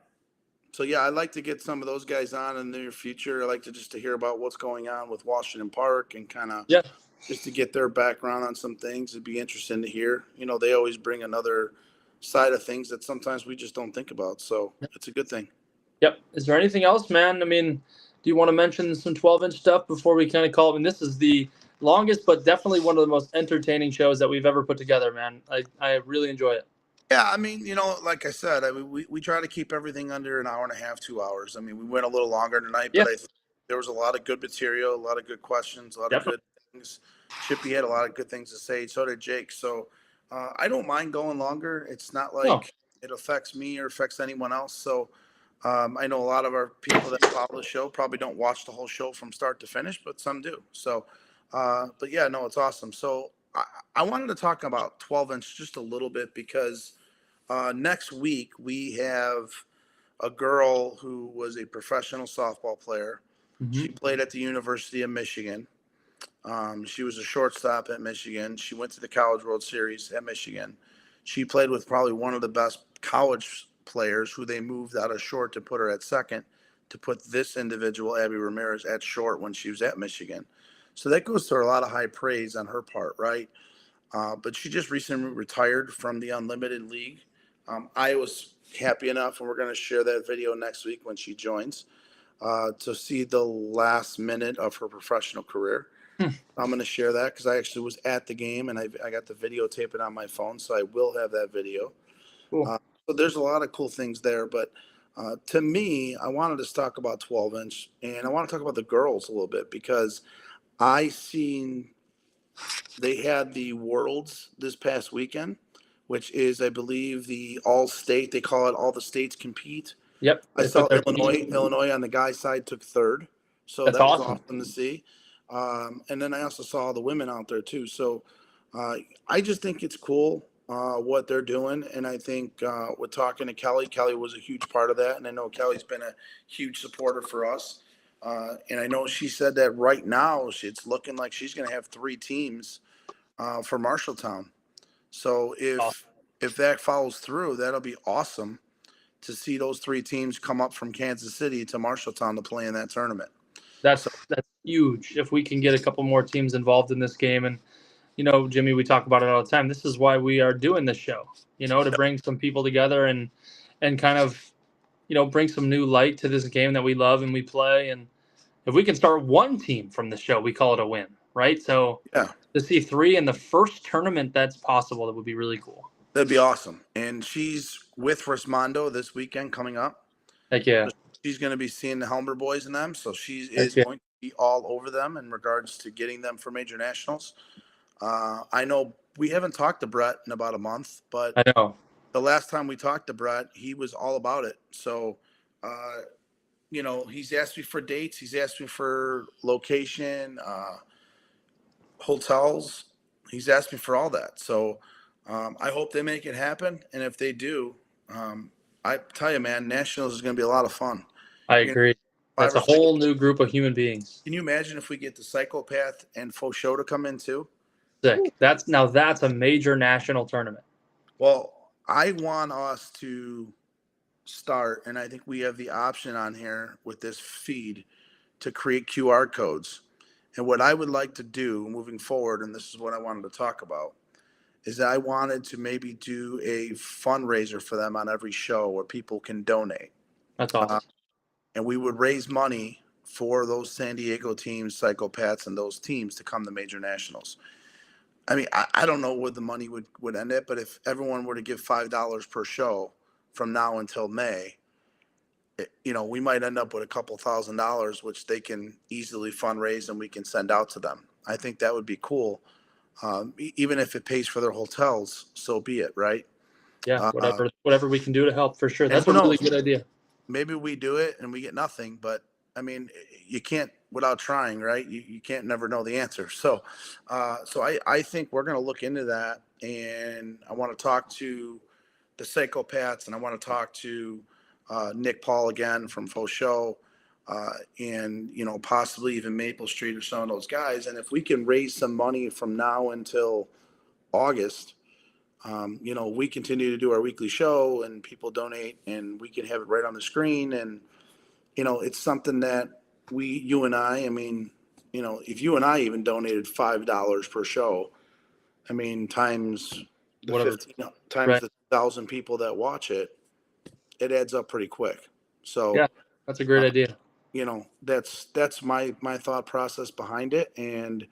so yeah, I'd like to get some of those guys on in the near future. I like to hear about what's going on with Washington Park and kind of Yeah. just to get their background on some things. It'd be interesting to hear. You know, they always bring another side of things that sometimes we just don't think about. So it's a good thing. Yep. Is there anything else, man? I mean, do you want to mention some 12-inch stuff before we kind of call it? And this is the longest, but definitely one of the most entertaining shows that we've ever put together, man. I really enjoy it. Yeah, I mean, you know, like I said, we try to keep everything under an hour and a half, 2 hours. I mean, we went a little longer tonight, Yeah. but I think there was a lot of good material, a lot of good questions, a lot Definitely. of good things. Chippy had a lot of good things to say. So did Jake. So I don't mind going longer. It's not like it affects me or affects anyone else. So I know a lot of our people that follow the show probably don't watch the whole show from start to finish, but some do. So, but yeah, no, it's awesome. So I wanted to talk about 12-inch just a little bit because next week we have a girl who was a professional softball player. Mm-hmm. She played at the University of Michigan. She was a shortstop at Michigan. She went to the College World Series at Michigan. She played with probably one of the best college players who they moved out of short to put her at second to put this individual, Abby Ramirez, at short when she was at Michigan. So that goes to a lot of high praise on her part, right? But she just recently retired from the Unlimited League. I was happy enough, and we're going to share that video next week when she joins, to see the last minute of her professional career. I'm going to share that because I actually was at the game and I got the videotape it on my phone, so I will have that video. Cool. So there's a lot of cool things there, but to me, I wanted to talk about 12-inch, and I want to talk about the girls a little bit because I seen they had the Worlds this past weekend, which is, I believe, the all-state. They call it all the states compete. Yep. I saw Illinois on the guys' side took third, so That's that was awesome. awesome to see. And then I also saw the women out there too. So I just think it's cool what they're doing, and I think with talking to Kelly, Kelly was a huge part of that, and I know Kelly's been a huge supporter for us. And I know she said that right now it's looking like she's going to have 3 teams for Marshalltown. So if that follows through, that'll be awesome to see those 3 teams come up from Kansas City to Marshalltown to play in that tournament. That's huge. If we can get a couple more teams involved in this game, and you know, Jimmy, we talk about it all the time. This is why we are doing this show. You know, to bring some people together and kind of, you know, bring some new light to this game that we love and we play. And if we can start one team from the show, we call it a win, right? So Yeah, to see 3 in the first tournament that's possible, that would be really cool. that'd be awesome. And she's with Rismondo this weekend coming up. Heck yeah. She's going to be seeing the Helmer boys in them, so she is yeah. going to be all over them in regards to getting them for major nationals. I know we haven't talked to Brett in about a month, but I know. the last time we talked to Brett, he was all about it. So, you know, he's asked me for dates. He's asked me for location, hotels. He's asked me for all that. So I hope they make it happen. And if they do, I tell you, man, nationals is going to be a lot of fun. I agree. That's a whole new group of human beings. Can you imagine if we get the Psychopath and Faux Show to come in too? Sick. That's a major national tournament. Well, I want us to start, and I think we have the option on here with this feed to create QR codes. And what I would like to do moving forward, and this is what I wanted to talk about, is that I wanted to maybe do a fundraiser for them on every show where people can donate. That's awesome. And we would raise money for those San Diego teams, Psychopaths, and those teams to come to major nationals. I mean, I don't know where the money would end it, but if everyone were to give $5 per show from now until May, you know, we might end up with a couple $1,000, which they can easily fundraise and we can send out to them. I think that would be cool. Even if it pays for their hotels, so be it, right? Yeah, whatever we can do to help, for sure. That's a really good idea. Maybe we do it and we get nothing, but I mean, you can't without trying, right? You can't never know the answer. So, I think we're going to look into that, and I want to talk to the Psychopaths, and I want to talk to Nick Paul again from Faux Show. and, you know, possibly even Maple Street or some of those guys. And if we can raise some money from now until August, you know, we continue to do our weekly show and people donate and we can have it right on the screen. And, you know, it's something that you and I mean, you know, if you and I even donated $5 per show, I mean, times the Whatever. 15, times Right. the 1,000 people that watch it, it adds up pretty quick. So, Yeah, that's a great idea. you know, that's my thought process behind it. And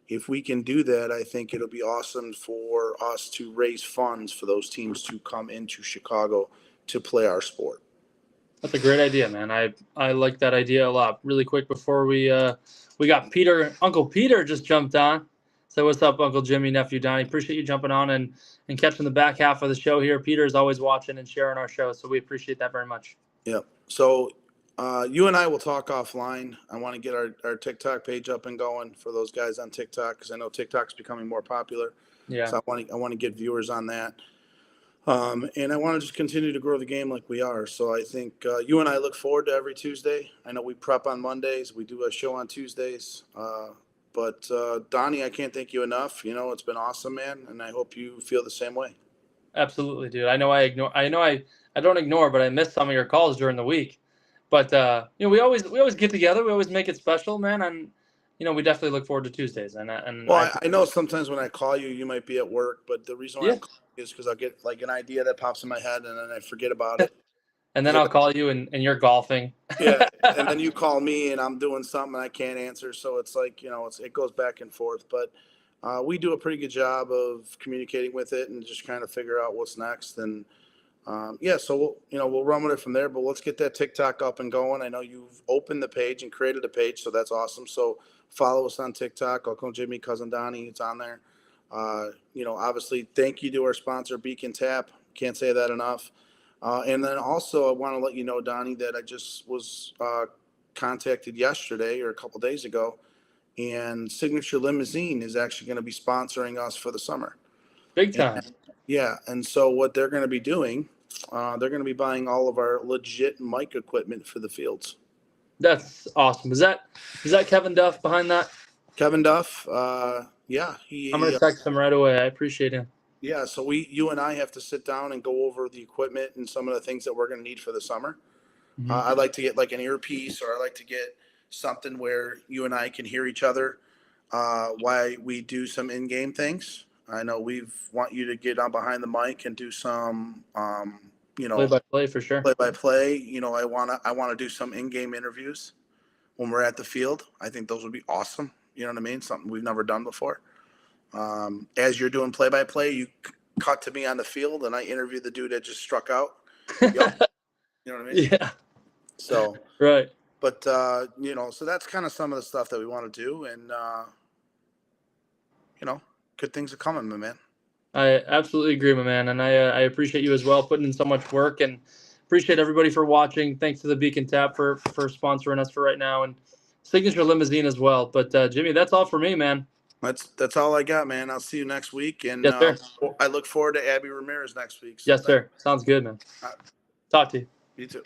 if we can do that, I think it'll be awesome for us to raise funds for those teams to come into Chicago to play our sport. That's a great idea, man. I like that idea a lot. Really quick before we got Peter, Uncle Peter just jumped on. So what's up, Uncle Jimmy, nephew Donnie? Appreciate you jumping on and catching the back half of the show here. Peter is always watching and sharing our show, so we appreciate that very much. Yep. So you and I will talk offline. I want to get our TikTok page up and going for those guys on TikTok because I know TikTok's becoming more popular. Yeah. So I want to get viewers on that. And I want to just continue to grow the game like we are. So I think you and I look forward to every Tuesday. I know we prep on Mondays. We do a show on Tuesdays. But Donnie, I can't thank you enough. You know, it's been awesome, man. And I hope you feel the same way. Absolutely, dude. I don't ignore, but I miss some of your calls during the week. But you know, we always get together. We always make it special, man. And you know, we definitely look forward to Tuesdays. Well, I know sometimes when I call you, you might be at work, but the reason why Yeah. I'm calling you is because I'll get like an idea that pops in my head and then I forget about it. And then I'll call you and you're golfing. Yeah, and then you call me and I'm doing something I can't answer, so it's like, you know, it goes back and forth. But we do a pretty good job of communicating with it and just kind of figure out what's next. And yeah, so we'll run with it from there. But let's get that TikTok up and going. I know you've opened the page and created a page, so that's awesome. So follow us on TikTok. Uncle Jimmy, Cousin Donnie, it's on there. You know, obviously, thank you to our sponsor, Beacon Tap. Can't say that enough. And then also, I want to let you know, Donnie, that I just was contacted yesterday or a couple days ago, and Signature Limousine is actually going to be sponsoring us for the summer. Big time. Yeah, and so what they're going to be doing, they're going to be buying all of our legit mic equipment for the fields. That's awesome. Is that Kevin Duff behind that? Kevin Duff, yeah, I'm gonna text him right away. I appreciate him. Yeah, so you and I have to sit down and go over the equipment and some of the things that we're going to need for the summer. Mhm. I'd like to get like an earpiece, or I like to get something where you and I can hear each other while we do some in-game things. I know want you to get on behind the mic and do some, you know, Play by play for sure. play by play. You know, I wanna do some in-game interviews when we're at the field. I think those would be awesome. You know what I mean? Something we've never done before. As you're doing play by play, you cut to me on the field and I interview the dude that just struck out. You know what I mean? Yeah. So, Right. but you know, so that's kind of some of the stuff that we want to do, and you know, good things are coming, my man. I absolutely agree, my man, and I appreciate you as well, putting in so much work, and appreciate everybody for watching. Thanks to the Beacon Tap for sponsoring us for right now, and Signature Limousine as well. But Jimmy, that's all for me, man. That's all I got, man. I'll see you next week, and Yes, sir. I look forward to Abby Ramirez next week. So Yes, sir. Sounds good, man. Talk to you. You too.